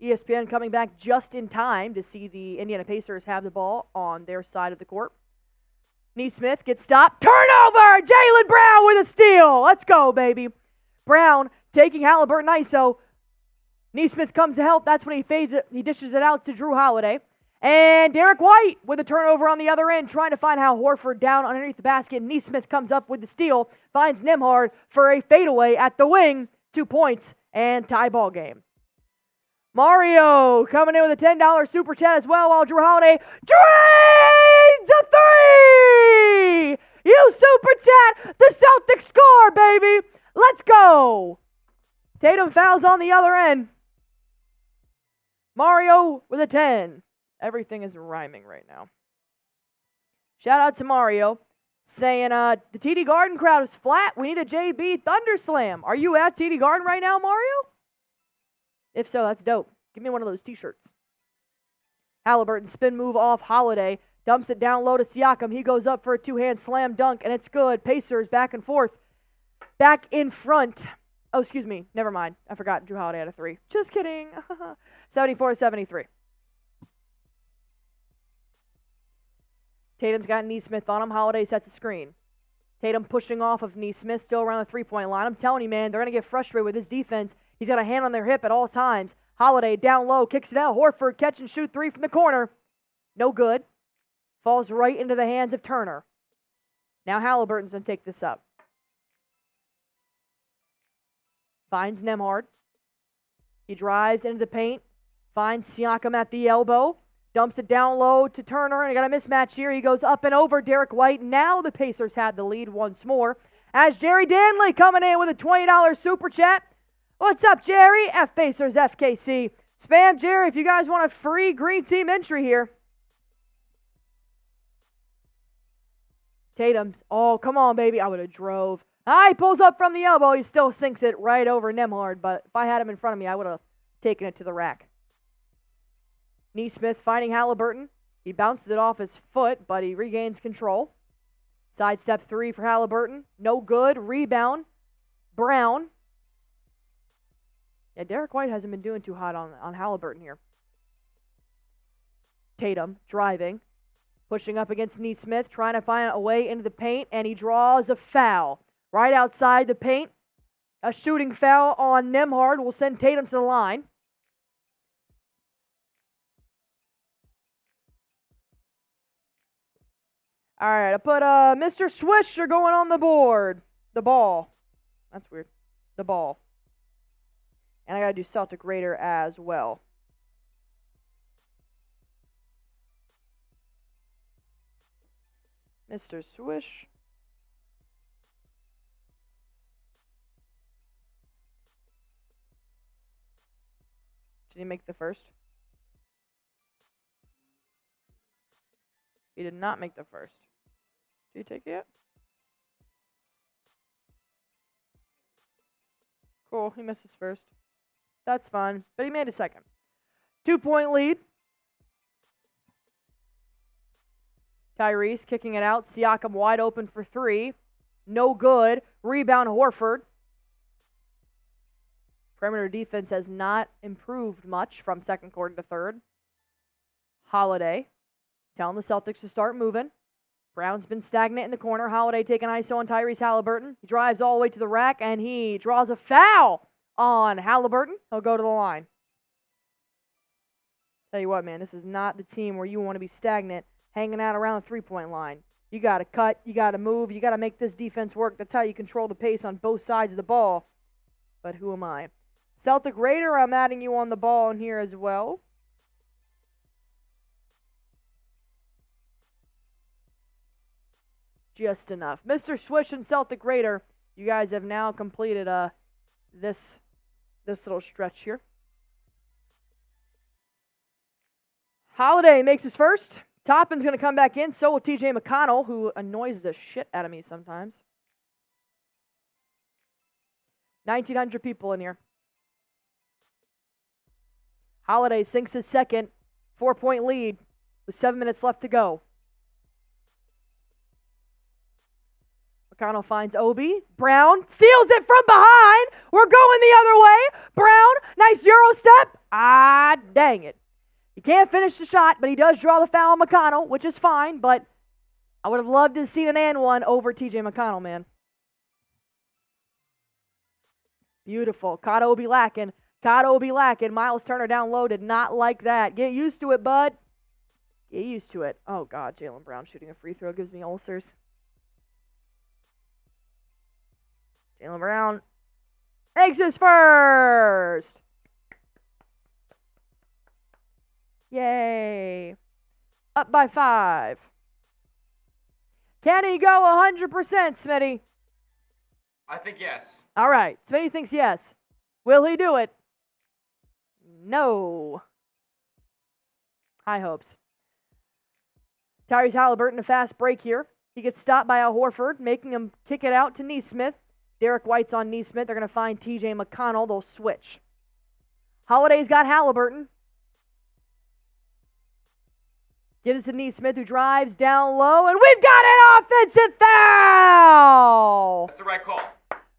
ESPN coming back just in time to see the Indiana Pacers have the ball on their side of the court. Nesmith gets stopped. Turnover! Jaylen Brown with a steal. Let's go, baby. Brown taking Haliburton ISO. Nesmith comes to help. That's when he fades it. He dishes it out to Drew Holiday. And Derek White with a turnover on the other end, trying to find Hal Horford down underneath the basket. Nesmith comes up with the steal, finds Nembhard for a fadeaway at the wing. 2 points and tie ball game. Mario coming in with a $10 super chat as well, while Drew Holiday drains a three! You super chat, the Celtics score, baby! Let's go! Tatum fouls on the other end. Mario with a 10. Everything is rhyming right now. Shout out to Mario saying, the TD Garden crowd is flat. We need a JB Thunderslam. Are you at TD Garden right now, Mario? If so, that's dope. Give me one of those t-shirts. Haliburton spin move off Holiday. Dumps it down low to Siakam. He goes up for a two-hand slam dunk, and it's good. Pacers back and forth. Back in front. Oh, excuse me. Never mind. I forgot Drew Holiday had a three. Just kidding. 74-73. Tatum's got Nesmith on him. Holiday sets a screen. Tatum pushing off of Nesmith, still around the three-point line. I'm telling you, man, they're going to get frustrated with his defense. He's got a hand on their hip at all times. Holiday down low, kicks it out. Horford catch and shoot three from the corner. No good. Falls right into the hands of Turner. Now Haliburton's going to take this up. Finds Nembhard. He drives into the paint. Finds Siakam at the elbow. Dumps it down low to Turner, and I got a mismatch here. He goes up and over Derek White. Now the Pacers have the lead once more As Jerry Danley coming in with a $20 super chat. What's up, Jerry? F Pacers FKC. Spam Jerry if you guys want a free green team entry here. Tatum's. Oh, come on, baby. I would have drove. He pulls up from the elbow. He still sinks it right over Nembhard, but if I had him in front of me, I would have taken it to the rack. Nesmith finding Haliburton. He bounces it off his foot, but he regains control. Sidestep 3 for Haliburton. No good. Rebound. Brown. Yeah, Derek White hasn't been doing too hot on Haliburton here. Tatum driving. Pushing up against Nesmith, trying to find a way into the paint, and he draws a foul. Right outside the paint. A shooting foul on Nembhard will send Tatum to the line. All right, I put Mr. Swisher going on the board. The ball. That's weird. The ball. And I got to do Celtic Raider as well. Mr. Swish. Did he make the first? He did not make the first. Did he take it yet? Cool, he missed his first. That's fine, but he made a second. 2-point lead. Tyrese kicking it out. Siakam wide open for 3. No good. Rebound Horford. Perimeter defense has not improved much from second quarter to third. Holiday telling the Celtics to start moving. Brown's been stagnant in the corner. Holiday taking ISO on Tyrese Haliburton. He drives all the way to the rack, and he draws a foul on Haliburton. He'll go to the line. Tell you what, man, this is not the team where you want to be stagnant, hanging out around the three-point line. You got to cut. You got to move. You got to make this defense work. That's how you control the pace on both sides of the ball. But who am I? Celtic Raider, I'm adding you on the ball in here as well. Just enough. Mr. Swish and Celtic Raider, you guys have now completed this little stretch here. Holiday makes his first. Toppin's going to come back in. So will TJ McConnell, who annoys the shit out of me sometimes. 1,900 people in here. Holiday sinks his second. 4-point lead with 7 minutes left to go. McConnell finds Obi. Brown steals it from behind. We're going the other way. Brown, nice Euro step. Dang it. He can't finish the shot, but he does draw the foul on McConnell, which is fine, but I would have loved to have seen an and one over TJ McConnell, man. Beautiful. Caught Obi lacking. Myles Turner down low. Did not like that. Get used to it, bud. Get used to it. Oh, God. Jalen Brown shooting a free throw gives me ulcers. Jalen Brown makes his first. Yay. Up by 5. Can he go 100%, Smitty? I think yes. All right. Smitty thinks yes. Will he do it? No. High hopes. Tyrese Haliburton, a fast break here. He gets stopped by Al Horford, making him kick it out to Nesmith. Derek White's on Nesmith. They're going to find TJ McConnell. They'll switch. Holiday's got Haliburton. Gives it to Nesmith, who drives down low, and we've got an offensive foul! That's the right call.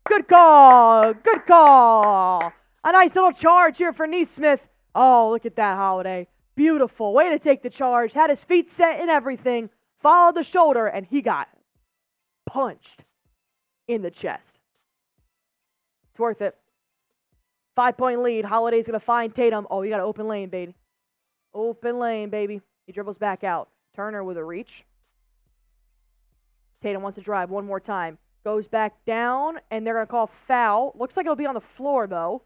Good call. Good call. A nice little charge here for Nesmith. Oh, look at that, Holiday. Beautiful. Way to take the charge. Had his feet set and everything. Followed the shoulder, and he got punched in the chest. It's worth it. 5-point lead. Holiday's going to find Tatum. Oh, you got an open lane, baby. Open lane, baby. He dribbles back out. Turner with a reach. Tatum wants to drive one more time. Goes back down, and they're going to call foul. Looks like it'll be on the floor, though.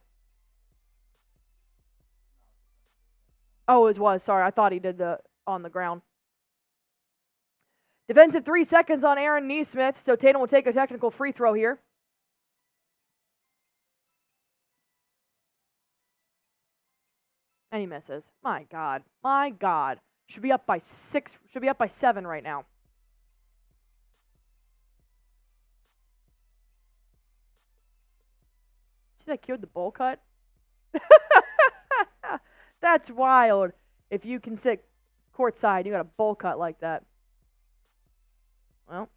Oh, it was. Sorry, I thought he did the on the ground. Defensive 3 seconds on Aaron Nesmith, so Tatum will take a technical free throw here. And he misses. My God. My God. Should be up by 6. Should be up by 7 right now. See that kid with the bowl cut? That's wild. If you can sit courtside, you got a bowl cut like that. Well,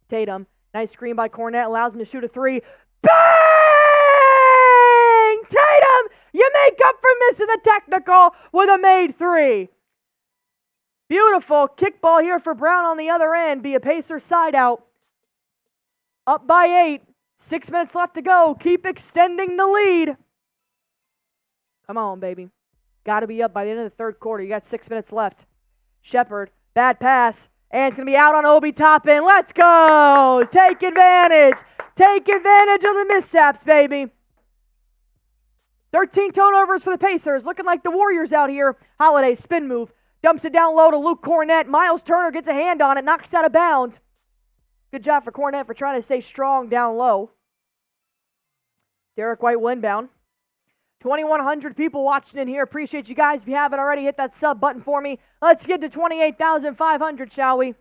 Tatum. Nice screen by Kornet. Allows him to shoot a 3. Bang! Tatum! You make up for missing the technical with a made 3. Beautiful kickball here for Brown on the other end. Be a Pacer side out. Up by 8. 6 minutes left to go. Keep extending the lead. Come on, baby. Got to be up by the end of the third quarter. You got 6 minutes left. Shepard, bad pass. And it's going to be out on Obi Toppin. Let's go. Take advantage. Take advantage of the mishaps, baby. 13 turnovers for the Pacers. Looking like the Warriors out here. Holiday, spin move. Dumps it down low to Luke Kornet. Myles Turner gets a hand on it. Knocks it out of bounds. Good job for Kornet for trying to stay strong down low. Derek White will inbound. 2,100 people watching in here. Appreciate you guys. If you haven't already, hit that sub button for me. Let's get to 28,500, shall we?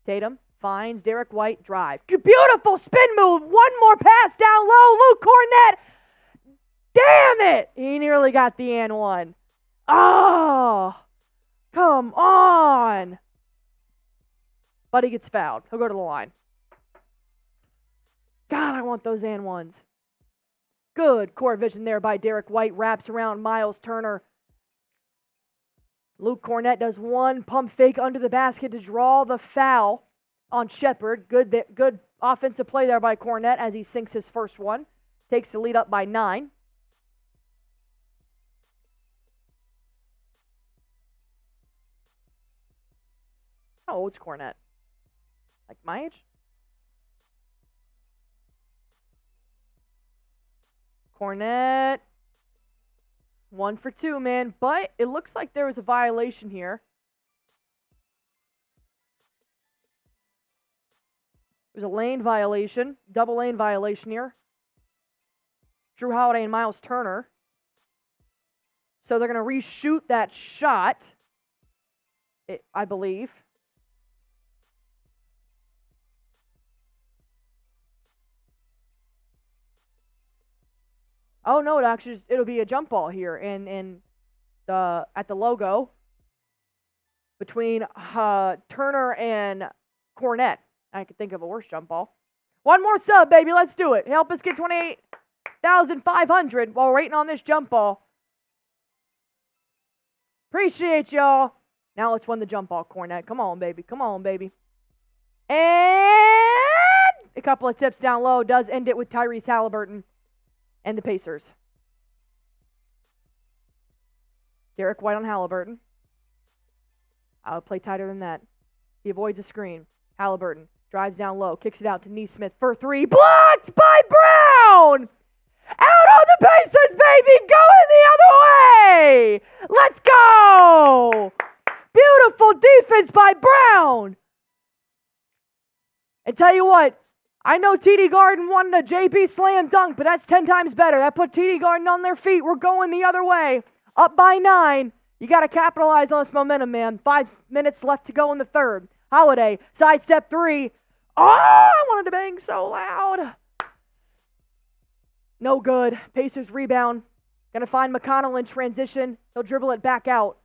Tatum finds Derek White. Drive. Beautiful spin move. One more pass down low. Luke Kornet. Damn it. He nearly got the and one. Oh, come on. But he gets fouled. He'll go to the line. God, I want those and ones. Good court vision there by Derek White. Wraps around Myles Turner. Luke Kornet does one pump fake under the basket to draw the foul on Shepard. Good offensive play there by Kornet as he sinks his first one. Takes the lead up by 9. How old's Kornet? Like my age? Kornet, 1 for 2, man. But it looks like there was a violation here. There's a lane violation, double lane violation here. Jrue Holiday and Myles Turner. So they're going to reshoot that shot, I believe. Oh no! It'll be a jump ball here, at the logo between Turner and Kornet. I could think of a worse jump ball. One more sub, baby. Let's do it. Help us get 28,500 while we're waiting on this jump ball. Appreciate y'all. Now let's win the jump ball, Kornet. Come on, baby. Come on, baby. And a couple of tips down low does end it with Tyrese Haliburton and the Pacers. Derek White on Haliburton. I would play tighter than that. He avoids a screen. Haliburton drives down low, kicks it out to Nesmith for 3. Blocked by Brown! Out on the Pacers, baby! Going the other way! Let's go! Beautiful defense by Brown! And tell you what, I know TD Garden won the JP slam dunk, but that's 10 times better. That put TD Garden on their feet. We're going the other way. Up by 9. You got to capitalize on this momentum, man. 5 minutes left to go in the third. Holiday, sidestep 3. Oh, I wanted to bang so loud. No good. Pacers rebound. Going to find McConnell in transition. He'll dribble it back out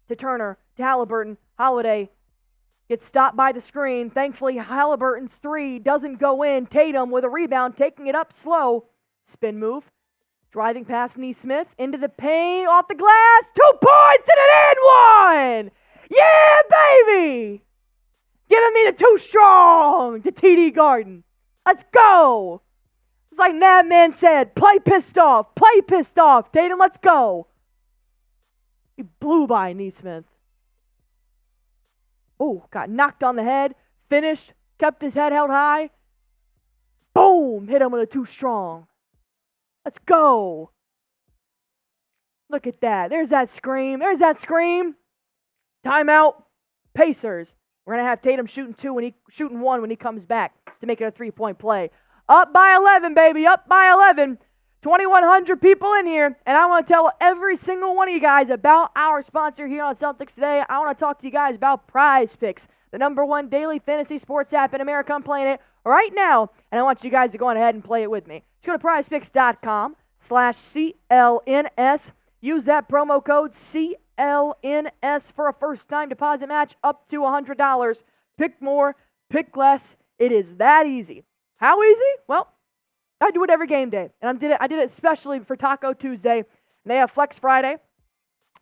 to Turner, to Haliburton. Holiday gets stopped by the screen. Thankfully, Haliburton's 3 doesn't go in. Tatum with a rebound, taking it up slow. Spin move. Driving past Nesmith into the paint, off the glass. 2 points and an and 1. Yeah, baby. Giving me the 2 strong to TD Garden. Let's go. It's like Madman said, play pissed off. Play pissed off. Tatum, let's go. He blew by Nesmith. Oh, got knocked on the head, finished, kept his head held high. Boom, hit him with a 2 strong. Let's go. Look at that. There's that scream. There's that scream. Timeout. Pacers. We're going to have Tatum shooting one when he comes back to make it a three-point play. Up by 11, baby, up by 11. 2,100 people in here, and I want to tell every single one of you guys about our sponsor here on Celtics Today. I want to talk to you guys about Prize Picks, the #1 daily fantasy sports app in America. I'm playing it right now, and I want you guys to go on ahead and play it with me. Just go to prizepicks.com/CLNS. Use that promo code CLNS for a first-time deposit match up to $100. Pick more, pick less. It is that easy. How easy? Well, I do it every game day, and I did it especially for Taco Tuesday, and they have Flex Friday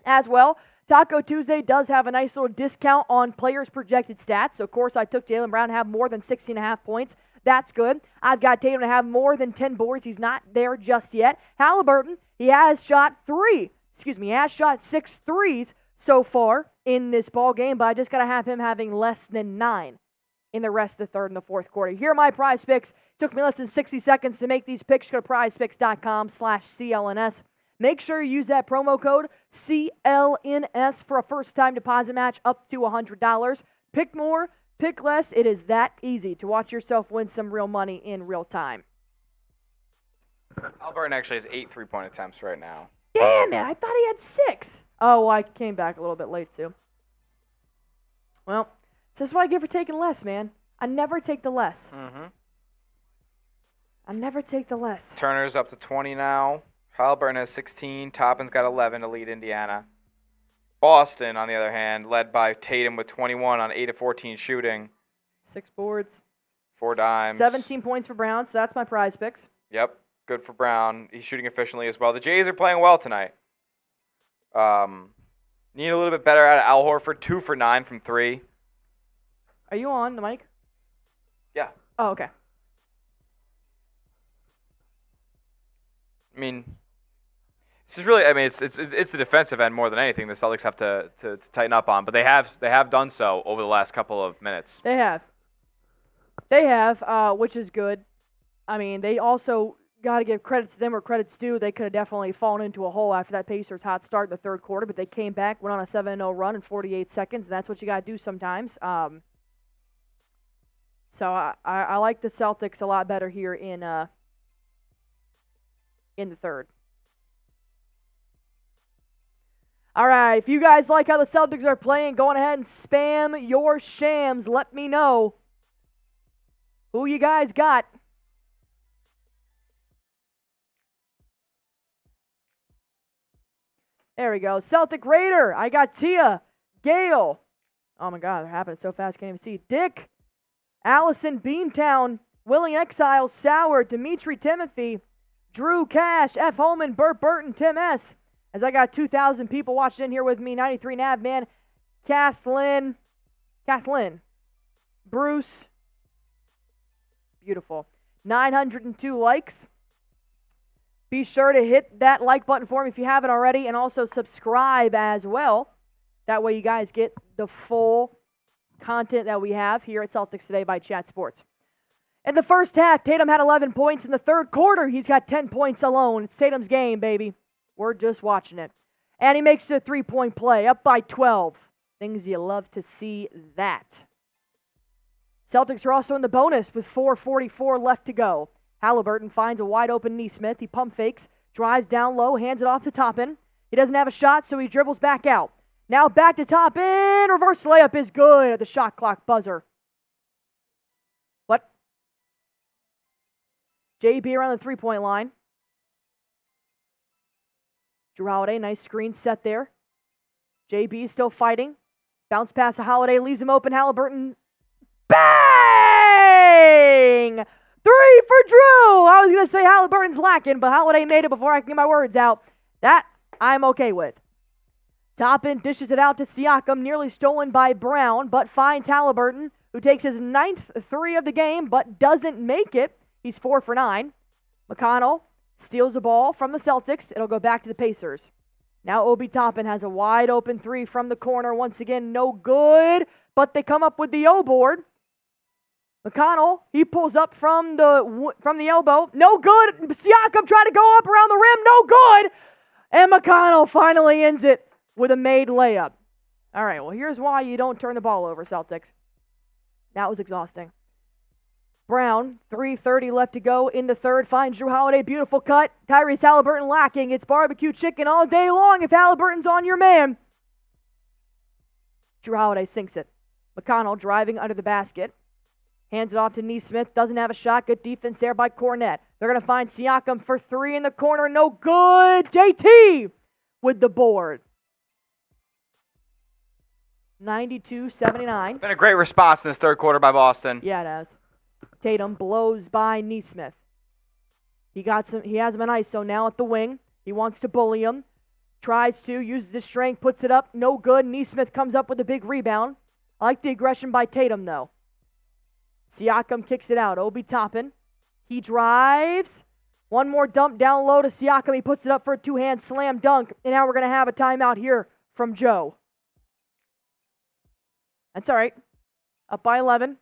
as well. Taco Tuesday does have a nice little discount on players' projected stats. So, of course, I took Jalen Brown to have more than 16.5 points. That's good. I've got Tatum to have more than 10 boards. He's not there just yet. Haliburton, he has shot 6 threes so far in this ball game, but I just got to have him having less than 9 in the rest of the third and the fourth quarter. Here are my Prize Picks. Took me less than 60 seconds to make these picks. Go to prizepicks.com/CLNS. Make sure you use that promo code CLNS for a first-time deposit match up to $100. Pick more, pick less. It is that easy to watch yourself win some real money in real time. Haliburton actually has 8 3-point attempts right now. Damn it, I thought he had 6. Oh, I came back a little bit late too. Well, this is what I get for taking less, man. I never take the less. I never take the less. Turner's up to 20 now. Haliburton has 16. Toppin's got 11 to lead Indiana. Boston, on the other hand, led by Tatum with 21 on 8 of 14 shooting. 6 boards. 4 dimes. 17 points for Brown, so that's my Prize Picks. Yep, good for Brown. He's shooting efficiently as well. The Jays are playing well tonight. Need a little bit better out of Al Horford. 2 for 9 from 3. Are you on the mic? Yeah. Oh, okay. I mean, this is really. I mean, it's the defensive end more than anything the Celtics have to tighten up on. But they have done so over the last couple of minutes. They have, which is good. I mean, they also got to give credit to them where credit's due. They could have definitely fallen into a hole after that Pacers hot start in the third quarter, but they came back, went on a 7-0 run in 48 seconds, and that's what you got to do sometimes. So I like the Celtics a lot better here in the third. All right, if you guys like how the Celtics are playing, go on ahead and spam your shams. Let me know who you guys got. There we go. Celtic Raider. I got Tia, Gale. Oh, my God. They're happening so fast. Can't even see. Dick, Allison, Beantown, Willie Exile, Sauer, Dimitri Timothy, Drew Cash, F. Holman, Burt Burton, Tim S. As I got 2,000 people watching in here with me. 93 Navman, Kathleen, Bruce. Beautiful. 902 likes. Be sure to hit that like button for me if you haven't already, and also subscribe as well. That way you guys get the full content that we have here at Celtics Today by Chat Sports. In the first half, Tatum had 11 points. In the third quarter, he's got 10 points alone. It's Tatum's game, baby. We're just watching it. And he makes a three-point play, up by 12. Things you love to see that. Celtics are also in the bonus with 4:44 left to go. Haliburton finds a wide-open Neesmith. He pump fakes, drives down low, hands it off to Toppin. He doesn't have a shot, so he dribbles back out. Now back to Toppin. Reverse layup is good at the shot clock buzzer. What? JB around the three-point line. Drew Holiday, nice screen set there. JB still fighting. Bounce pass to Holiday, leaves him open. Haliburton. Bang! 3 for Drew. I was going to say Haliburton's lacking, but Holiday made it before I can get my words out. That I'm okay with. Toppin dishes it out to Siakam, nearly stolen by Brown, but finds Haliburton, who takes his 9th 3 of the game, but doesn't make it. He's 4 for 9. McConnell steals the ball from the Celtics. It'll go back to the Pacers. Now Obi Toppin has a wide open 3 from the corner. Once again, no good, but they come up with the O board. McConnell, he pulls up from the elbow. No good. Siakam tried to go up around the rim. No good. And McConnell finally ends it with a made layup. All right, well, here's why you don't turn the ball over, Celtics. That was exhausting. Brown, 3:30 left to go in the third, finds Jrue Holiday, beautiful cut. Tyrese Haliburton lacking. It's barbecue chicken all day long if Haliburton's on your man. Jrue Holiday sinks it. McConnell driving under the basket. Hands it off to Nesmith. Doesn't have a shot. Good defense there by Cornette. They're going to find Siakam for three in the corner. No good. JT with the board. 92-79. Been a great response in this third quarter by Boston. Yeah, it has. Tatum blows by Nesmith. He has him in ISO now at the wing. He wants to bully him. Tries to, uses his strength, puts it up. No good. Nesmith comes up with a big rebound. I like the aggression by Tatum, though. Siakam kicks it out. Obi Toppin. He drives. One more dump down low to Siakam. He puts it up for a two-hand slam dunk. And now we're going to have a timeout here from Joe. That's all right. Up by 11.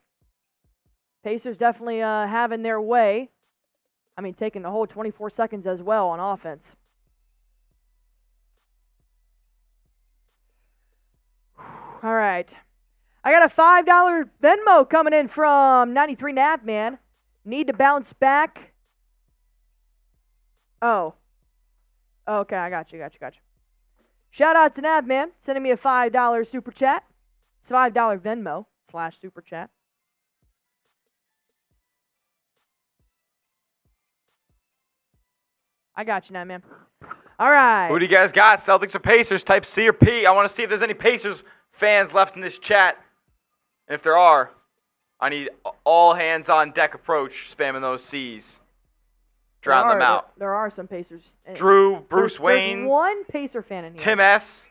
Pacers definitely having their way. I mean, taking the whole 24 seconds as well on offense. All right. I got a $5 Venmo coming in from 93 Nav, man. Need to bounce back. Oh. Okay, I got you. Shout out to Nav, man. Sending me a $5 super chat. It's $5 Venmo / super chat. I got you now, man. All right. Who do you guys got? Celtics or Pacers? Type C or P. I want to see if there's any Pacers fans left in this chat. And if there are, I need all hands on deck approach, spamming those C's. Drown them out. There are some Pacers. Drew, Bruce Wayne. There's one Pacer fan in here. Tim S.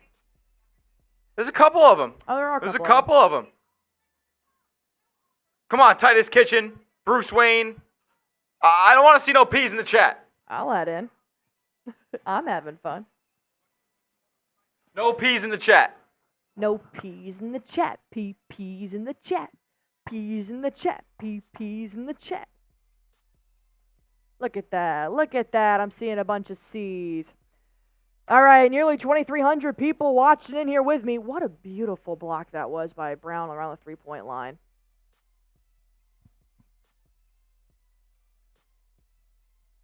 There's a couple of them. Oh, there are a couple of them. Come on, Titus Kitchen, Bruce Wayne. I don't want to see no P's in the chat. I'll add in. I'm having fun. No P's in the chat. No P's in the chat. P's in the chat. P's in the chat. P's in the chat. Look at that. I'm seeing a bunch of C's. All right, nearly 2,300 people watching in here with me. What a beautiful block that was by Brown around the three-point line.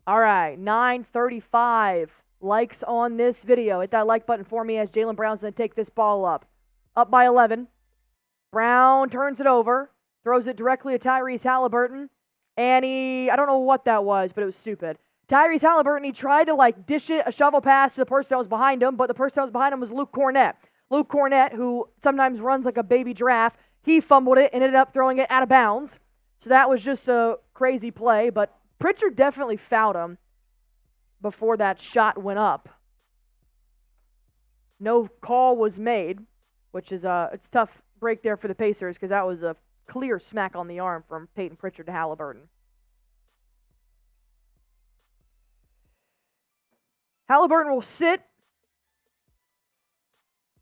All right, 935 likes on this video. Hit that like button for me as Jalen Brown's going to take this ball up. Up by 11. Brown turns it over, throws it directly to Tyrese Haliburton, and I don't know what that was, but it was stupid. Tyrese Haliburton, he tried to dish it, a shovel pass to the person that was behind him, but the person that was behind him was Luke Cornette. Luke Cornette, who sometimes runs like a baby giraffe, he fumbled it and ended up throwing it out of bounds. So that was just a crazy play, but Pritchard definitely fouled him before that shot went up. No call was made, which is it's a tough break there for the Pacers because that was a clear smack on the arm from Peyton Pritchard to Haliburton. Haliburton will sit.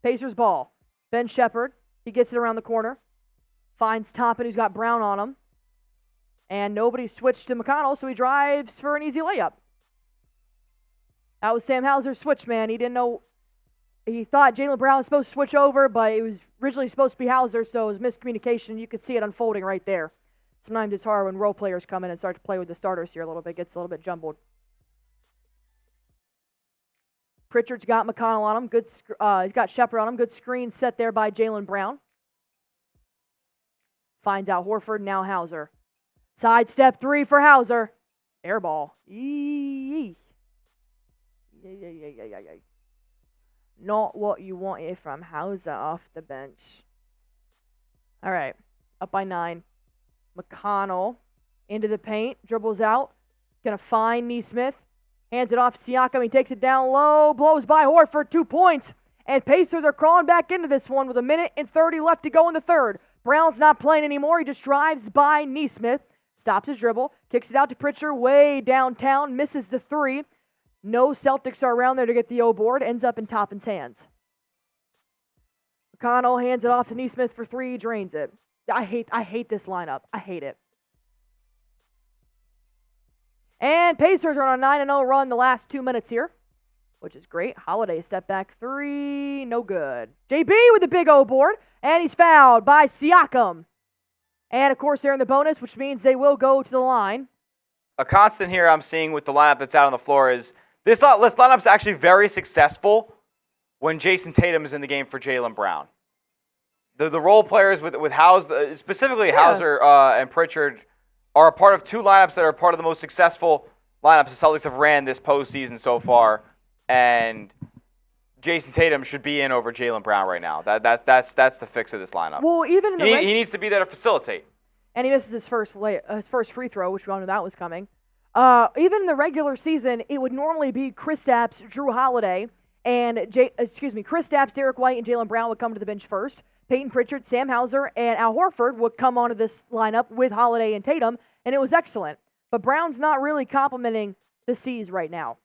Pacers ball. Ben Shepherd, he gets it around the corner. Finds Toppin, who's got Brown on him. And nobody switched to McConnell, so he drives for an easy layup. That was Sam Hauser's switch, man. He didn't know. He thought Jalen Brown was supposed to switch over, but it was originally supposed to be Hauser, so it was miscommunication. You could see it unfolding right there. Sometimes it's hard when role players come in and start to play with the starters here a little bit. It gets a little bit jumbled. Pritchard's got McConnell on him. He's got Shepherd on him. Good screen set there by Jalen Brown. Finds out Horford, now Hauser. Sidestep three for Hauser. Air ball. Yeah. Not what you wanted from Hauser off the bench. All right. Up by 9. McConnell into the paint. Dribbles out. Going to find Nesmith. Hands it off to Siakam. He takes it down low. Blows by Horford. 2 points. And Pacers are crawling back into this one with 1:30 left to go in the third. Brown's not playing anymore. He just drives by Nesmith. Stops his dribble. Kicks it out to Pritchard way downtown. Misses the three. No Celtics are around there to get the O board. Ends up in Toppin's hands. McConnell hands it off to Nesmith for three. Drains it. I hate this lineup. I hate it. And Pacers are on a 9-0 run the last 2 minutes here. which is great. Holiday step back three, no good. JB with the big O board, and he's fouled by Siakam. And, of course, they're in the bonus, which means they will go to the line. A constant here I'm seeing with the lineup that's out on the floor is this lineup's actually very successful when Jayson Tatum is in the game for Jaylen Brown. The role players with Hauser, specifically Hauser and Pritchard, are a part of two lineups that are part of the most successful lineups the Celtics have ran this postseason so far. And Jayson Tatum should be in over Jaylen Brown right now. That's the fix of this lineup. Well, even in he needs to be there to facilitate. And he misses his first free throw, which we all knew that was coming. Even in the regular season, it would normally be Kristaps, Jrue Holiday, and Kristaps, Derek White, and Jaylen Brown would come to the bench first. Peyton Pritchard, Sam Hauser, and Al Horford would come onto this lineup with Holiday and Tatum, and it was excellent. But Brown's not really complimenting the C's right now.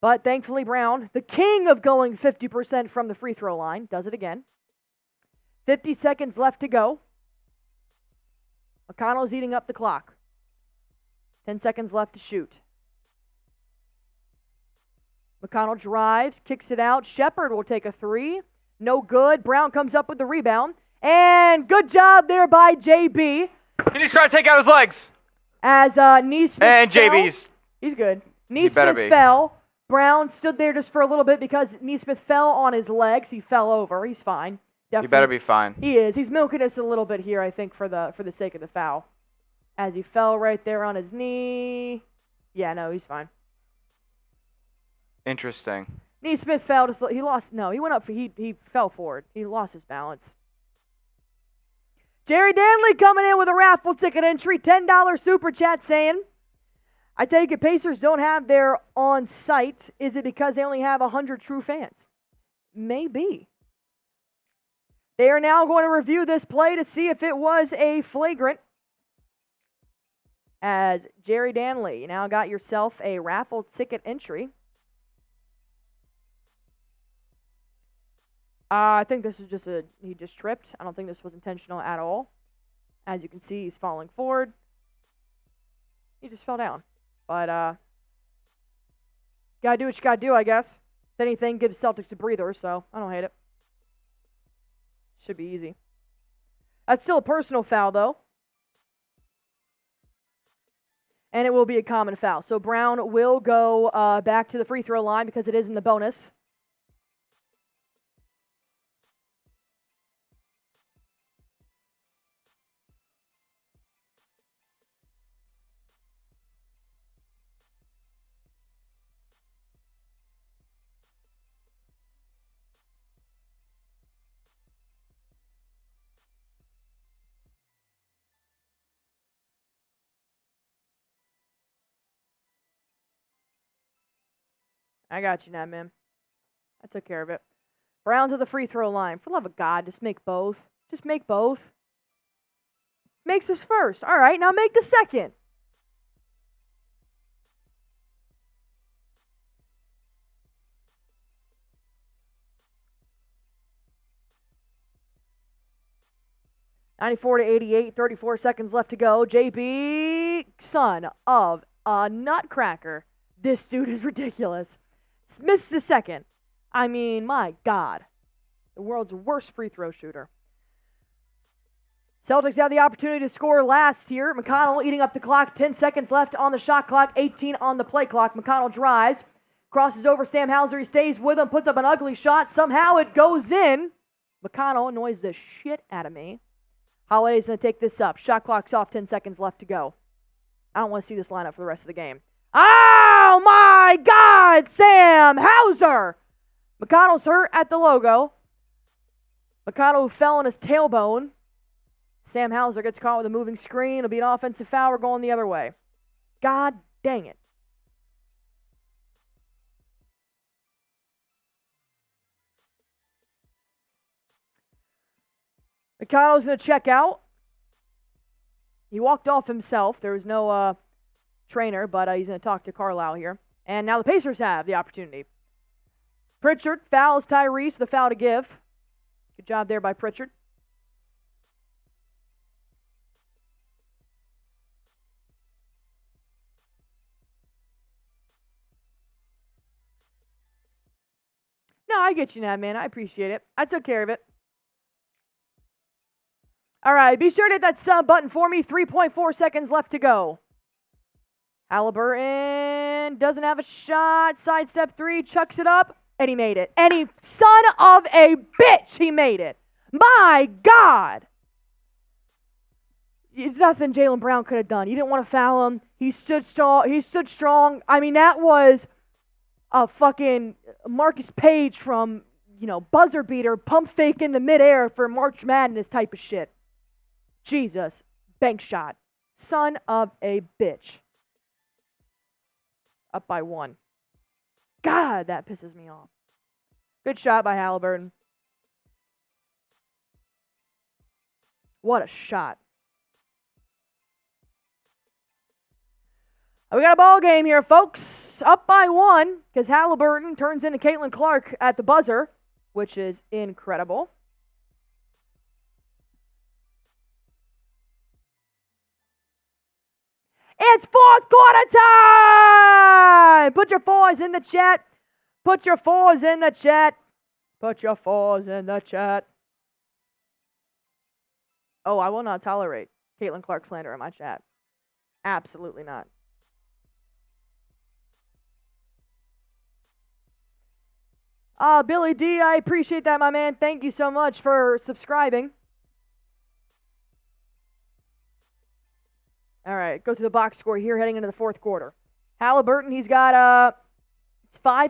But thankfully, Brown, the king of going 50% from the free throw line, does it again. 50 seconds left to go. McConnell's eating up the clock. 10 seconds left to shoot. McConnell drives, kicks it out. Shepard will take a three. No good. Brown comes up with the rebound. And good job there by JB. He just tried to take out his legs. As Nesmith and fell. JB's. He's good. Nesmith fell. Brown stood there just for a little bit because Nesmith fell on his legs. He fell over. He's fine. Definitely. He better be fine. He is. He's milking us a little bit here, I think, for the sake of the foul. As he fell right there on his knee. Yeah, no, he's fine. Interesting. Nesmith fell. He went up. He fell forward. He lost his balance. Jerry Danley coming in with a raffle ticket entry. $10 super chat saying, I take it Pacers don't have their on-site. Is it because they only have 100 true fans? Maybe. They are now going to review this play to see if it was a flagrant. As Jerry Danley, you now got yourself a raffle ticket entry. I think this is he just tripped. I don't think this was intentional at all. As you can see, he's falling forward. He just fell down. But, gotta do what you gotta do, I guess. If anything, gives Celtics a breather, so I don't hate it. Should be easy. That's still a personal foul, though. And it will be a common foul. So Brown will go back to the free throw line because it is in the bonus. I got you now, man. I took care of it. Brown to the free throw line. For the love of God, just make both. Just make both. Makes this first. All right, now make the second. (94-88), 34 seconds left to go. JB, son of a nutcracker. This dude is ridiculous. Missed the second. I mean, my God. The world's worst free throw shooter. Celtics have the opportunity to score last here. McConnell eating up the clock. 10 seconds left on the shot clock. 18 on the play clock. McConnell drives. Crosses over Sam Hauser. He stays with him. Puts up an ugly shot. Somehow it goes in. McConnell annoys the shit out of me. Holiday's going to take this up. Shot clock's off. 10 seconds left to go. I don't want to see this lineup for the rest of the game. Oh, my God, Sam Hauser. McConnell's hurt at the logo. McConnell fell on his tailbone. Sam Hauser gets caught with a moving screen. It'll be an offensive foul. We're going the other way. God dang it. McConnell's going to check out. He walked off himself. There was no trainer, but he's going to talk to Carlisle here. And now the Pacers have the opportunity. Pritchard fouls Tyrese, the foul to give. Good job there by Pritchard. I get you now, man. I appreciate it. I took care of it. All right, be sure to hit that sub button for me. 3.4 seconds left to go. Haliburton doesn't have a shot. Sidestep three, chucks it up, and he made it. And he, son of a bitch, he made it. My God. Nothing Jalen Brown could have done. You didn't want to foul him. He stood strong. I mean, that was a fucking Marcus Page from, buzzer beater, pump fake in the midair for March Madness type of shit. Jesus. Bank shot. Son of a bitch. Up by 1. God, that pisses me off. Good shot by Haliburton. What a shot. We got a ball game here, folks. Up by 1 because Haliburton turns into Caitlin Clark at the buzzer, which is incredible. It's fourth quarter time! Put your fours in the chat. Put your fours in the chat. Put your fours in the chat. Oh, I will not tolerate Caitlin Clark slander in my chat. Absolutely not. Billy D, I appreciate that, my man. Thank you so much for subscribing. All right, go to the box score here heading into the fourth quarter. Haliburton, he's got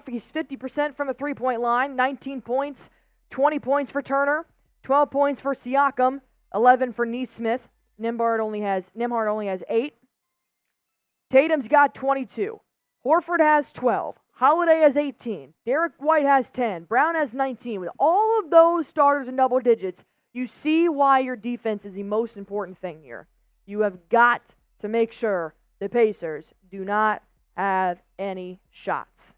he's 50% from the three-point line, 19 points, 20 points for Turner, 12 points for Siakam, 11 for Nesmith. Nembhard only has 8. Tatum's got 22. Horford has 12. Holiday has 18. Derek White has 10. Brown has 19. With all of those starters in double digits, you see why your defense is the most important thing here. You have got to make sure the Pacers do not have any shots.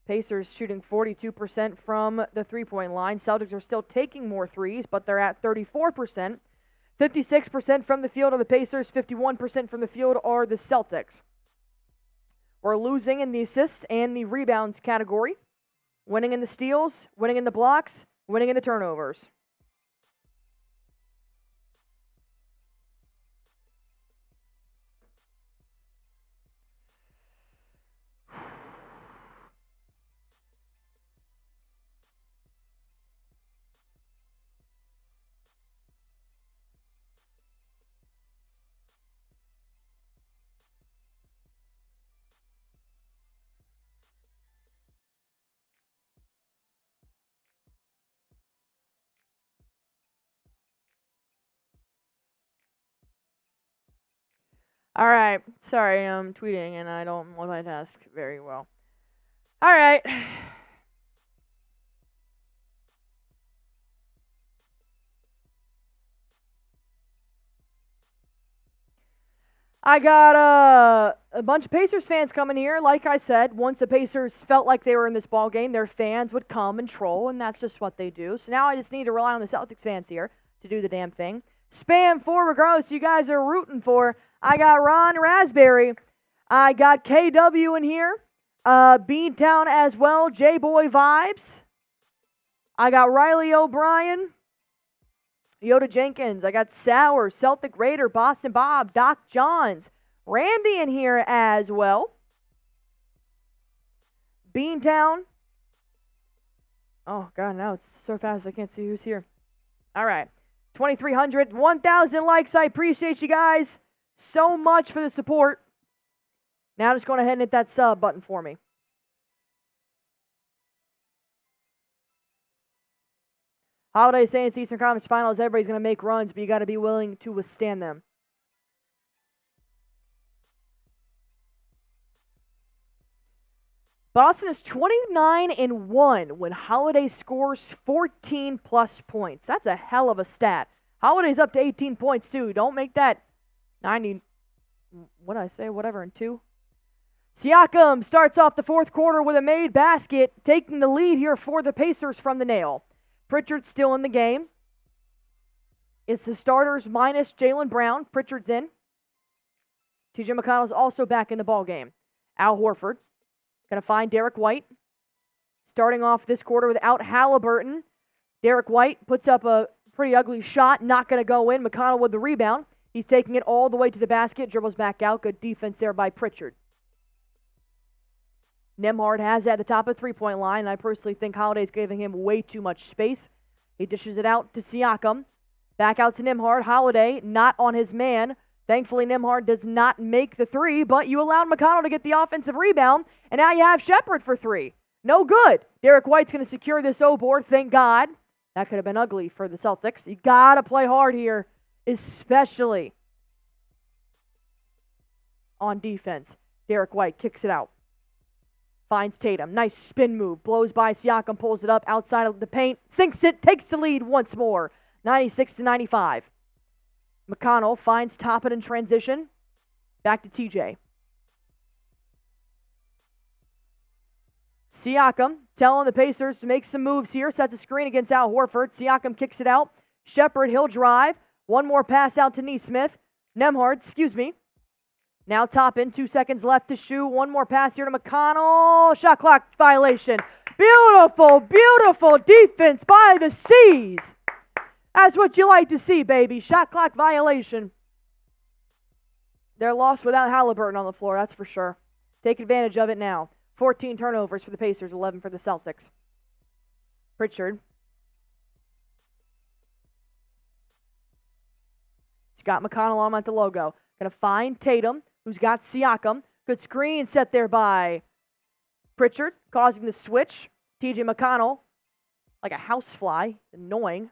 Pacers shooting 42% from the three-point line. Celtics are still taking more threes, but they're at 34%. 56% from the field are the Pacers. 51% from the field are the Celtics. We're losing in the assists and the rebounds category. Winning in the steals, winning in the blocks, winning in the turnovers. All right. Sorry, I'm tweeting and I don't multitask very well. All right. I got a bunch of Pacers fans coming here. Like I said, once the Pacers felt like they were in this ball game, their fans would come and troll, and that's just what they do. So now I just need to rely on the Celtics fans here to do the damn thing. Spam for regardless you guys are rooting for. I got Ron Raspberry. I got KW in here. Beantown as well. J-Boy Vibes. I got Riley O'Brien. Yoda Jenkins. I got Sour, Celtic Raider, Boston Bob, Doc Johns. Randy in here as well. Beantown. Oh, God, now it's so fast I can't see who's here. All right. 2,300, 1,000 likes. I appreciate you guys so much for the support. Now just go ahead and hit that sub button for me. Holiday saying it's Eastern Conference Finals. Everybody's going to make runs, but you got to be willing to withstand them. Boston is 29-1 when Holiday scores 14-plus points. That's a hell of a stat. Holiday's up to 18 points, too. Don't make that 90, what did I say, whatever, in 2. Siakam starts off the fourth quarter with a made basket, taking the lead here for the Pacers from the nail. Pritchard's still in the game. It's the starters minus Jalen Brown. Pritchard's in. TJ McConnell's also back in the ball game. Al Horford going to find Derek White. Starting off this quarter without Haliburton. Derek White puts up a pretty ugly shot, not going to go in. McConnell with the rebound. He's taking it all the way to the basket, dribbles back out. Good defense there by Pritchard. Nembhard has it at the top of the three-point line, and I personally think Holiday's giving him way too much space. He dishes it out to Siakam. Back out to Nembhard. Holiday not on his man. Thankfully, Nembhard does not make the three, but you allowed McConnell to get the offensive rebound, and now you have Shepherd for three. No good. Derek White's going to secure this O-board, thank God. That could have been ugly for the Celtics. You got to play hard here, especially on defense. Derek White kicks it out. Finds Tatum. Nice spin move. Blows by Siakam, pulls it up outside of the paint. Sinks it, takes the lead once more. 96-95. McConnell finds Toppin in transition. Back to TJ. Siakam telling the Pacers to make some moves here. Sets a screen against Al Horford. Siakam kicks it out. Shepherd, he'll drive. One more pass out to Nesmith. Nembhard. Now Toppin, 2 seconds left to shoot. One more pass here to McConnell. Shot clock violation. Beautiful, beautiful defense by the C's. That's what you like to see, baby. Shot clock violation. They're lost without Haliburton on the floor, that's for sure. Take advantage of it now. 14 turnovers for the Pacers, 11 for the Celtics. Pritchard. He's got McConnell on him at the logo. Going to find Tatum, who's got Siakam. Good screen set there by Pritchard, causing the switch. TJ McConnell, like a housefly, annoying.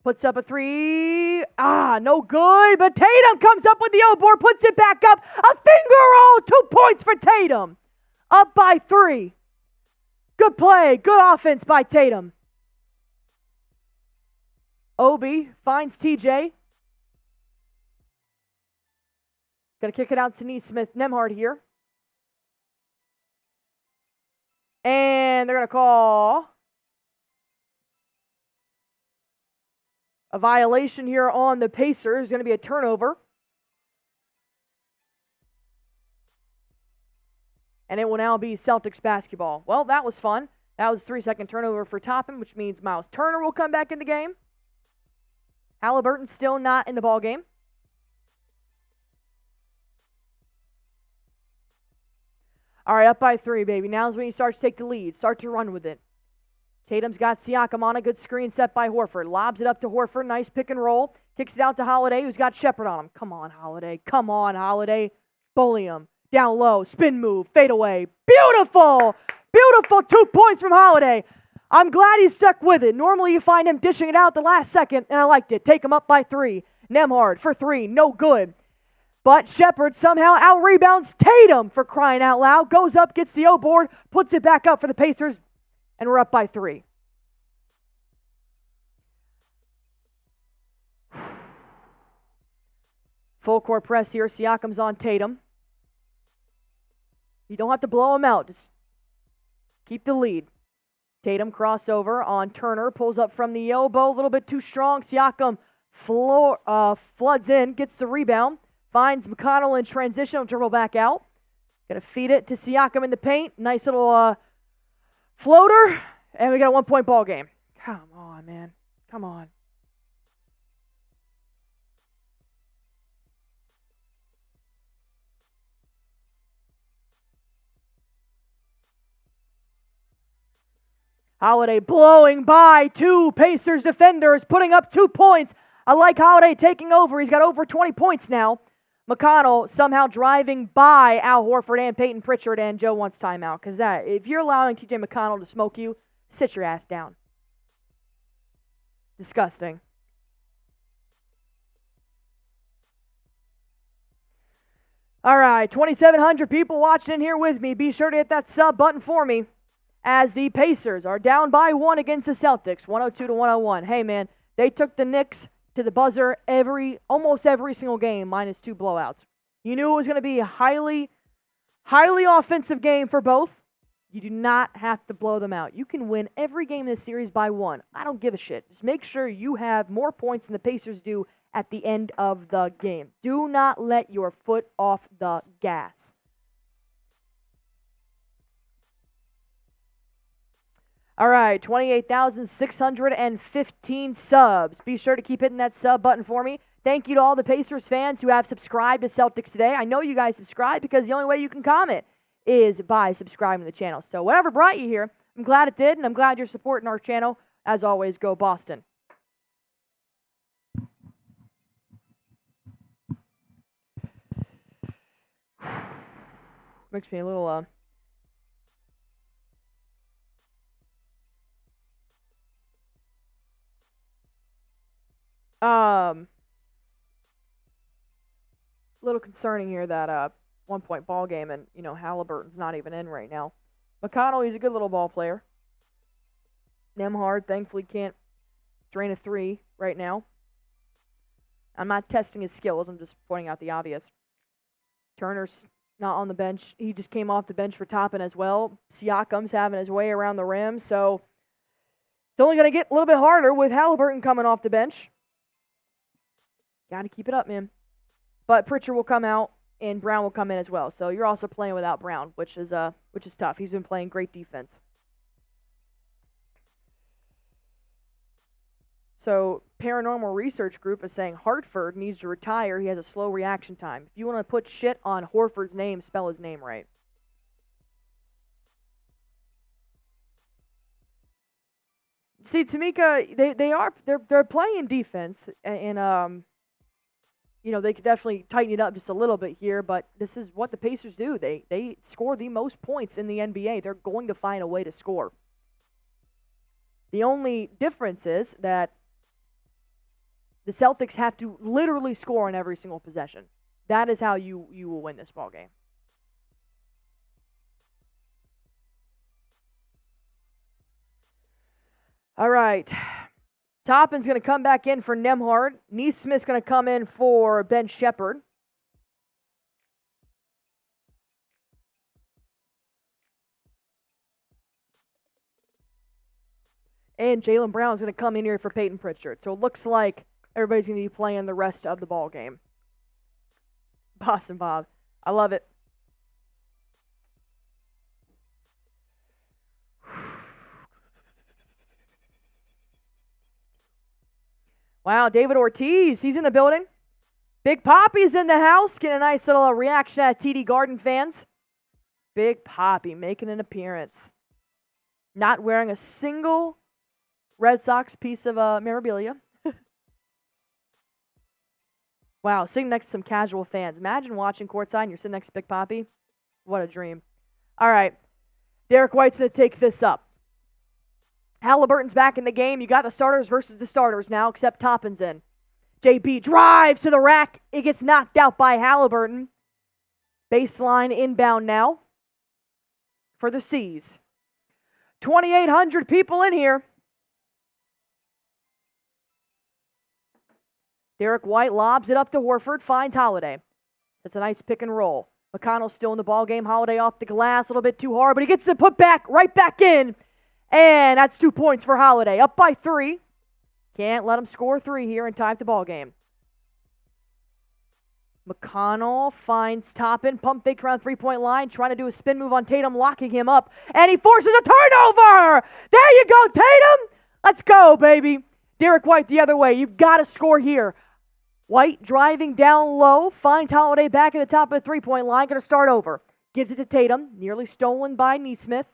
Puts up a three. No good. But Tatum comes up with the O-board, puts it back up. A finger roll. 2 points for Tatum. Up by 3. Good play. Good offense by Tatum. Obi finds TJ. Going to kick it out to Nesmith. Nembhard here. And they're going to call a violation here on the Pacers. It's going to be a turnover. And it will now be Celtics basketball. Well, that was fun. That was a 3-second turnover for Toppin, which means Myles Turner will come back in the game. Haliburton still not in the ball game. All right, up by 3, baby. Now's when you start to take the lead. Start to run with it. Tatum's got Siakam on a good screen set by Horford. Lobs it up to Horford. Nice pick and roll. Kicks it out to Holiday, who's got Shepherd on him. Come on, Holiday. Come on, Holiday. Bully him. Down low. Spin move. Fade away. Beautiful. Beautiful 2 points from Holiday. I'm glad he stuck with it. Normally you find him dishing it out the last second, and I liked it. Take him up by 3. Nembhard for 3. No good. But Shepherd somehow out-rebounds Tatum, for crying out loud. Goes up, gets the O-board, puts it back up for the Pacers, and we're up by 3. Full court press here. Siakam's on Tatum. You don't have to blow him out. Just keep the lead. Tatum crossover on Turner. Pulls up from the elbow. A little bit too strong. Siakam floods in. Gets the rebound. Finds McConnell in transition. Dribble back out. Going to feed it to Siakam in the paint. Nice little floater. And we got a 1-point ball game. Come on, man. Come on. Holiday blowing by 2 Pacers defenders, putting up 2 points. I like Holiday taking over. He's got over 20 points now. McConnell somehow driving by Al Horford and Peyton Pritchard, and Joe wants timeout. Because if you're allowing TJ McConnell to smoke you, sit your ass down. Disgusting. All right, 2,700 people watching in here with me. Be sure to hit that sub button for me, as the Pacers are down by 1 against the Celtics, 102-101. Hey, man, they took the Knicks to the buzzer almost every single game, minus 2 blowouts. You knew it was going to be a highly offensive game for both. You do not have to blow them out. You can win every game in this series by 1. I don't give a shit. Just make sure you have more points than the Pacers do at the end of the game. Do not let your foot off the gas. All right, 28,615 subs. Be sure to keep hitting that sub button for me. Thank you to all the Pacers fans who have subscribed to Celtics Today. I know you guys subscribe because the only way you can comment is by subscribing to the channel. So whatever brought you here, I'm glad it did, and I'm glad you're supporting our channel. As always, go Boston. Makes me a little, little concerning here that 1-point ball game, and Haliburton's not even in right now. McConnell, he's a good little ball player. Nembhard thankfully can't drain a three right now. I'm not testing his skills, I'm just pointing out the obvious. Turner's not on the bench. He just came off the bench for Toppin as well. Siakam's having his way around the rim, so it's only going to get a little bit harder with Haliburton coming off the bench. Got to keep it up, man. But Pritchard will come out, and Brown will come in as well. So you're also playing without Brown, which is tough. He's been playing great defense. So Paranormal Research Group is saying Hartford needs to retire. He has a slow reaction time. If you want to put shit on Horford's name, spell his name right. See, Tamika, they're playing defense, and they could definitely tighten it up just a little bit here, but this is what the Pacers do. They score the most points in the NBA. They're going to find a way to score. The only difference is that the Celtics have to literally score on every single possession. That is how you will win this ball game. All right. Toppin's going to come back in for Nembhard. Neesmith's going to come in for Ben Shepherd. And Jalen Brown's going to come in here for Peyton Pritchard. So it looks like everybody's going to be playing the rest of the ball game. Boston Bob. I love it. Wow, David Ortiz, he's in the building. Big Poppy's in the house. Getting a nice little reaction at TD Garden fans. Big Poppy making an appearance. Not wearing a single Red Sox piece of memorabilia. Wow, sitting next to some casual fans. Imagine watching courtside and you're sitting next to Big Poppy. What a dream. All right, Derek White's going to take this up. Haliburton's back in the game. You got the starters versus the starters now, except Toppin's in. JB drives to the rack. It gets knocked out by Haliburton. Baseline inbound now for the C's. 2,800 people in here. Derek White lobs it up to Horford, finds Holiday. That's a nice pick and roll. McConnell's still in the ball game. Holiday off the glass, a little bit too hard, but he gets the put back right back in. And that's 2 points for Holiday. Up by 3. Can't let him score 3 here and tie up the ball game. McConnell finds Toppin. Pump fake around 3-point line. Trying to do a spin move on Tatum, locking him up. And he forces a turnover. There you go, Tatum. Let's go, baby. Derek White the other way. You've got to score here. White driving down low. Finds Holiday back at the top of the 3-point line. Going to start over. Gives it to Tatum. Nearly stolen by Neesmith.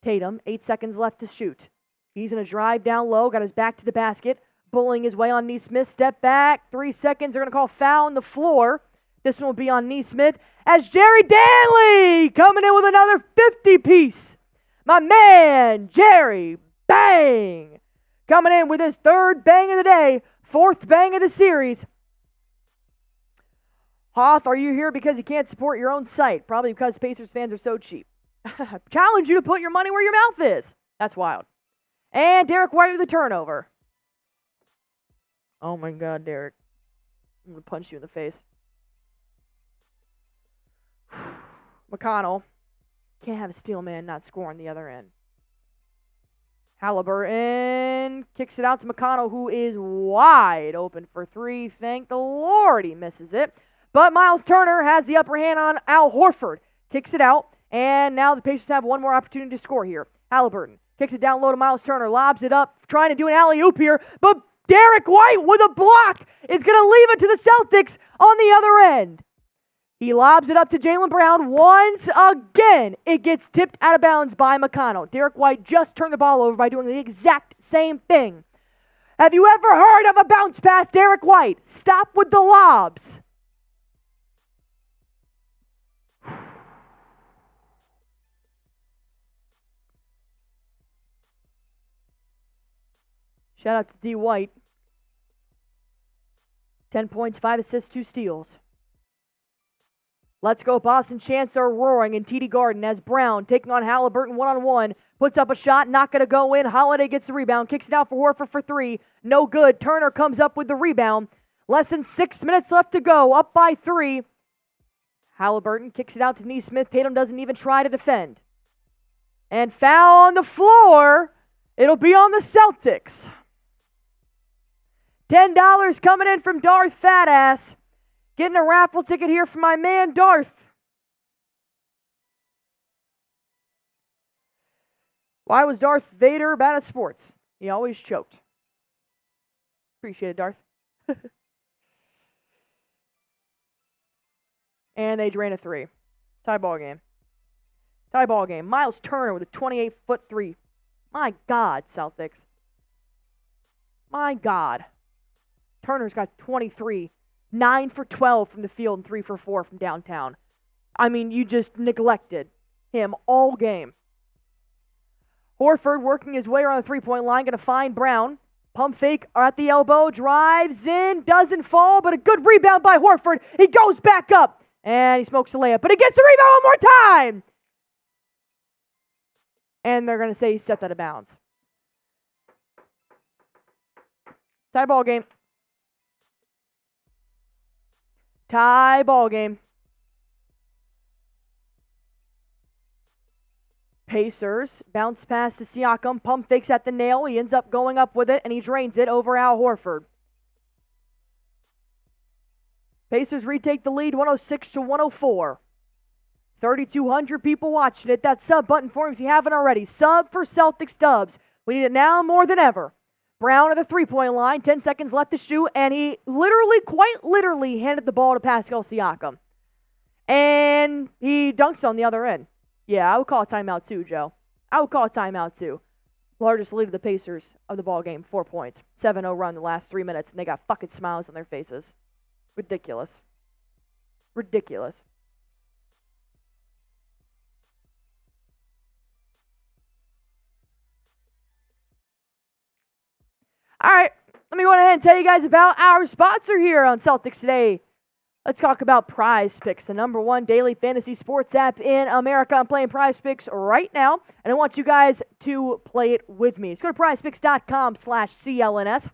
Tatum, 8 seconds left to shoot. He's going to drive down low, got his back to the basket, bullying his way on Neesmith. Step back, 3 seconds. They're going to call foul on the floor. This one will be on Neesmith as Jerry Danley coming in with another 50-piece. My man, Jerry, bang! Coming in with his 3rd bang of the day, 4th bang of the series. Hoth, are you here because you can't support your own site? Probably because Pacers fans are so cheap. Challenge you to put your money where your mouth is. That's wild. And Derek White with the turnover. Oh my God, Derek. I'm going to punch you in the face. McConnell. Can't have a steal man not scoring the other end. Haliburton kicks it out to McConnell, who is wide open for 3. Thank the Lord he misses it. But Myles Turner has the upper hand on Al Horford. Kicks it out. And now the Pacers have one more opportunity to score here. Haliburton kicks it down low to Myles Turner, lobs it up, trying to do an alley-oop here, but Derek White with a block is going to leave it to the Celtics on the other end. He lobs it up to Jalen Brown once again. It gets tipped out of bounds by McConnell. Derek White just turned the ball over by doing the exact same thing. Have you ever heard of a bounce pass, Derek White? Stop with the lobs. Shout out to D. White. 10 points, 5 assists, 2 steals. Let's go. Boston chants are roaring in TD Garden as Brown, taking on Haliburton one-on-one, puts up a shot, not going to go in. Holiday gets the rebound, kicks it out for Horford for 3. No good. Turner comes up with the rebound. Less than 6 minutes left to go, up by 3. Haliburton kicks it out to Nesmith. Tatum doesn't even try to defend. And foul on the floor. It'll be on the Celtics. $10 coming in from Darth Fatass. Getting a raffle ticket here from my man Darth. Why was Darth Vader bad at sports? He always choked. Appreciate it, Darth. And they drain a 3. Tie ball game. Tie ball game. Myles Turner with a 28-foot 3. My God, Celtics. My God. Turner's got 23. 9 for 12 from the field and 3 for 4 from downtown. I mean, you just neglected him all game. Horford working his way around the three-point line, going to find Brown. Pump fake at the elbow, drives in, doesn't fall, but a good rebound by Horford. He goes back up, and he smokes the layup, but he gets the rebound one more time. And they're going to say he stepped out of bounds. Tie ball game. Tie ball game. Pacers bounce pass to Siakam. Pump fakes at the nail. He ends up going up with it, and he drains it over Al Horford. Pacers retake the lead 106-104. 3,200 people watching it. That sub button for him if you haven't already. Sub for Celtics dubs. We need it now more than ever. Brown at the three-point line, 10 seconds left to shoot, and he quite literally handed the ball to Pascal Siakam. And he dunks on the other end. Yeah, I would call a timeout too, Joe. I would call a timeout too. Largest lead of the Pacers of the ball game, 4 points. 7-0 run the last 3 minutes, and they got fucking smiles on their faces. Ridiculous. Ridiculous. All right, let me go ahead and tell you guys about our sponsor here on Celtics Today. Let's talk about Prize Picks, the #1 daily fantasy sports app in America. I'm playing Prize Picks right now, and I want you guys to play it with me. Just go to prizepicks.com/CLNS,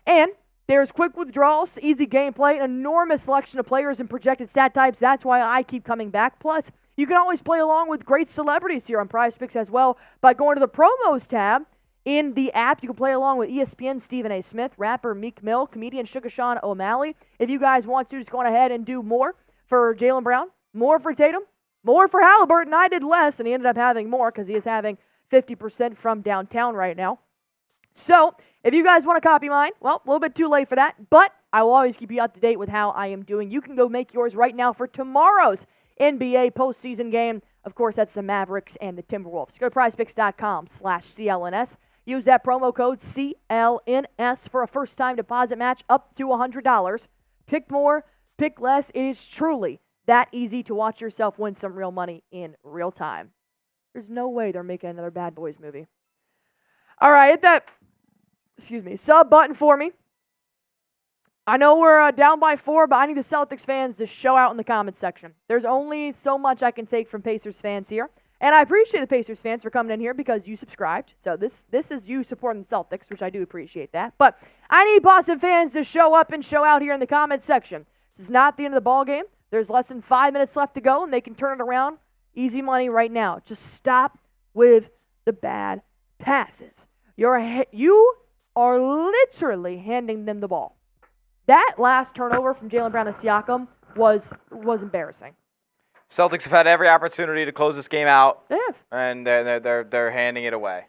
and there's quick withdrawals, easy gameplay, an enormous selection of players and projected stat types. That's why I keep coming back. Plus, you can always play along with great celebrities here on Prize Picks as well by going to the Promos tab. In the app, you can play along with ESPN Stephen A. Smith, rapper Meek Mill, comedian Sugar Sean O'Malley. If you guys want to, just go on ahead and do more for Jalen Brown, more for Tatum, more for Haliburton. I did less, and he ended up having more because he is having 50% from downtown right now. So, if you guys want to copy mine, well, a little bit too late for that, but I will always keep you up to date with how I am doing. You can go make yours right now for tomorrow's NBA postseason game. Of course, that's the Mavericks and the Timberwolves. Go to prizepicks.com/CLNS. Use that promo code CLNS for a first-time deposit match up to $100. Pick more, pick less. It is truly that easy to watch yourself win some real money in real time. There's no way they're making another Bad Boys movie. All right, hit that, sub button for me. I know we're down by 4, but I need the Celtics fans to show out in the comments section. There's only so much I can take from Pacers fans here. And I appreciate the Pacers fans for coming in here because you subscribed. So this is you supporting the Celtics, which I do appreciate that. But I need Boston fans to show up and show out here in the comments section. This is not the end of the ball game. There's less than 5 minutes left to go, and they can turn it around. Easy money right now. Just stop with the bad passes. You are literally handing them the ball. That last turnover from Jalen Brown and Siakam was embarrassing. Celtics have had every opportunity to close this game out. They have. And they're handing it away.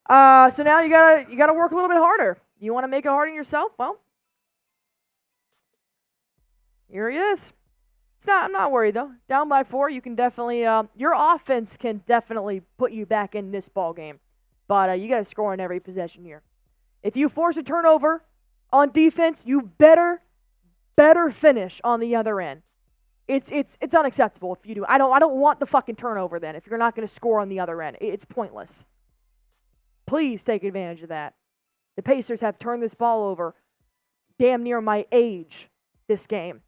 So now you gotta work a little bit harder. You want to make it hard on yourself? Well, here it is. I'm not worried though. Down by 4, you can definitely your offense can definitely put you back in this ball game. But you got to score on every possession here. If you force a turnover on defense, you better finish on the other end. It's unacceptable if you do. I don't want the fucking turnover then if you're not going to score on the other end. It's pointless. Please take advantage of that. The Pacers have turned this ball over damn near my age this game.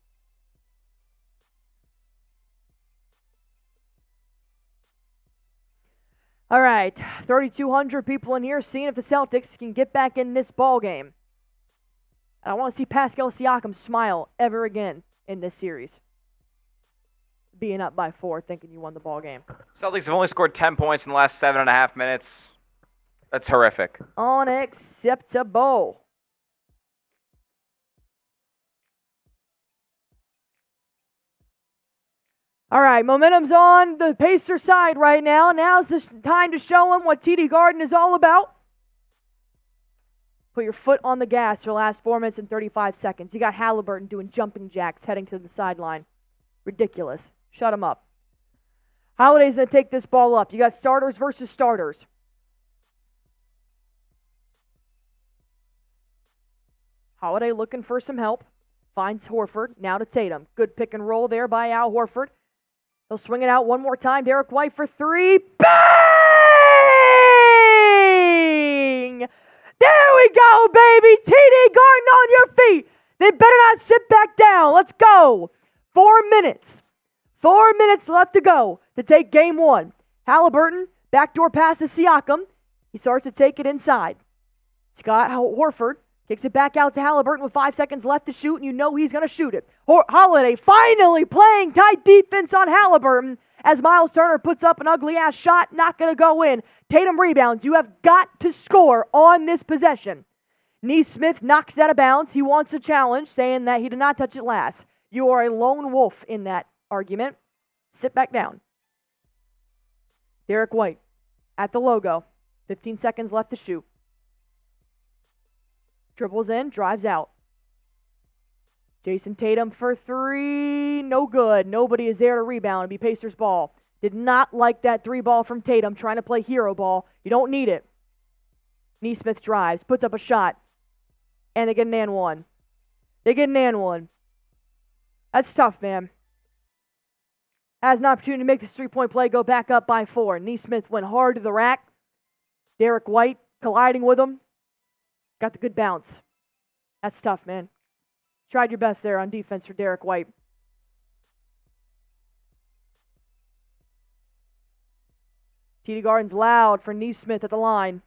All right, 3,200 people in here seeing if the Celtics can get back in this ball game. I want to see Pascal Siakam smile ever again in this series. Being up by 4, thinking you won the ball game. Celtics have only scored 10 points in the last 7.5 minutes. That's horrific. Unacceptable. All right, momentum's on the Pacers side right now. Now's the time to show them what TD Garden is all about. Put your foot on the gas for the last 4 minutes and 35 seconds. You got Haliburton doing jumping jacks heading to the sideline. Ridiculous. Shut him up. Holiday's going to take this ball up. You got starters versus starters. Holiday looking for some help. Finds Horford. Now to Tatum. Good pick and roll there by Al Horford. He'll swing it out one more time. Derek White for 3. Bang! There we go, baby. TD Garden on your feet. They better not sit back down. Let's go. 4 minutes. 4 minutes left to go to take game 1. Haliburton, backdoor pass to Siakam. He starts to take it inside. Scott Horford kicks it back out to Haliburton with 5 seconds left to shoot, and you know he's going to shoot it. Holiday finally playing tight defense on Haliburton as Myles Turner puts up an ugly-ass shot, not going to go in. Tatum rebounds. You have got to score on this possession. Nesmith knocks it out of bounds. He wants a challenge, saying that he did not touch it last. You are a lone wolf in that argument. Sit back down. Derek White at the logo. 15 seconds left to shoot. Dribbles in, drives out. Jayson Tatum for 3. No good. Nobody is there to rebound. It'll be Pacers ball. Did not like that 3 ball from Tatum trying to play hero ball. You don't need it. Nesmith drives, puts up a shot, and they get an and one. They get an and one. That's tough, man. Has an opportunity to make this 3-point play go back up by 4. Nesmith went hard to the rack. Derek White colliding with him. Got the good bounce. That's tough, man. Tried your best there on defense for Derek White. TD Garden's loud for Nesmith at the line.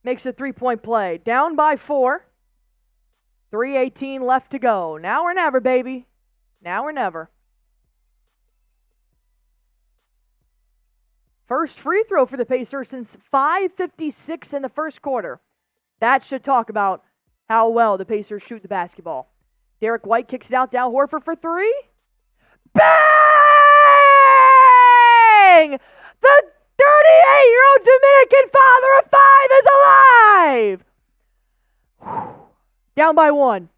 Makes a 3-point play. Down by 4. 3:18 left to go. Now or never, baby. Now or never. First free throw for the Pacers since 5:56 in the first quarter. That should talk about how well the Pacers shoot the basketball. Derek White kicks it out to Al Horford for 3. Bang! The 38-year-old Dominican father of 5 is alive! Down by 1.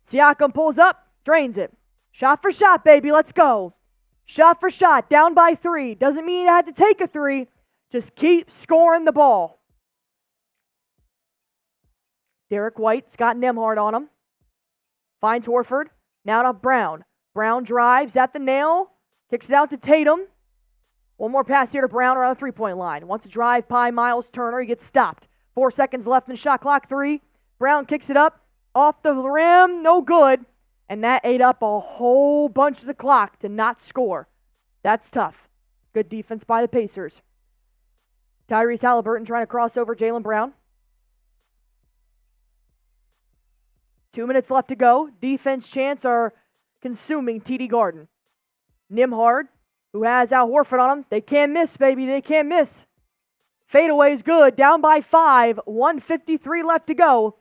Siakam pulls up, drains it. Shot for shot, baby. Let's go. Shot for shot. Down by 3. Doesn't mean you had to take a 3. Just keep scoring the ball. Derek White's got Nembhard on him. Finds Horford. Now to Brown. Brown drives at the nail. Kicks it out to Tatum. One more pass here to Brown around the 3-point line. Wants to drive by Myles Turner. He gets stopped. 4 seconds left in the shot clock. 3. Brown kicks it up. Off the rim. No good. And that ate up a whole bunch of the clock to not score. That's tough. Good defense by the Pacers. Tyrese Haliburton trying to cross over Jalen Brown. 2 minutes left to go. Defense chants are consuming TD Garden. Nembhard, who has Al Horford on him. They can't miss, baby. They can't miss. Fadeaway is good. Down by 5. 1:53 left to go.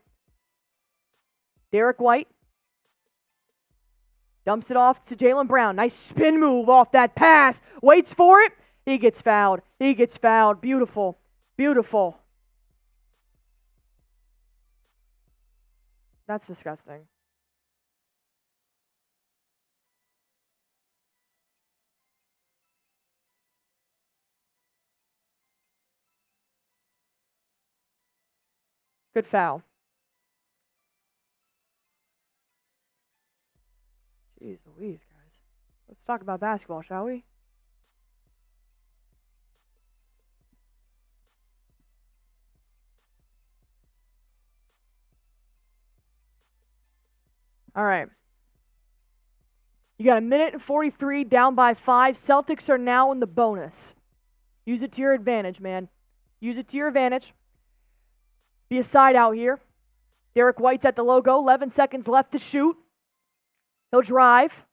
Derek White dumps it off to Jalen Brown. Nice spin move off that pass. Waits for it. He gets fouled. He gets fouled. Beautiful. Beautiful. That's disgusting. Good foul. Jeez Louise, guys. Let's talk about basketball, shall we? All right. You got a minute and 43, down by 5. Celtics are now in the bonus. Use it to your advantage, man. Use it to your advantage. Be a side out here. Derek White's at the logo. 11 seconds left to shoot. He'll drive.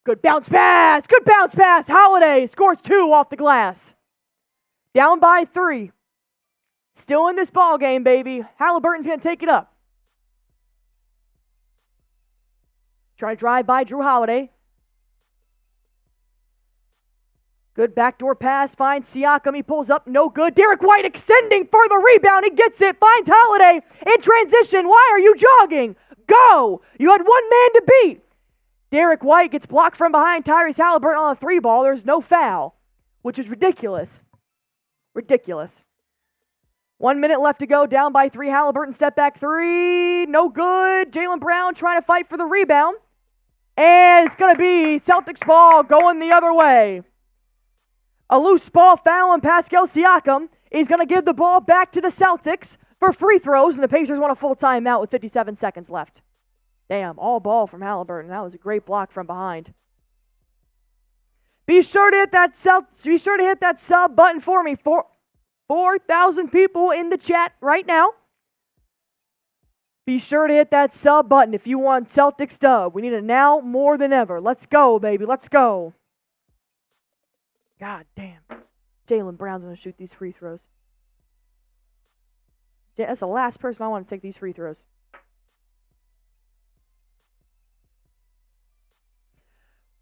Good bounce pass. Good bounce pass. Holiday scores 2 off the glass. Down by 3. Still in this ball game, baby. Haliburton's going to take it up. Try to drive by Drew Holiday. Good backdoor pass. Finds Siakam. He pulls up. No good. Derek White extending for the rebound. He gets it. Finds Holiday in transition. Why are you jogging? Go. You had one man to beat. Derek White gets blocked from behind Tyrese Haliburton on a 3-ball. There's no foul, which is ridiculous. Ridiculous. 1 minute left to go. Down by 3. Haliburton step back 3. No good. Jalen Brown trying to fight for the rebound. And it's going to be Celtics ball going the other way. A loose ball foul on Pascal Siakam is going to give the ball back to the Celtics for free throws, and the Pacers want a full timeout with 57 seconds left. Damn, all ball from Haliburton. That was a great block from behind. Be sure to hit that sub button for me. 4,000 people in the chat right now. Be sure to hit that sub button if you want Celtics dub. We need it now more than ever. Let's go, baby. Let's go. God damn. Jalen Brown's going to shoot these free throws. That's the last person I want to take these free throws.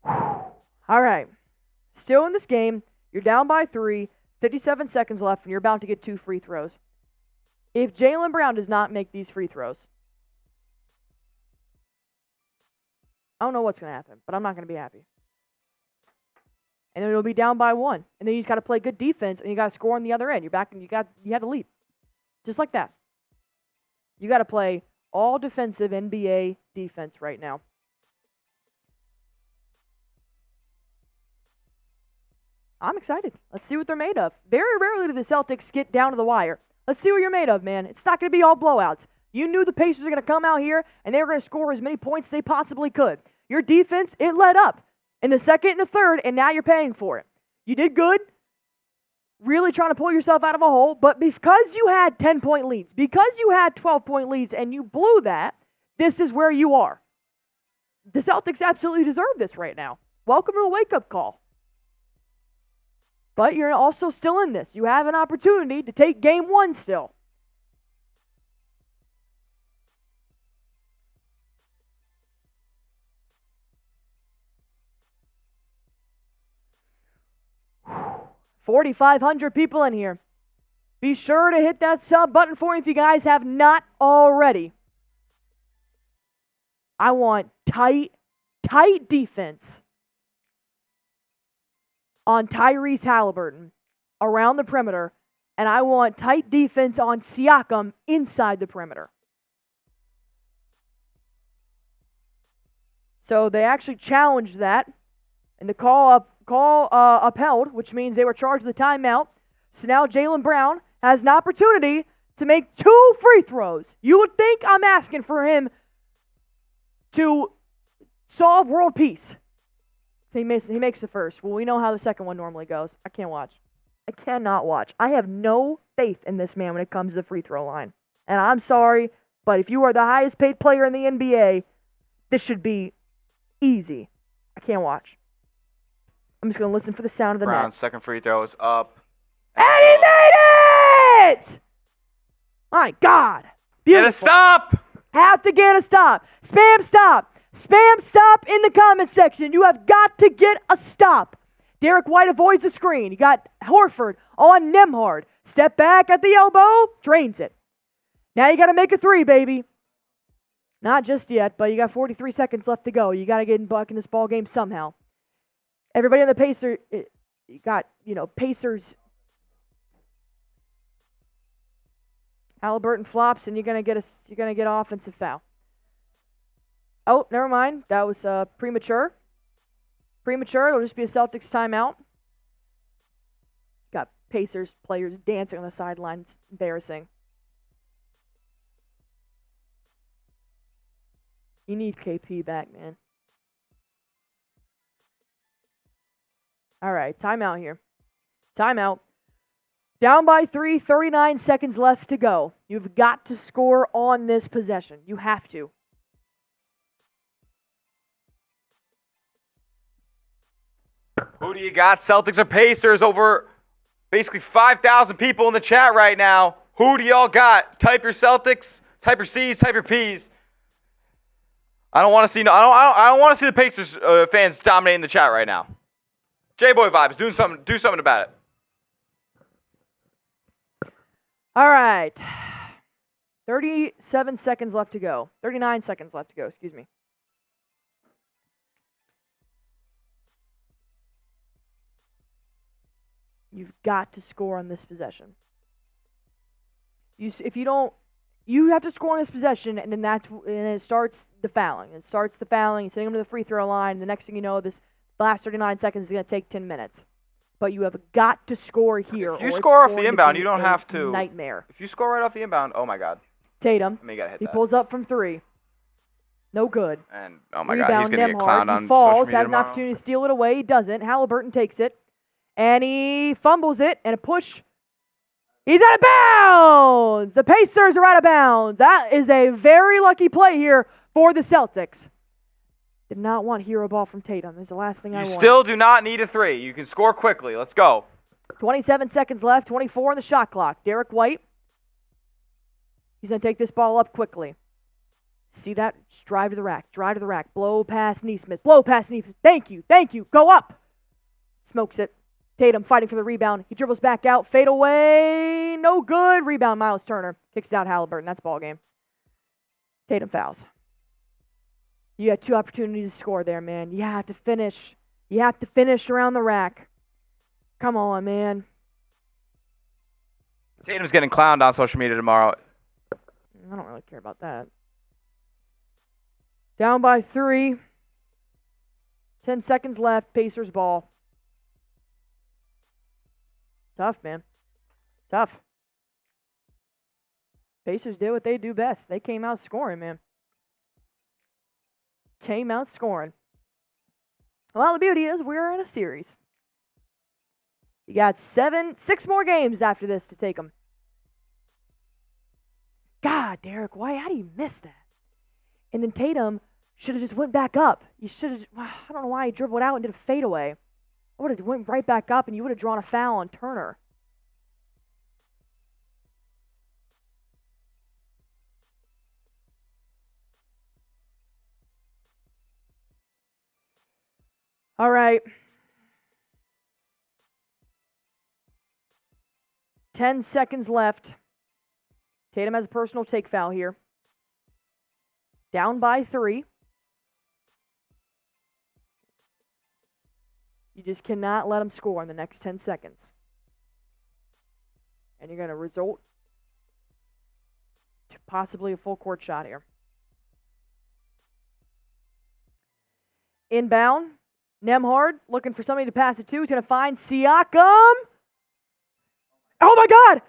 All right. Still in this game. You're down by 3. 57 seconds left, and you're about to get 2 free throws. If Jalen Brown does not make these free throws, I don't know what's going to happen, but I'm not going to be happy. And then it'll be down by 1. And then you just got to play good defense, and you got to score on the other end. You're back, and you have the lead. Just like that. You got to play all defensive NBA defense right now. I'm excited. Let's see what they're made of. Very rarely do the Celtics get down to the wire. Let's see what you're made of, man. It's not going to be all blowouts. You knew the Pacers were going to come out here, and they were going to score as many points as they possibly could. Your defense, it led up in the second and the third, and now you're paying for it. You did good, really trying to pull yourself out of a hole, but because you had 10-point leads, because you had 12-point leads, and you blew that, this is where you are. The Celtics absolutely deserve this right now. Welcome to the wake-up call. But you're also still in this. You have an opportunity to take game 1 still. Whew. 4,500 people in here. Be sure to hit that sub button for me if you guys have not already. I want tight defense on Tyrese Haliburton around the perimeter, and I want tight defense on Siakam inside the perimeter. So they actually challenged that, and the call upheld, which means they were charged with a timeout. So now Jalen Brown has an opportunity to make 2 free throws. You would think I'm asking for him to solve world peace. He makes the first. Well, we know how the second one normally goes. I can't watch. I cannot watch. I have no faith in this man when it comes to the free throw line. And I'm sorry, but if you are the highest paid player in the NBA, this should be easy. I can't watch. I'm just going to listen for the sound of the Brown's net. second free throw is up. And he made it! My God. Beautiful. Get a stop! have to get a stop. Spam stop. Spam stop in the comment section. You have got to get a stop. Derek White avoids the screen. You got Horford on Nembhard. Step back at the elbow. Drains it. Now you got to make a three, baby. Not just yet, but you got 43 seconds left to go. You got to get back in this ball game somehow. Everybody on the Pacers, you got, Pacers. Haliburton flops, and you're gonna get offensive foul. Oh, never mind. That was premature. It'll just be a Celtics timeout. Got Pacers players dancing on the sidelines. Embarrassing. You need KP back, man. All right, timeout here. Timeout. Down by 3, 39 seconds left to go. You've got to score on this possession. You have to. Who do you got? Celtics or Pacers? Over basically 5,000 people in the chat right now. Who do y'all got? Type your Celtics, type your C's, type your P's. I don't want to see the Pacers fans dominating the chat right now. J-Boy vibes, do something about it. All right. 37 seconds left to go. 39 seconds left to go, excuse me. You've got to score on this possession. If you don't, you have to score on this possession, and then it starts the fouling. You're sending them to the free throw line. The next thing you know, this last 39 seconds is going to take 10 minutes. But you have got to score here. If you score off the inbound, you don't have to. Nightmare. If you score right off the inbound, oh my God. Tatum. He pulls up from 3. No good. And oh my Rebound, God, he's going to get clowned on He falls, social media has tomorrow. an opportunity to steal it away. He doesn't. Haliburton takes it. And he fumbles it. And a push. He's out of bounds. The Pacers are out of bounds. That is a very lucky play here for the Celtics. Did not want hero ball from Tatum. Is the last thing I want. You still do not need a 3. You can score quickly. Let's go. 27 seconds left. 24 on the shot clock. Derek White. He's going to take this ball up quickly. See that? Just drive to the rack. Blow past Neesmith. Thank you. Go up. Smokes it. Tatum fighting for the rebound. He dribbles back out. Fade away. No good. Rebound, Myles Turner. Kicks it out, Haliburton. That's ball game. Tatum fouls. You had 2 opportunities to score there, man. You have to finish. Around the rack. Come on, man. Tatum's getting clowned on social media tomorrow. I don't really care about that. Down by 3. 10 seconds left. Pacers ball. Tough, man. Tough. Pacers did what they do best. They came out scoring, man. Well, the beauty is we're in a series. You got 6 more games after this to take them. God, Derek, how do you miss that? And then Tatum should have just went back up. You should have, I don't know why he dribbled out and did a fadeaway. I would have went right back up and you would have drawn a foul on Turner. All right. 10 seconds left. Tatum has a personal take foul here. Down by 3. You just cannot let him score in the next 10 seconds. And you're going to result to possibly a full court shot here. Inbound. Nembhard looking for somebody to pass it to. He's going to find Siakam. Oh, my God.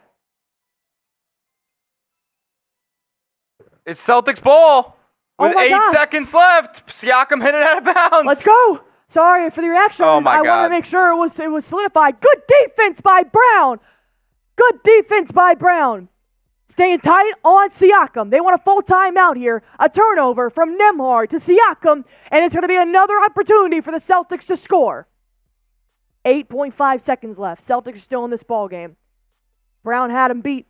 It's Celtics ball with 8 God. seconds left. Siakam hit it out of bounds. Let's go. Sorry for the reaction. Oh, my God. I wanted to make sure it was solidified. Good defense by Brown. Staying tight on Siakam. They want a full timeout here. A turnover from Nembhard to Siakam, and it's going to be another opportunity for the Celtics to score. 8.5 seconds left. Celtics are still in this ball game. Brown had him beat.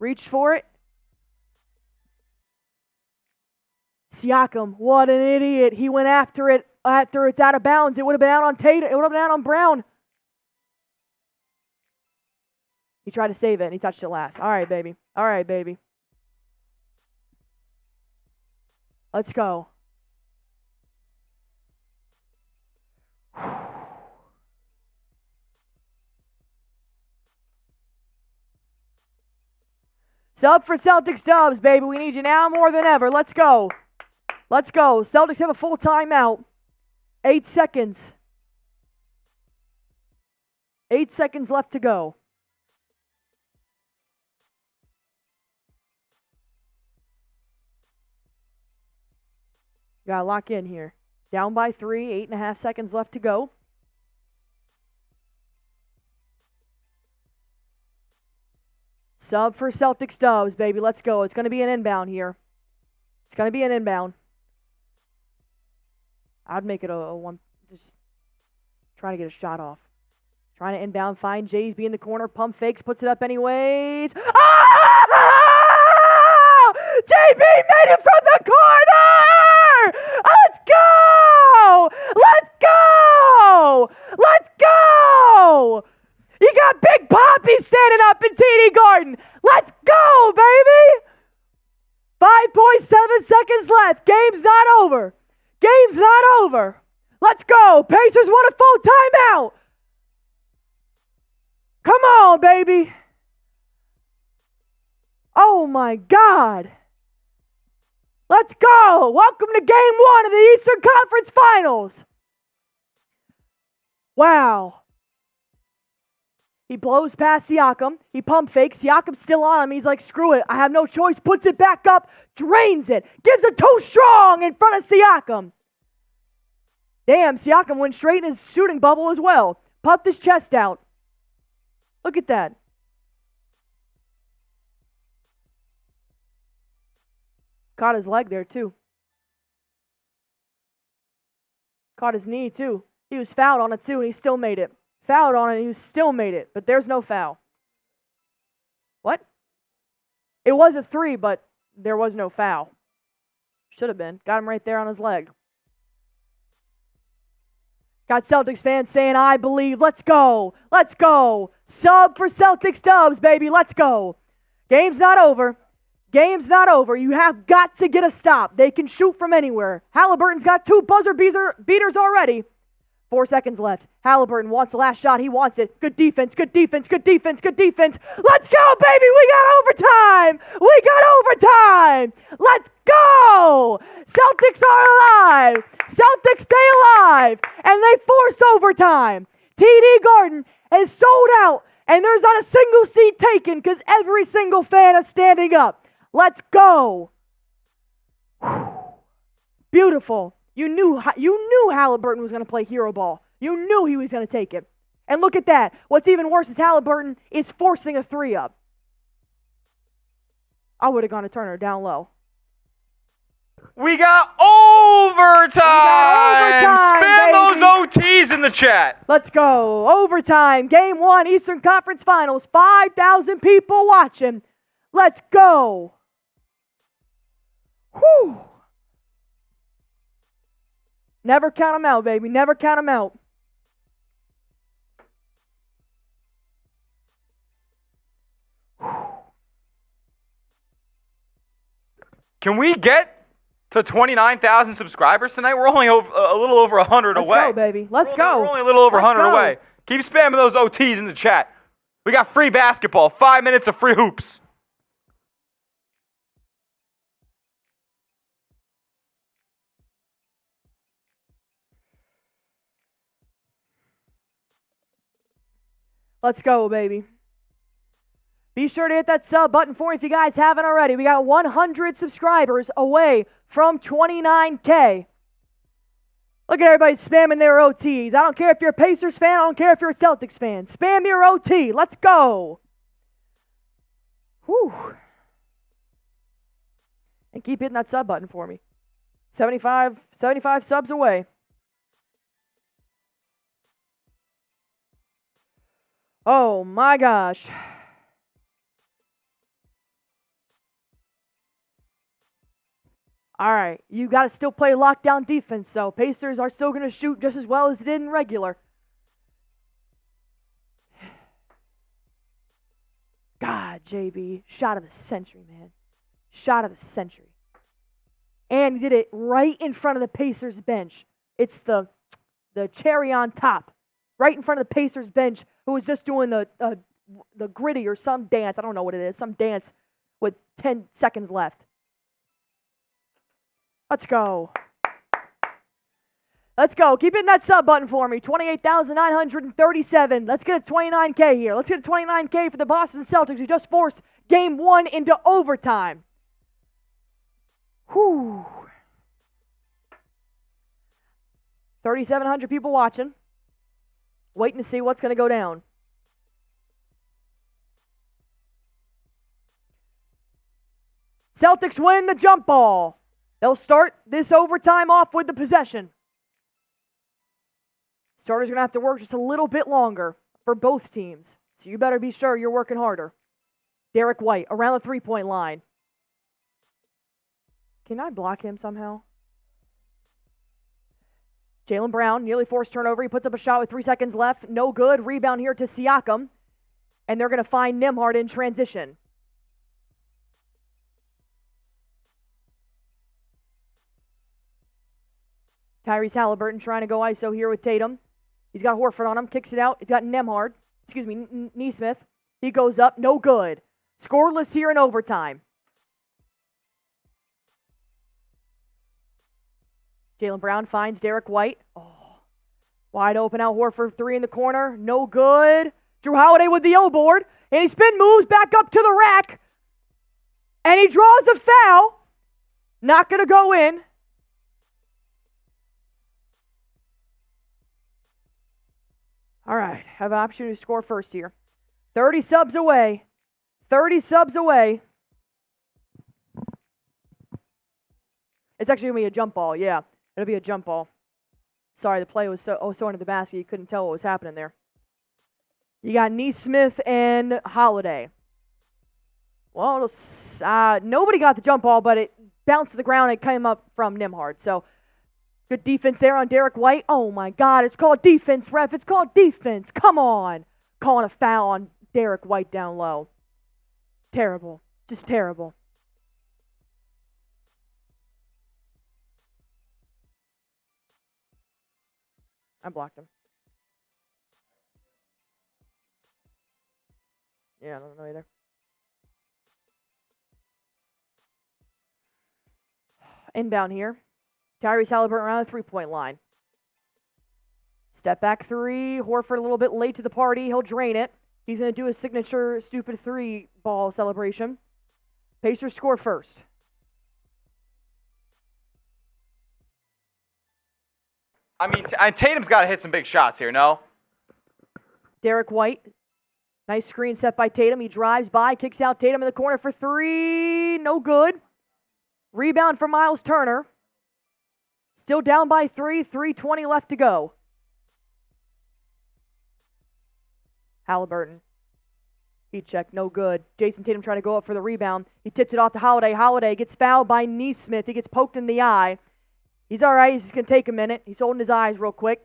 Reached for it. Siakam, what an idiot. He went after it after it's out of bounds. It would have been out on Tatum. It would have been out on Brown. He tried to save it, and he touched it last. All right, baby. All right, baby. Let's go. Sub for Celtics dubs, baby. We need you now more than ever. Let's go. Let's go. Celtics have a full timeout. 8 seconds. 8 seconds left to go. Gotta lock in here. Down by 3, 8.5 seconds left to go. Sub for Celtics dubs, baby. Let's go. It's going to be an inbound here. It's going to be an inbound. I'd make it a one. Just trying to get a shot off. Trying to inbound, find Jay's be in the corner. Pump fakes, puts it up anyways. Oh! JB made it from the corner! Let's go! Let's go! Let's go! You got Big Poppy standing up in TD Garden. Let's go, baby! 5.7 seconds left. Game's not over. Game's not over. Let's go. Pacers want a full timeout. Come on, baby. Oh, my God. Let's go. Welcome to Game 1 of the Eastern Conference Finals. Wow. He blows past Siakam. He pump fakes. Siakam's still on him. He's like, screw it. I have no choice. Puts it back up. Drains it. Gives it too strong in front of Siakam. Damn, Siakam went straight in his shooting bubble as well. Puffed his chest out. Look at that. Caught his leg there, too. Caught his knee, too. He was fouled on it, too, and he still made it. Fouled on it, and he still made it, but there's no foul. What? It was a 3, but there was no foul. Should have been. Got him right there on his leg. Got Celtics fans saying, I believe. Let's go. Let's go. Sub for Celtics dubs, baby. Let's go. Game's not over. Game's not over. You have got to get a stop. They can shoot from anywhere. Haliburton's got 2 buzzer beaters already. 4 seconds left. Haliburton wants the last shot. He wants it. Good defense, good defense, good defense, good defense. Let's go, baby. We got overtime. We got overtime. Let's go. Celtics are alive. Celtics stay alive. And they force overtime. TD Garden is sold out. And there's not a single seat taken because every single fan is standing up. Let's go. Whew. Beautiful. You knew Haliburton was going to play hero ball. You knew he was going to take it. And look at that. What's even worse is Haliburton is forcing a 3 up. I would have gone to Turner down low. We got overtime! Spam baby. those OTs in the chat. Let's go. Overtime. Game 1, Eastern Conference Finals. 5,000 people watching. Let's go. Whew. Never count them out, baby. Never count them out. Can we get to 29,000 subscribers tonight? We're only a little over 100 away. Let's go, baby. Let's go. We're only a little over 100 away. Keep spamming those OTs in the chat. We got free basketball. 5 minutes of free hoops. Let's go, baby. Be sure to hit that sub button for me if you guys haven't already. We got 100 subscribers away from 29K. Look at everybody spamming their OTs. I don't care if you're a Pacers fan. I don't care if you're a Celtics fan. Spam your OT. Let's go. Whew. And keep hitting that sub button for me. 75 subs away. Oh my gosh. All right, you got to still play lockdown defense, so Pacers are still going to shoot just as well as they did in regular. God, JB, shot of the century, man. Shot of the century. And he did it right in front of the Pacers bench. It's the cherry on top. Right in front of the Pacers bench, who was just doing the gritty or some dance. I don't know what it is. Some dance with 10 seconds left. Let's go. Let's go. Keep hitting that sub button for me. 28,937. Let's get a 29K here. Let's get a 29K for the Boston Celtics, who just forced Game 1 into overtime. Whew. 3,700 people watching. Waiting to see what's going to go down. Celtics win the jump ball. They'll start this overtime off with the possession. Starters are going to have to work just a little bit longer for both teams. So you better be sure you're working harder. Derek White around the three-point line. Can I block him somehow? Jalen Brown, nearly forced turnover. He puts up a shot with 3 seconds left. No good. Rebound here to Siakam. And they're going to find Nembhard in transition. Tyrese Haliburton trying to go ISO here with Tatum. He's got Horford on him. Kicks it out. He's got Nesmith. He goes up. No good. Scoreless here in overtime. Jalen Brown finds Derek White. Oh, wide open out. Horford 3 in the corner. No good. Drew Holiday with the O-board. And he spin moves back up to the rack. And he draws a foul. Not going to go in. All right, have an opportunity to score first here. 30 subs away. 30 subs away. It's actually going to be a jump ball, yeah. It'll be a jump ball. Sorry, the play was so under the basket, you couldn't tell what was happening there. You got Nesmith and Holiday. Well, nobody got the jump ball, but it bounced to the ground and it came up from Nembhard. So, good defense there on Derek White. Oh, my God. It's called defense, ref. It's called defense. Come on. Calling a foul on Derek White down low. Terrible. Just terrible. I blocked him. Yeah, I don't know either. Inbound here. Tyrese Haliburton around the three-point line. Step back three. Horford a little bit late to the party. He'll drain it. He's going to do his signature stupid three-ball celebration. Pacers score first. I mean, Tatum's got to hit some big shots here, no? Derek White. Nice screen set by Tatum. He drives by, kicks out Tatum in the corner for 3. No good. Rebound for Myles Turner. Still down by 3. 3:20 left to go. Haliburton. Heat check, no good. Jayson Tatum trying to go up for the rebound. He tipped it off to Holiday. Holiday gets fouled by Nesmith. He gets poked in the eye. He's all right. He's just going to take a minute. He's holding his eyes real quick.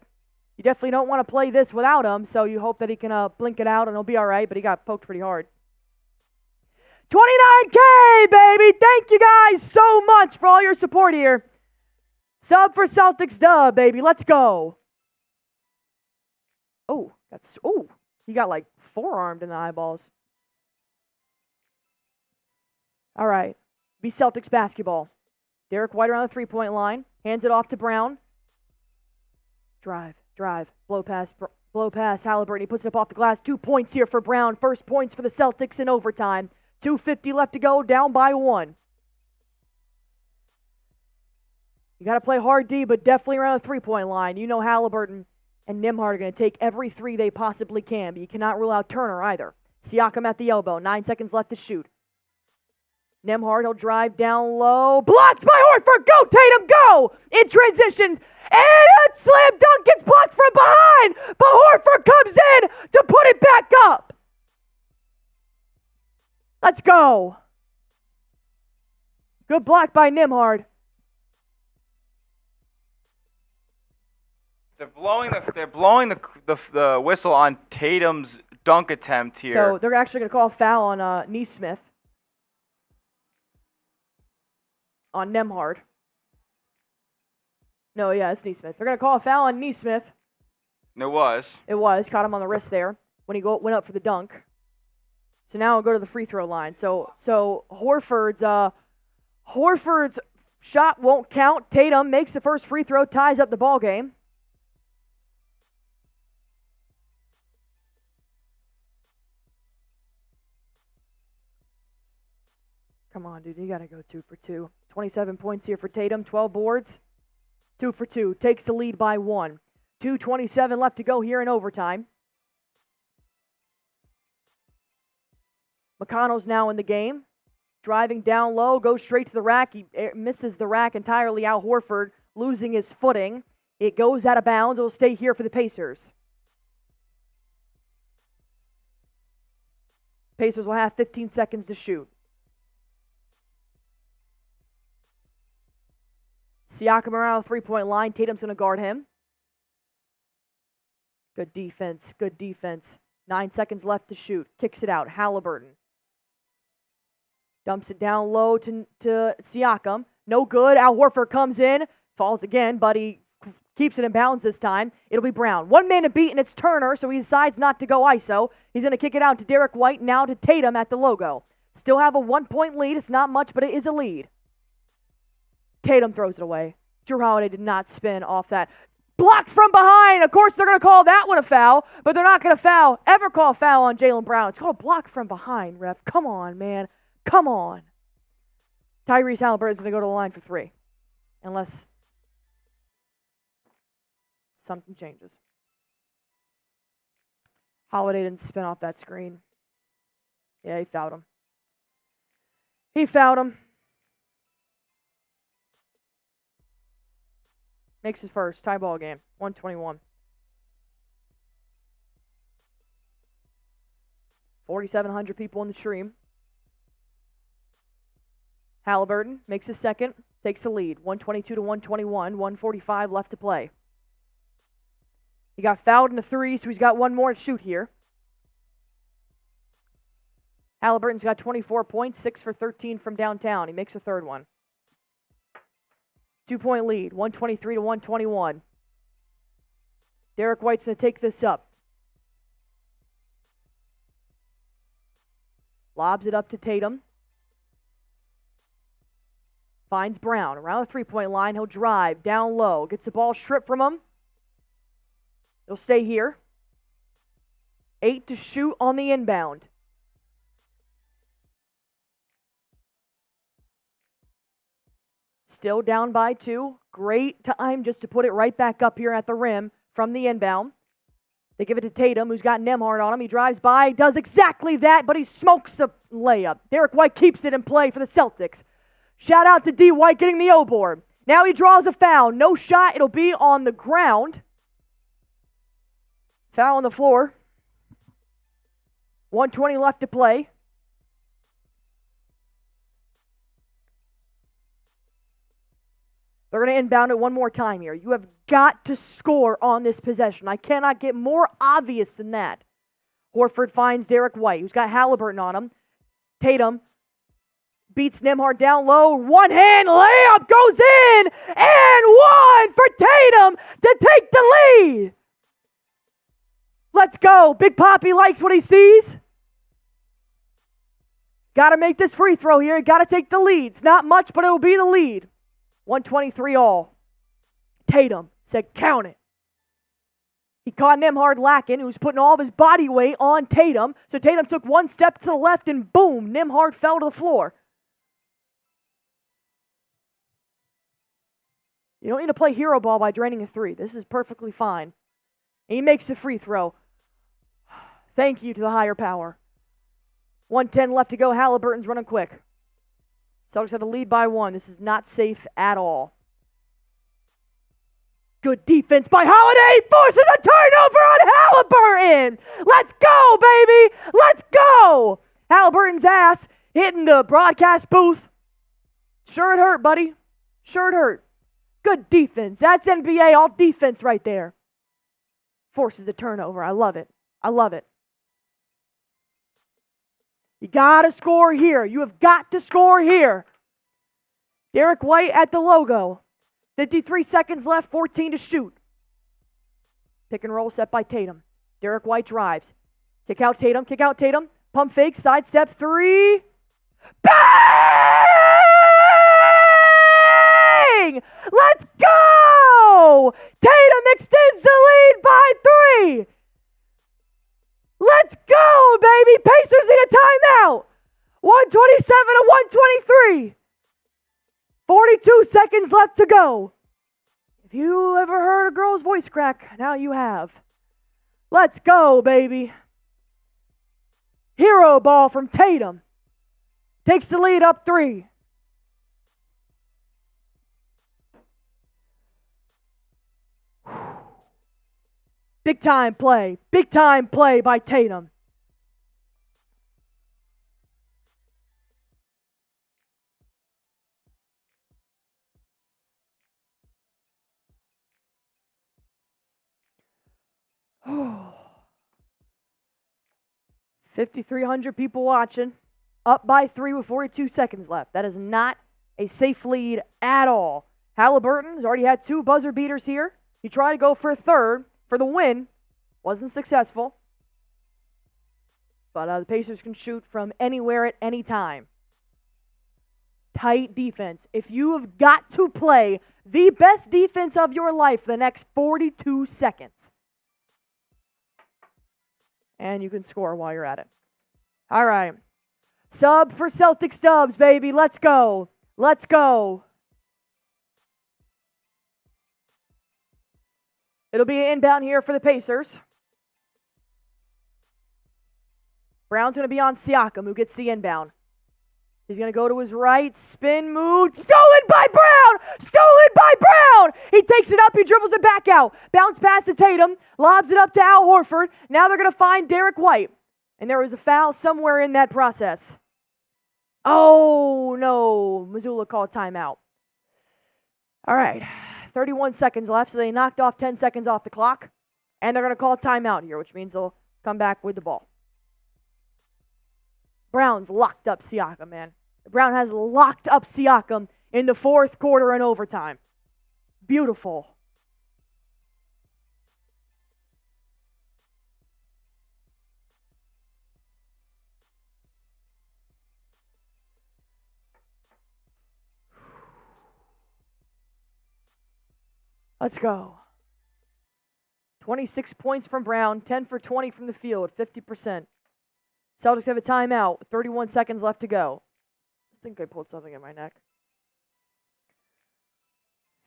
You definitely don't want to play this without him, so you hope that he can blink it out and he'll be all right, but he got poked pretty hard. 29K, baby! Thank you guys so much for all your support here. Sub for Celtics dub, baby. Let's go. Oh, he got like forearmed in the eyeballs. All right. Be Celtics basketball. Derek White around the three-point line. Hands it off to Brown. Drive. Blow pass, Haliburton. He puts it up off the glass. 2 points here for Brown. First points for the Celtics in overtime. 2:50 left to go, down by 1. You got to play hard D, but definitely around the three-point line. You know Haliburton and Nembhard are going to take every 3 they possibly can, but you cannot rule out Turner either. Siakam at the elbow. 9 seconds left to shoot. Nembhard, he'll drive down low. Blocked by Horford. Go, Tatum, go! In transition. And a slam dunk gets blocked from behind. But Horford comes in to put it back up. Let's go. Good block by Nembhard. They're blowing the whistle on Tatum's dunk attempt here. So they're actually going to call a foul on Nesmith. On Nembhard. No, yeah, it's Nesmith. They're going to call a foul on Nesmith. It was. It was. Caught him on the wrist there when he went up for the dunk. So now we'll go to the free throw line. So Horford's shot won't count. Tatum makes the first free throw, ties up the ball game. Come on, dude. You got to go 2 for 2. 27 points here for Tatum. 12 boards. 2 for 2. Takes the lead by 1. 2:27 left to go here in overtime. McConnell's now in the game. Driving down low, goes straight to the rack. He misses the rack entirely. Al Horford losing his footing. It goes out of bounds. It will stay here for the Pacers. Pacers will have 15 seconds to shoot. Siakam around the three-point line. Tatum's going to guard him. Good defense. Good defense. 9 seconds left to shoot. Kicks it out. Haliburton. Dumps it down low to Siakam. No good. Al Horford comes in. Falls again, but he keeps it in bounds this time. It'll be Brown. One man to beat, and it's Turner, so he decides not to go ISO. He's going to kick it out to Derek White, now to Tatum at the logo. Still have a 1-point lead. It's not much, but it is a lead. Tatum throws it away. Jrue Holiday did not spin off that. Blocked from behind. Of course, they're going to call that one a foul, but they're not going to ever call a foul on Jaylen Brown. It's called a block from behind, ref. Come on, man. Come on. Tyrese Haliburton's going to go to the line for 3. Unless something changes. Holiday didn't spin off that screen. Yeah, he fouled him. He fouled him. Makes his first. Tie ball game. 121. 4,700 people in the stream. Haliburton makes his second. Takes the lead. 122 to 121. 145 left to play. He got fouled in the 3, so he's got one more to shoot here. Haliburton's got 24 points, 6 for 13 from downtown. He makes a third one. 2-point lead, 123 to 121. Derek White's going to take this up. Lobs it up to Tatum. Finds Brown around the 3-point line. He'll drive down low. Gets the ball stripped from him. It'll stay here. 8 to shoot on the inbound. Still down by 2. Great time just to put it right back up here at the rim from the inbound. They give it to Tatum, who's got Nembhard on him. He drives by, does exactly that, but he smokes the layup. Derek White keeps it in play for the Celtics. Shout out to D. White getting the O-board. Now he draws a foul. No shot. It'll be on the ground. Foul on the floor. 1:20 left to play. They're going to inbound it one more time here. You have got to score on this possession. I cannot get more obvious than that. Horford finds Derek White, who's got Haliburton on him. Tatum beats Nembhard down low. One-hand layup goes in, and one for Tatum to take the lead. Let's go. Big Papi likes what he sees. Got to make this free throw here. Got to take the lead. It's not much, but it will be the lead. 123 all. Tatum said, count it. He caught Nembhard lacking, who was putting all of his body weight on Tatum. So Tatum took one step to the left, and boom, Nembhard fell to the floor. You don't need to play hero ball by draining a 3. This is perfectly fine. And he makes the free throw. Thank you to the higher power. 1:10 left to go. Haliburton's running quick. Celtics have a lead by 1. This is not safe at all. Good defense by Holiday. Forces a turnover on Haliburton. Let's go, baby. Let's go. Haliburton's ass hitting the broadcast booth. Sure it hurt, buddy. Sure it hurt. Good defense. That's NBA all defense right there. forces the turnover. I love it. I love it. You got to score here. You have got to score here. Derek White at the logo. 53 seconds left, 14 to shoot. Pick and roll set by Tatum. Derek White drives. Kick out Tatum, kick out Tatum. Pump fake, sidestep, three. Bang! Let's go! Tatum extends the lead by 3. Let's go, baby! Pacers need a timeout! 127 to 123. 42 seconds left to go. If you ever heard a girl's voice crack, now you have. Let's go, baby. Hero ball from Tatum. Takes the lead up 3. Big time play. Big time play by Tatum. Oh. 5,300 people watching. Up by 3 with 42 seconds left. That is not a safe lead at all. Haliburton has already had 2 buzzer beaters here. He tried to go for a third for the win. Wasn't successful. But the Pacers can shoot from anywhere at any time. Tight defense. If you have got to play the best defense of your life the next 42 seconds. And you can score while you're at it. All right. Sub for Celtics Dubs, baby. Let's go. Let's go. It'll be an inbound here for the Pacers. Brown's going to be on Siakam, who gets the inbound. He's going to go to his right, spin move. Stolen by Brown! Stolen by Brown! He takes it up, he dribbles it back out. Bounce pass to Tatum, lobs it up to Al Horford. Now they're going to find Derek White. And there was a foul somewhere in that process. Oh, no. Missoula called timeout. All right. 31 seconds left, so they knocked off 10 seconds off the clock. And they're going to call timeout here, which means they'll come back with the ball. Brown's locked up Siakam, man. Brown has locked up Siakam in the fourth quarter and overtime. Beautiful. Let's go. 26 points from Brown, 10 for 20 from the field, 50%. Celtics have a timeout, 31 seconds left to go. I think I pulled something in my neck.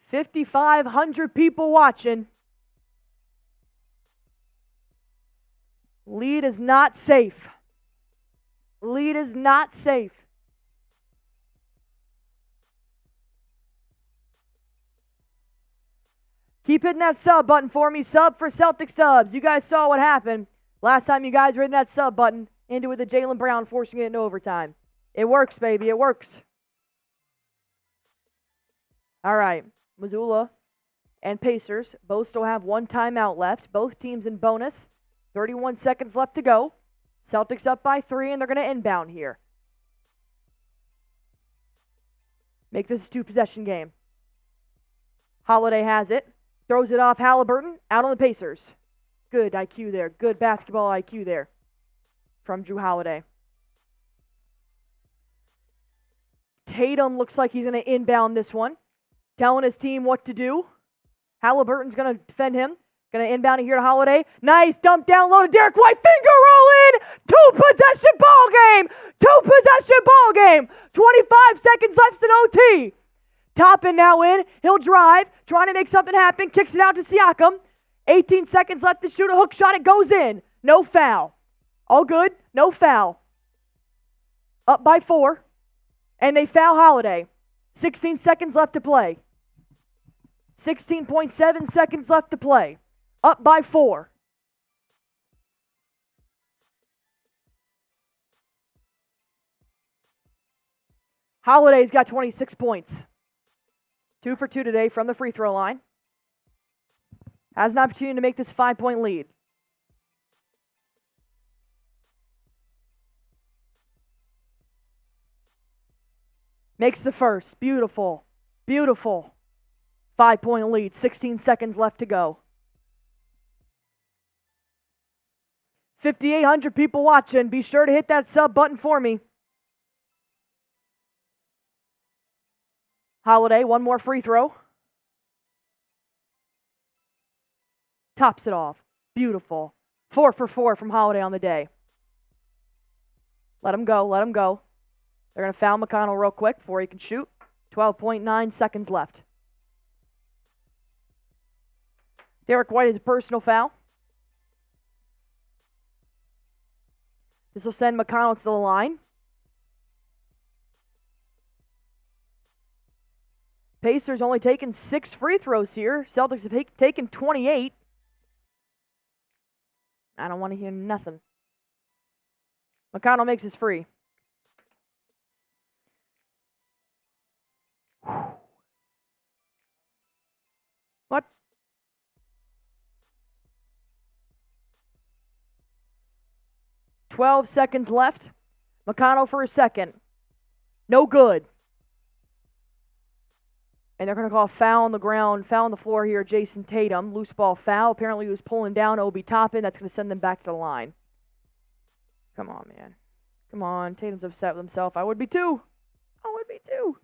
5,500 people watching. Lead is not safe. Lead is not safe. Keep hitting that sub button for me. Sub for Celtics subs. You guys saw what happened last time you guys were hitting that sub button. Into it with the Jalen Brown, forcing it into overtime. It works, baby. It works. All right. Missoula and Pacers both still have 1 timeout left. Both teams in bonus. 31 seconds left to go. Celtics up by 3, and they're going to inbound here. Make this a 2-possession game. Holiday has it. Throws it off Haliburton. Out on the Pacers. Good IQ there. Good basketball IQ there from Drew Holiday. Tatum looks like he's going to inbound this one. Telling his team what to do. Haliburton's going to defend him. Going to inbound it here to Holiday. Nice dump down low to Derek White. Finger rolling. 2-possession ball game. 2-possession ball game. 25 seconds left in OT. Toppin now in. He'll drive. Trying to make something happen. Kicks it out to Siakam. 18 seconds left to shoot a hook shot. It goes in. No foul. All good. No foul. Up by 4. And they foul Holiday. 16 seconds left to play. 16.7 seconds left to play. Up by 4. Holiday's got 26 points. 2 for 2 today from the free throw line. Has an opportunity to make this 5-point lead. Makes the first. Beautiful. Beautiful. 5-point lead. 16 seconds left to go. 5,800 people watching. Be sure to hit that sub button for me. Holiday, one more free throw. Tops it off. Beautiful. 4 for 4 from Holiday on the day. Let him go. Let him go. They're going to foul McConnell real quick before he can shoot. 12.9 seconds left. Derek White is a personal foul. This will send McConnell to the line. Pacers only taken 6 free throws here. Celtics have taken 28. I don't want to hear nothing. McConnell makes his free. What? "12 seconds left. McConnell for a second. No good. And they're going to call a foul on the ground, foul on the floor here, Jayson Tatum. Loose ball foul. Apparently he was pulling down Obi Toppin. That's going to send them back to the line. Come on, man. Come on. Tatum's upset with himself. I would be too. I would be too.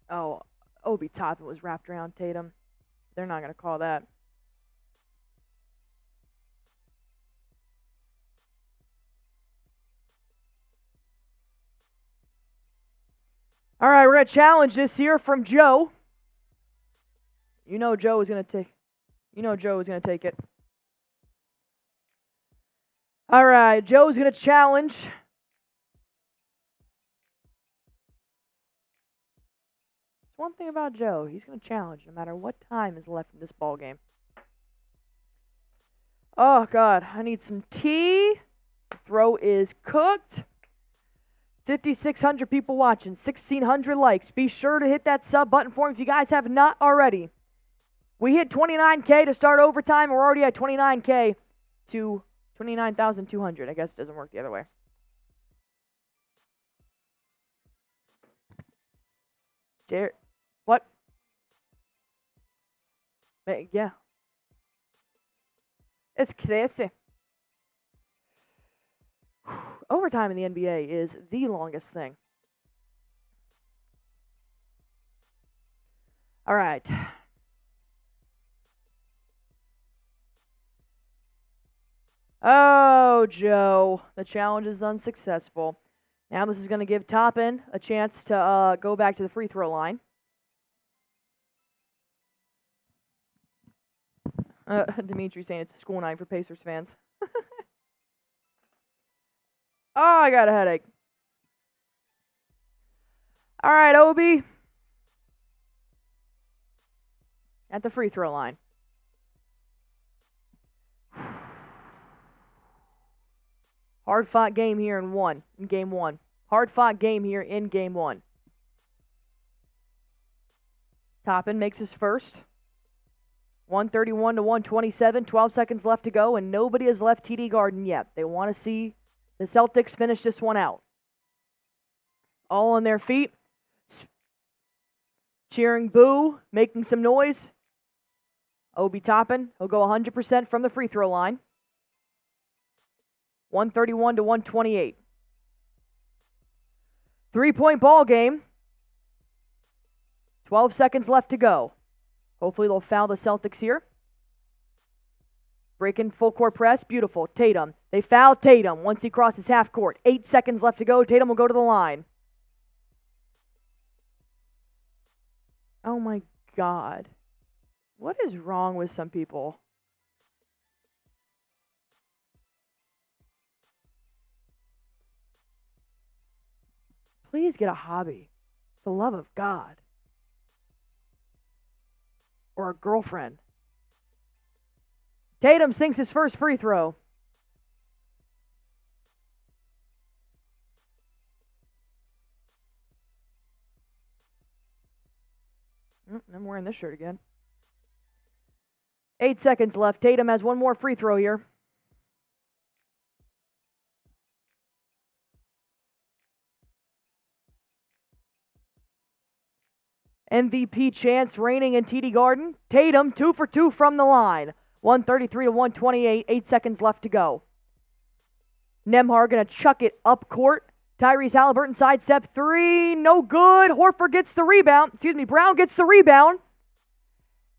Oh, Obi Toppin was wrapped around Tatum. They're not going to call that. All right, we're going to challenge this here from Joe. You know Joe is going to take it. All right, Joe's going to challenge. One thing about Joe, he's going to challenge no matter what time is left in this ball game. Oh, God, I need some tea. The throw is cooked. 5,600 people watching, 1,600 likes. Be sure to hit that sub button for me if you guys have not already. We hit 29K to start overtime. We're already at 29K to 29,200. I guess it doesn't work the other way. What? Yeah. It's crazy. Overtime in the NBA is the longest thing. All right. Oh, Joe. The challenge is unsuccessful. Now this is going to give Toppin a chance to go back to the free throw line. Dimitri saying it's a school night for Pacers fans. Oh, I got a headache. All right, Obi. At the free throw line. Hard-fought game here in game one. Hard-fought game here in game one. Toppin makes his first. 131 to 127, 12 seconds left to go, and nobody has left TD Garden yet. They want to see the Celtics finish this one out. All on their feet. Cheering boo, making some noise. Obi Toppin, he'll go 100% from the free throw line. 131 to 128. 3-point ball game. 12 seconds left to go. Hopefully they'll foul the Celtics here. Breaking full court press. Beautiful. Tatum. They foul Tatum once he crosses half court. 8 seconds left to go. Tatum will go to the line. Oh my God. What is wrong with some people? Please get a hobby. For the love of God. Or a girlfriend. Tatum sinks his first free throw. I'm wearing this shirt again. 8 seconds left. Tatum has one more free throw here. MVP chance reigning in TD Garden. Tatum, 2 for 2 from the line. 133 to 128. 8 seconds left to go. Nembhard going to chuck it up court. Tyrese Haliburton sidestep 3. No good. Horford gets the rebound. Brown gets the rebound.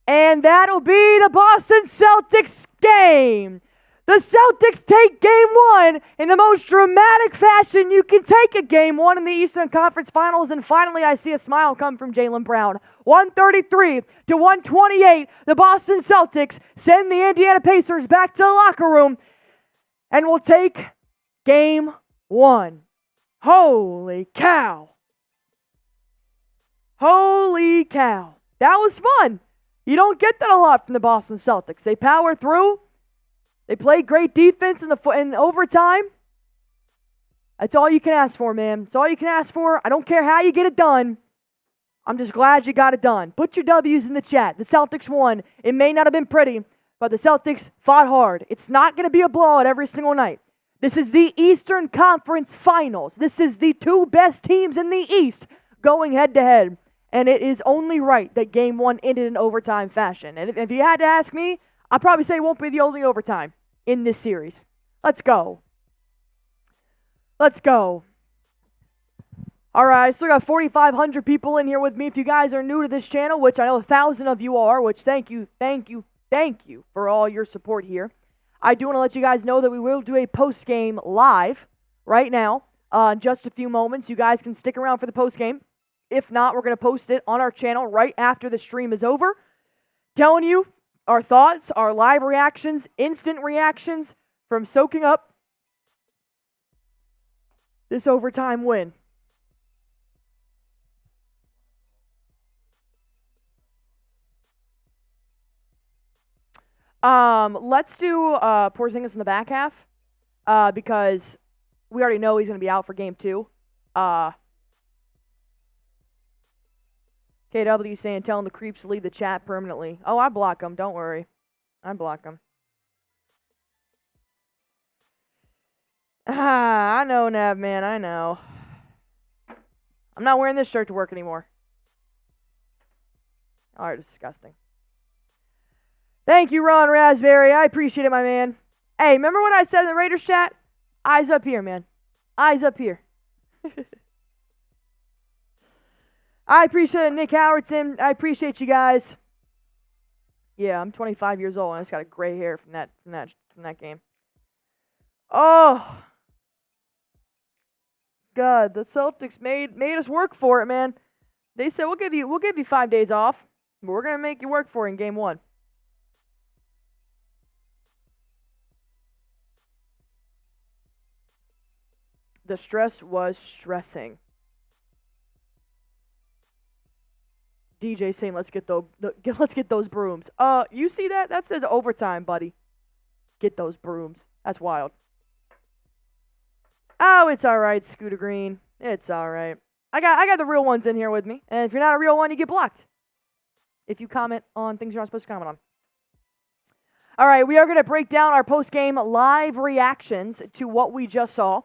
And that'll be the Boston Celtics game. The Celtics take game 1 in the most dramatic fashion you can take a game 1 in the Eastern Conference Finals. And finally, I see a smile come from Jalen Brown. 133 to 128. The Boston Celtics send the Indiana Pacers back to the locker room. And will take game 1. Holy cow. Holy cow. That was fun. You don't get that a lot from the Boston Celtics. They power through. They play great defense in overtime. That's all you can ask for, man. That's all you can ask for. I don't care how you get it done. I'm just glad you got it done. Put your W's in the chat. The Celtics won. It may not have been pretty, but the Celtics fought hard. It's not going to be a blowout every single night. This is the Eastern Conference Finals. This is the 2 best teams in the East going head-to-head. And it is only right that Game 1 ended in overtime fashion. And if you had to ask me, I'd probably say it won't be the only overtime in this series. Let's go. Let's go. All right, I still got 4,500 people in here with me. If you guys are new to this channel, which I know 1,000 of you are, which thank you for all your support here. I do want to let you guys know that we will do a post-game live right now. In just a few moments. You guys can stick around for the post-game. If not, we're going to post it on our channel right after the stream is over. Telling you our thoughts, our live reactions, instant reactions from soaking up this overtime win. Let's do Porzingis in the back half because we already know he's going to be out for game 2. KW saying, telling the creeps to leave the chat permanently. Oh, I block them. Don't worry. I block them. I know, Nav, man. I know. I'm not wearing this shirt to work anymore. All right, disgusting. Thank you, Ron Raspberry. I appreciate it, my man. Hey, remember what I said in the Raiders chat? Eyes up here, man. Eyes up here. I appreciate it, Nick Howardson. I appreciate you guys. Yeah, I'm 25 years old and I just got a gray hair from that game. Oh, God, the Celtics made us work for it, man. They said we'll give you 5 days off, but we're gonna make you work for it in game 1. The stress was stressing. DJ saying, let's get those brooms. You see that? That says overtime, buddy. Get those brooms. That's wild. Oh, it's all right, Scooter Green. It's all right. I got the real ones in here with me. And if you're not a real one, you get blocked. If you comment on things you're not supposed to comment on. All right, we are going to break down our post-game live reactions to what we just saw.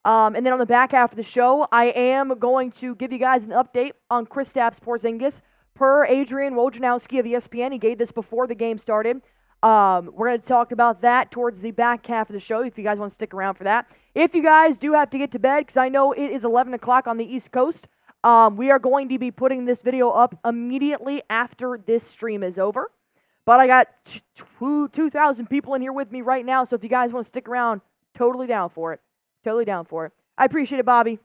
And then on the back half of the show, I am going to give you guys an update on Kristaps Porzingis. Per Adrian Wojnarowski of ESPN, he gave this before the game started. We're going to talk about that towards the back half of the show if you guys want to stick around for that. If you guys do have to get to bed, because I know it is 11 o'clock on the East Coast, we are going to be putting this video up immediately after this stream is over. But I got 2,000 people in here with me right now, so if you guys want to stick around, totally down for it. Totally down for it. I appreciate it, Bobby.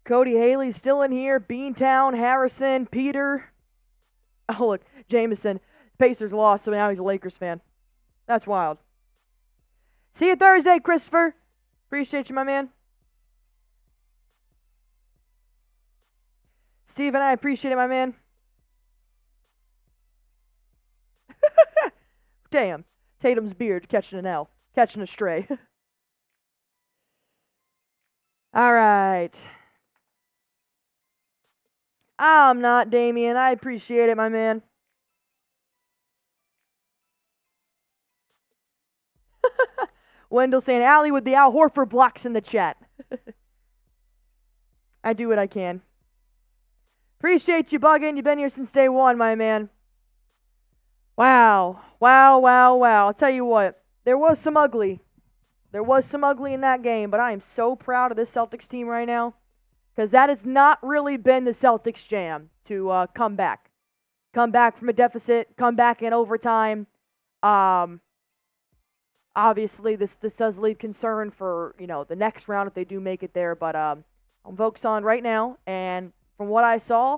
Cody Haley's still in here. Beantown, Harrison, Peter. Oh, look, Jameson. Pacers lost, so now he's a Lakers fan. That's wild. See you Thursday, Christopher. Appreciate you, my man. Steven, I appreciate it, my man. Damn. Tatum's beard catching an L. Catching a stray. All right. I'm not, Damien. I appreciate it, my man. Wendell saying, Allie with the Al Horford blocks in the chat. I do what I can. Appreciate you, Buggin'. You've been here since day one, my man. Wow. I'll tell you what. There was some ugly. There was some ugly in that game, but I am so proud of this Celtics team right now because that has not really been the Celtics jam to come back. Come back from a deficit, come back in overtime. Obviously, this does leave concern for, the next round if they do make it there, but I'm focused on right now, and from what I saw,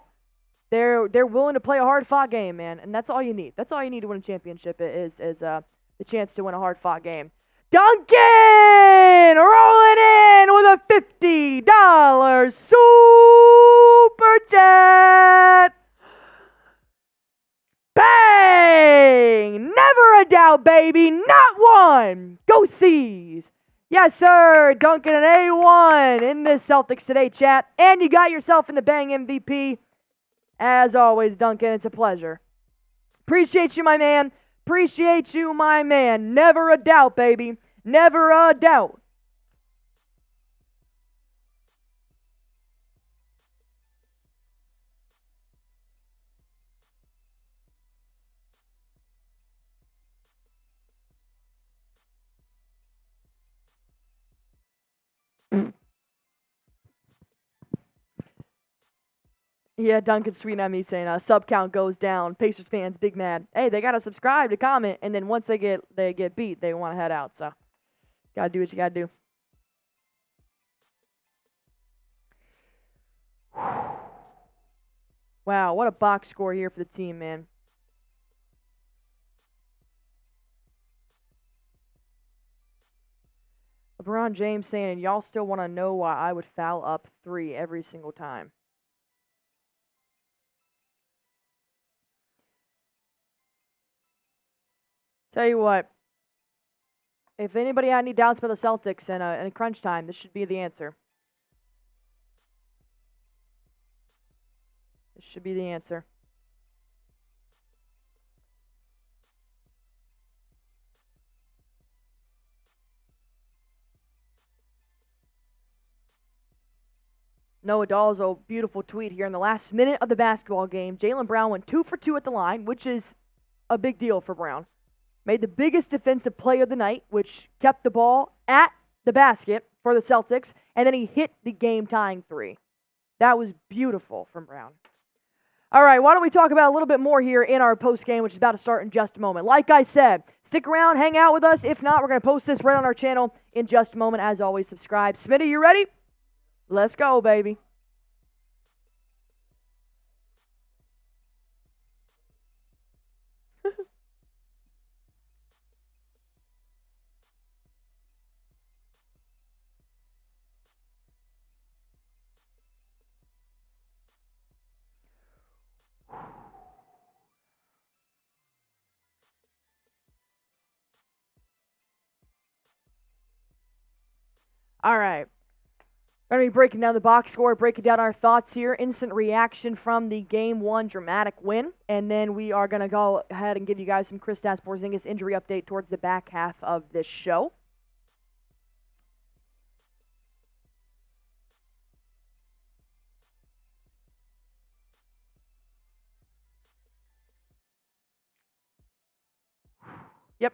they're willing to play a hard-fought game, man, and that's all you need. That's all you need to win a championship is the chance to win a hard-fought game. Duncan rolling in with a $50 super chat. Bang! Never a doubt, baby. Not one. Go C's. Yes, sir. Duncan an A1 in this Celtics Today chat. And you got yourself in the Bang MVP. As always, Duncan, it's a pleasure. Appreciate you, my man. Appreciate you, my man. Never a doubt, baby. Never a doubt. Yeah, Duncan's tweeting at me saying sub count goes down. Pacers fans big mad. Hey, they gotta subscribe to comment, and then once they get beat, they want to head out. So gotta do what you gotta do. Wow, what a box score here for the team, man. LeBron James saying, and y'all still want to know why I would foul up 3 every single time. Tell you what, if anybody had any doubts about the Celtics in crunch time, this should be the answer. This should be the answer. Noah Dalzo, beautiful tweet here in the last minute of the basketball game. Jaylen Brown went 2 for 2 at the line, which is a big deal for Brown. Made the biggest defensive play of the night, which kept the ball at the basket for the Celtics, and then he hit the game-tying 3. That was beautiful from Brown. All right, why don't we talk about a little bit more here in our postgame, which is about to start in just a moment. Like I said, stick around, hang out with us. If not, we're going to post this right on our channel in just a moment. As always, subscribe. Smitty, you ready? Let's go, baby. All right. We're going to be breaking down the box score, breaking down our thoughts here, instant reaction from the Game 1 dramatic win, and then we are going to go ahead and give you guys some Kristaps Porzingis injury update towards the back half of this show. Yep.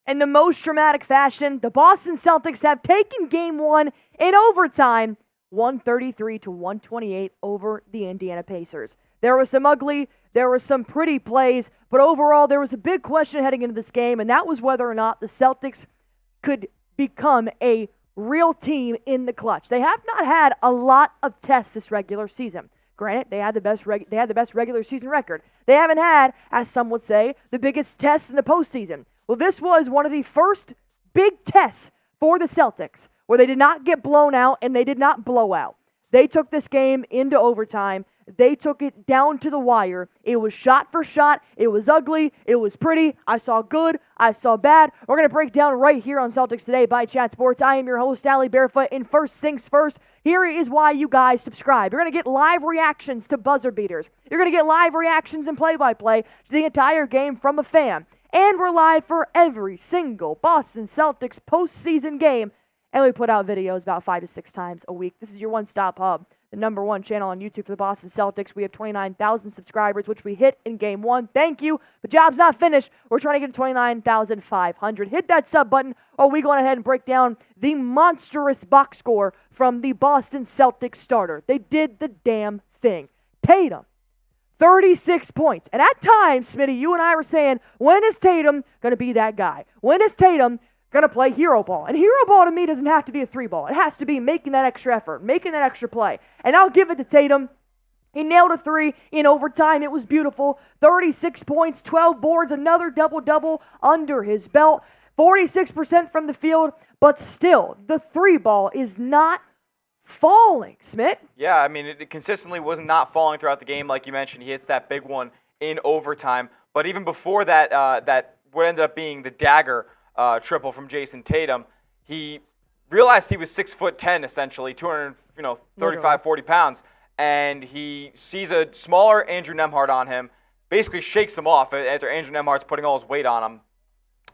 In the most dramatic fashion, the Boston Celtics have taken Game 1 in overtime, 133-128 over the Indiana Pacers. There was some ugly, there were some pretty plays, but overall there was a big question heading into this game, and that was whether or not the Celtics could become a real team in the clutch. They have not had a lot of tests this regular season. Granted, they had the best regular season record. They haven't had, as some would say, the biggest test in the postseason. Well, this was one of the first big tests for the Celtics where they did not get blown out and they did not blow out. They took this game into overtime. They took it down to the wire. It was shot for shot. It was ugly. It was pretty. I saw good. I saw bad. We're going to break down right here on Celtics Today by Chat Sports. I am your host, Allie Barefoot. And first things first, here is why you guys subscribe. You're going to get live reactions to buzzer beaters. You're going to get live reactions and play-by-play to the entire game from a fan. And we're live for every single Boston Celtics postseason game. And we put out videos about 5 to 6 times a week. This is your one-stop hub, the #1 channel on YouTube for the Boston Celtics. We have 29,000 subscribers, which we hit in Game 1. Thank you. The job's not finished. We're trying to get to 29,500. Hit that sub button, or we go ahead and break down the monstrous box score from the Boston Celtics starter. They did the damn thing. Tatum, 36 points. And at times, Smitty, you and I were saying, when is Tatum going to be that guy? When is Tatum going to play hero ball? And hero ball to me doesn't have to be a 3-ball. It has to be making that extra effort, making that extra play. And I'll give it to Tatum. He nailed a 3 in overtime. It was beautiful. 36 points, 12 boards, another double-double under his belt. 46% from the field, but still, the 3-ball is not falling, Smith. Yeah, I mean, it consistently was not falling throughout the game. Like you mentioned, he hits that big one in overtime. But even before that, that what ended up being the dagger triple from Jayson Tatum, he realized he was 6'10", essentially, 235, 40 pounds, and he sees a smaller Andrew Nembhard on him, basically shakes him off after Andrew Nembhard's putting all his weight on him,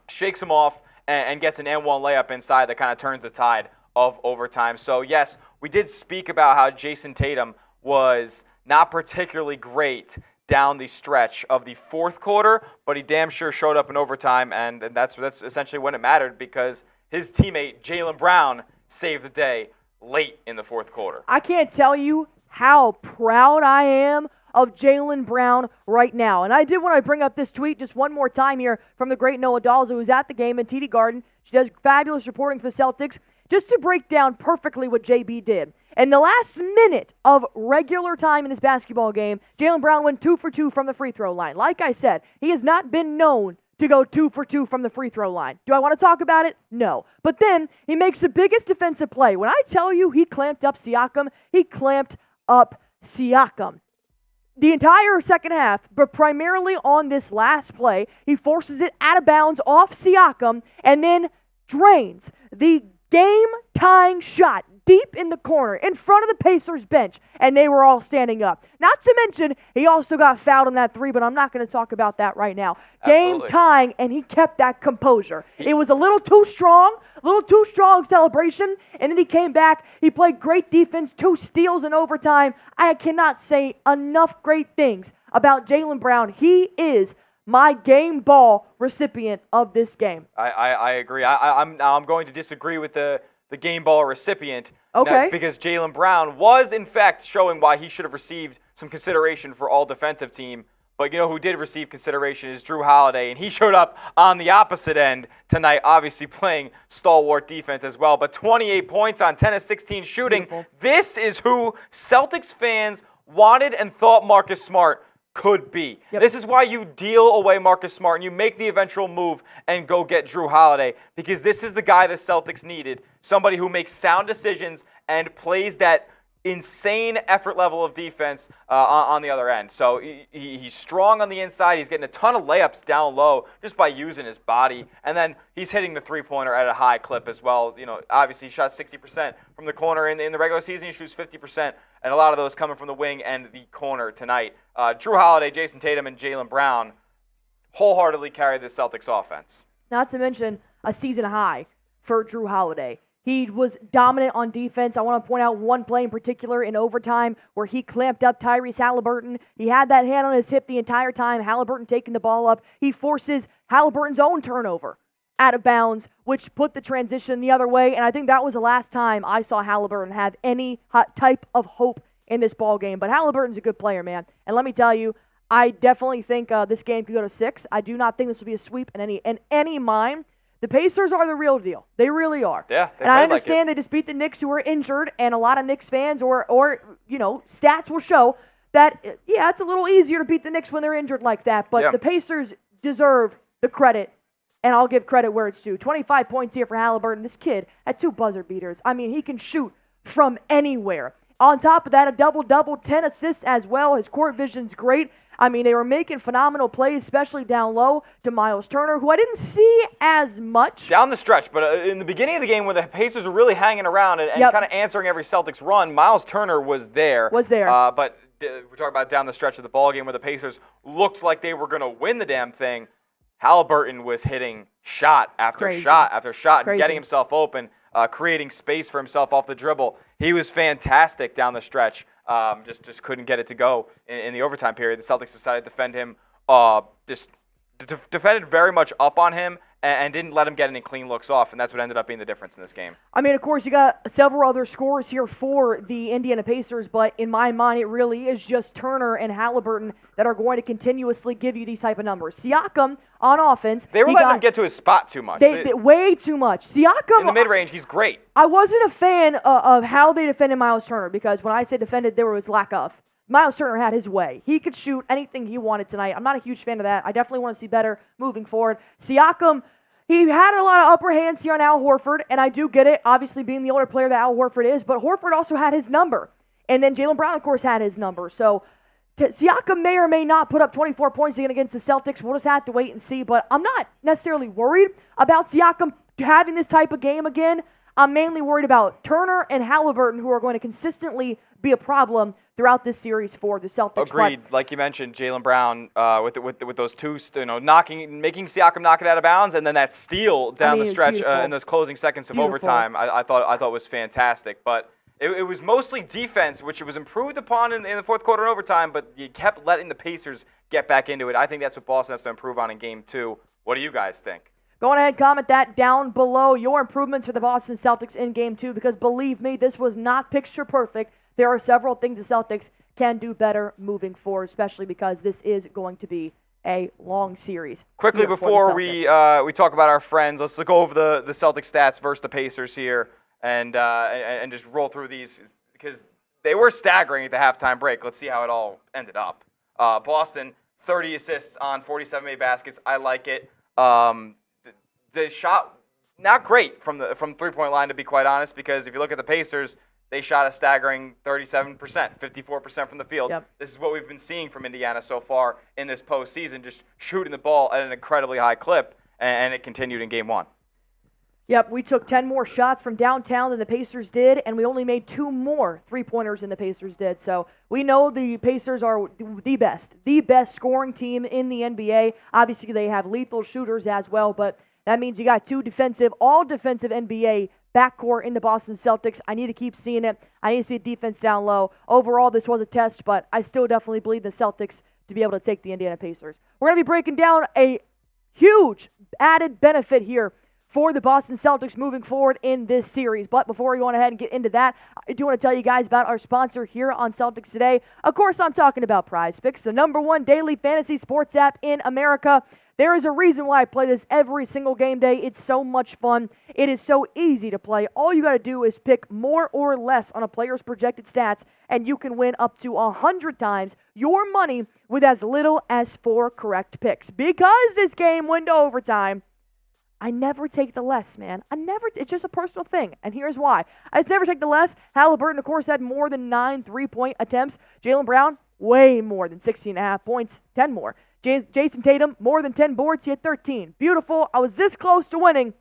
shakes him off, and gets an and-one layup inside that kind of turns the tide of overtime. So, yes, we did speak about how Jayson Tatum was not particularly great down the stretch of the fourth quarter, but he damn sure showed up in overtime, and that's essentially when it mattered because his teammate, Jalen Brown, saved the day late in the fourth quarter. I can't tell you how proud I am of Jalen Brown right now. And I did want to bring up this tweet just one more time here from the great Noah Dawes, who was at the game in TD Garden. She does fabulous reporting for the Celtics, just to break down perfectly what JB did. In the last minute of regular time in this basketball game, Jalen Brown went 2 for 2 from the free throw line. Like I said, he has not been known to go 2 for 2 from the free throw line. Do I want to talk about it? No. But then he makes the biggest defensive play. When I tell you he clamped up Siakam, he clamped up Siakam. The entire second half, but primarily on this last play, he forces it out of bounds off Siakam and then drains the game-tying shot deep in the corner, in front of the Pacers bench, and they were all standing up. Not to mention, he also got fouled on that 3, but I'm not going to talk about that right now. Game-tying, and he kept that composure. It was a little too strong celebration, and then he came back. He played great defense, 2 steals in overtime. I cannot say enough great things about Jalen Brown. He is my game ball recipient of this game. I agree. I'm going to disagree with the game ball recipient. Okay. Because Jalen Brown was, in fact, showing why he should have received some consideration for all defensive team. But you know who did receive consideration is Jrue Holiday, and he showed up on the opposite end tonight, obviously playing stalwart defense as well. But 28 points on 10 of 16 shooting. Beautiful. This is who Celtics fans wanted and thought Marcus Smart could be. Yep. This is why you deal away Marcus Smart and you make the eventual move and go get Jrue Holiday, because this is the guy the Celtics needed, somebody who makes sound decisions and plays that insane effort level of defense on the other end. So he's strong on the inside. He's getting a ton of layups down low just by using his body. And then he's hitting the three-pointer at a high clip as well. You know, obviously he shot 60% from the corner in the regular season. He shoots 50%, and a lot of those coming from the wing and the corner tonight. Jrue Holiday, Jayson Tatum, and Jalen Brown wholeheartedly carried the Celtics offense. Not to mention a season high for Jrue Holiday. He was dominant on defense. I want to point out one play in particular in overtime where he clamped up Tyrese Haliburton. He had that hand on his hip the entire time. Haliburton taking the ball up. He forces Haliburton's own turnover out of bounds, which put the transition the other way. And I think that was the last time I saw Haliburton have any type of hope in this ball game. But Haliburton's a good player, man. And let me tell you, I definitely think this game could go to 6. I do not think this will be a sweep in any mind. The Pacers are the real deal. They really are. Yeah, and I understand they just beat the Knicks, who are injured, and a lot of Knicks fans or you know, stats will show that, yeah, it's a little easier to beat the Knicks when they're injured like that. But the Pacers deserve the credit, and I'll give credit where it's due. 25 points here for Haliburton. This kid had 2 buzzer beaters. I mean, he can shoot from anywhere. On top of that, a double-double, 10 assists as well. His court vision's great. I mean, they were making phenomenal plays, especially down low to Myles Turner, who I didn't see as much. Down the stretch, but in the beginning of the game when the Pacers were really hanging around and kind of answering every Celtics run, Myles Turner was there. But we're talking about down the stretch of the ballgame where the Pacers looked like they were going to win the damn thing. Haliburton was hitting shot after shot after shot, getting himself open, creating space for himself off the dribble. He was fantastic down the stretch. Just couldn't get it to go in the overtime period. The Celtics decided to defend him, defended very much up on him and didn't let him get any clean looks off, and that's what ended up being the difference in this game. I mean, of course, you got several other scores here for the Indiana Pacers, but in my mind, it really is just Turner and Haliburton that are going to continuously give you these type of numbers. Siakam on offense. They were letting him get to his spot too much. Way too much. Siakam. In the mid-range, he's great. I wasn't a fan of how they defended Myles Turner because when I say defended, there was lack of. Myles Turner had his way. He could shoot anything he wanted tonight. I'm not a huge fan of that. I definitely want to see better moving forward. Siakam, he had a lot of upper hands here on Al Horford, and I do get it, obviously being the older player that Al Horford is, but Horford also had his number. And then Jalen Brown, of course, had his number. So Siakam may or may not put up 24 points again against the Celtics. We'll just have to wait and see, but I'm not necessarily worried about Siakam having this type of game again. I'm mainly worried about Turner and Haliburton, who are going to consistently be a problem throughout this series for the Celtics. Agreed. Like you mentioned, Jalen Brown with those two, making Siakam knock it out of bounds, and then that steal down the stretch in those closing seconds of overtime. I thought was fantastic. But it was mostly defense, which was improved upon in the fourth quarter and overtime. But you kept letting the Pacers get back into it. I think that's what Boston has to improve on in Game 2. What do you guys think? Go on ahead, comment that down below, your improvements for the Boston Celtics in Game 2, because believe me, this was not picture perfect. There are several things the Celtics can do better moving forward, especially because this is going to be a long series. Quickly before we talk about our friends, let's go over the Celtics stats versus the Pacers here and just roll through these because they were staggering at the halftime break. Let's see how it all ended up. Boston, 30 assists on 47 made baskets. I like it. They shot not great from three-point line, to be quite honest, because if you look at the Pacers, they shot a staggering 37%, 54% from the field. Yep. This is what we've been seeing from Indiana so far in this postseason, just shooting the ball at an incredibly high clip, and it continued in Game 1. Yep, we took 10 more shots from downtown than the Pacers did, and we only made 2 more three-pointers than the Pacers did. So we know the Pacers are the best scoring team in the NBA. Obviously, they have lethal shooters as well, but that means you got 2 all-defensive NBA backcourt in the Boston Celtics. I need to keep seeing it. I need to see defense down low. Overall, this was a test, but I still definitely believe the Celtics to be able to take the Indiana Pacers. We're going to be breaking down a huge added benefit here for the Boston Celtics moving forward in this series. But before we go on ahead and get into that, I do want to tell you guys about our sponsor here on Celtics Today. Of course, I'm talking about Prize Picks, the #1 daily fantasy sports app in America. There is a reason why I play this every single game day. It's so much fun. It is so easy to play. All you got to do is pick more or less on a player's projected stats, and you can win up to 100 times your money with as little as 4 correct picks. Because this game went to overtime, I never take the less, man. It's just a personal thing, and here's why. I just never take the less. Haliburton, of course, had more than 9 three-point attempts. Jalen Brown, way more than 16.5 points, 10 more. Jayson Tatum, more than 10 boards. He had 13. Beautiful. I was this close to winning,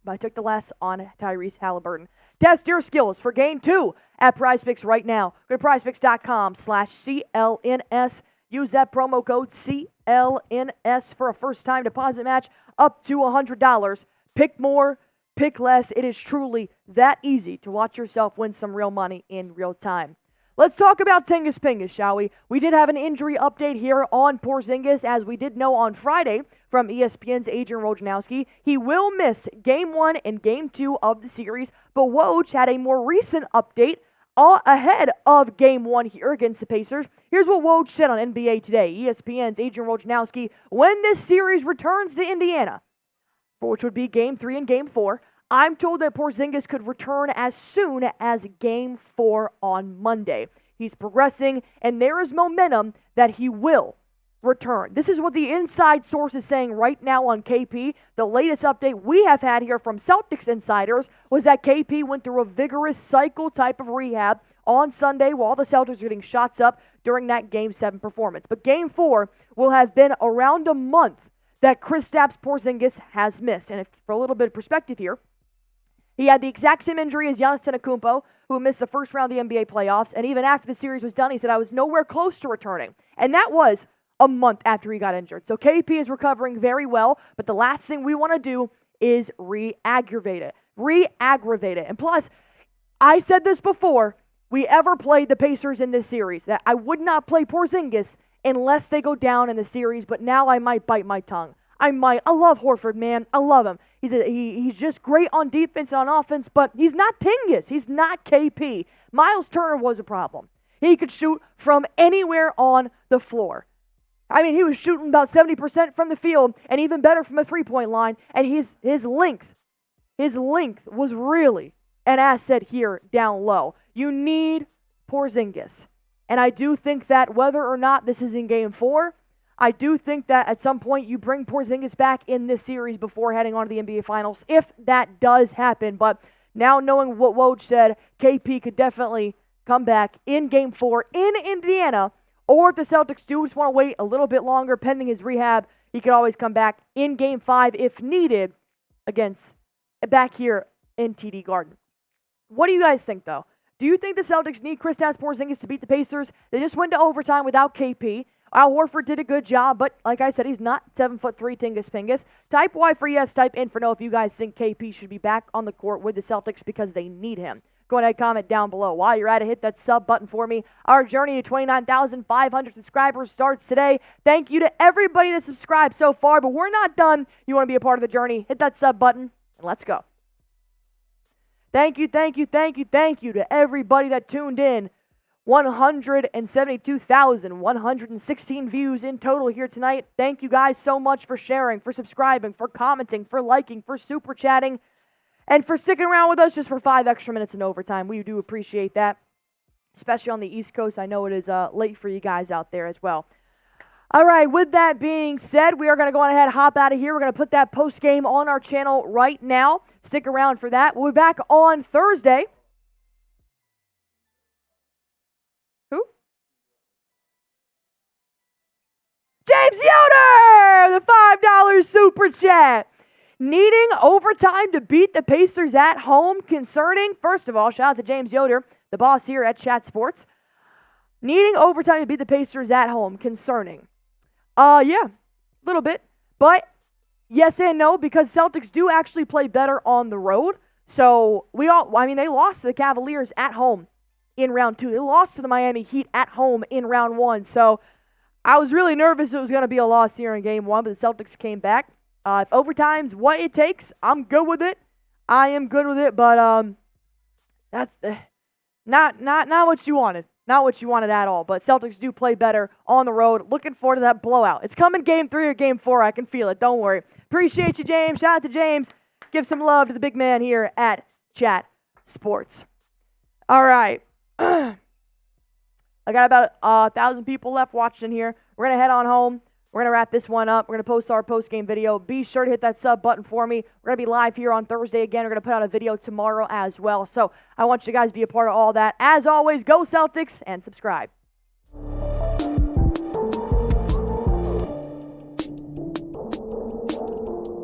but I took the less on Tyrese Haliburton. Test your skills for Game 2 at PrizePicks right now. Go to prizepicks.com/CLNS. Use that promo code CLNS for a first-time deposit match up to $100. Pick more, pick less. It is truly that easy to watch yourself win some real money in real time. Let's talk about Tingus Pingus, shall we? We did have an injury update here on Porzingis, as we did know on Friday from ESPN's Adrian Wojnarowski. He will miss Game 1 and Game 2 of the series, but Woj had a more recent update ahead of Game 1 here against the Pacers. Here's what Woj said on NBA Today. ESPN's Adrian Wojnarowski, when this series returns to Indiana, for which would be Game 3 and Game 4, I'm told that Porzingis could return as soon as Game 4 on Monday. He's progressing, and there is momentum that he will return. This is what the inside source is saying right now on KP. The latest update we have had here from Celtics insiders was that KP went through a vigorous cycle type of rehab on Sunday while the Celtics are getting shots up during that Game 7 performance. But Game 4 will have been around a month that Kristaps Porzingis has missed. And for a little bit of perspective here, he had the exact same injury as Giannis Antetokounmpo, who missed the first round of the NBA playoffs. And even after the series was done, he said, I was nowhere close to returning. And that was a month after he got injured. So KP is recovering very well, but the last thing we want to do is re-aggravate it. And plus, I said this before we ever played the Pacers in this series, that I would not play Porzingis unless they go down in the series, but now I might bite my tongue. I love Horford, man. I love him. He's just great on defense and on offense, but he's not Tingus. He's not KP. Myles Turner was a problem. He could shoot from anywhere on the floor. I mean, he was shooting about 70% from the field and even better from a three-point line, and his length was really an asset here down low. You need Porzingis. And I do think that whether or not this is in Game 4, I do think that at some point you bring Porzingis back in this series before heading on to the NBA Finals, if that does happen. But now knowing what Woj said, KP could definitely come back in Game 4 in Indiana, or if the Celtics do just want to wait a little bit longer pending his rehab, he could always come back in Game 5 if needed back here in TD Garden. What do you guys think, though? Do you think the Celtics need Kristaps Porzingis to beat the Pacers? They just went to overtime without KP. Al Horford did a good job, but like I said, he's not 7'3" Tingus Pingus. Type Y for yes, type in for no if you guys think KP should be back on the court with the Celtics because they need him. Go ahead and comment down below. While you're at it, hit that sub button for me. Our journey to 29,500 subscribers starts today. Thank you to everybody that subscribed so far, but we're not done. You want to be a part of the journey, hit that sub button, and let's go. Thank you to everybody that tuned in. 172,116 views in total here tonight. Thank you guys so much for sharing, for subscribing, for commenting, for liking, for super chatting, and for sticking around with us just for 5 extra minutes in overtime. We do appreciate that, especially on the East Coast. I know it is late for you guys out there as well. All right, with that being said, we are going to go on ahead and hop out of here. We're going to put that post game on our channel right now. Stick around for that. We'll be back on Thursday. Who? James Yoder, the $5 super chat. Needing overtime to beat the Pacers at home concerning? First of all, shout out to James Yoder, the boss here at Chat Sports. Needing overtime to beat the Pacers at home concerning? Yeah, a little bit. But yes and no, because Celtics do actually play better on the road. So they lost to the Cavaliers at home in round 2. They lost to the Miami Heat at home in round 1. So I was really nervous it was going to be a loss here in Game 1, but the Celtics came back. If overtime's what it takes, I'm good with it. I am good with it, but that's not what you wanted. Not what you wanted at all, but Celtics do play better on the road. Looking forward to that blowout. It's coming Game 3 or Game 4. I can feel it. Don't worry. Appreciate you, James. Shout out to James. Give some love to the big man here at Chat Sports. All right. I got about 1,000 people left watching here. We're going to head on home. We're going to wrap this one up. We're going to post our post-game video. Be sure to hit that sub button for me. We're going to be live here on Thursday again. We're going to put out a video tomorrow as well. So I want you guys to be a part of all that. As always, go Celtics and subscribe.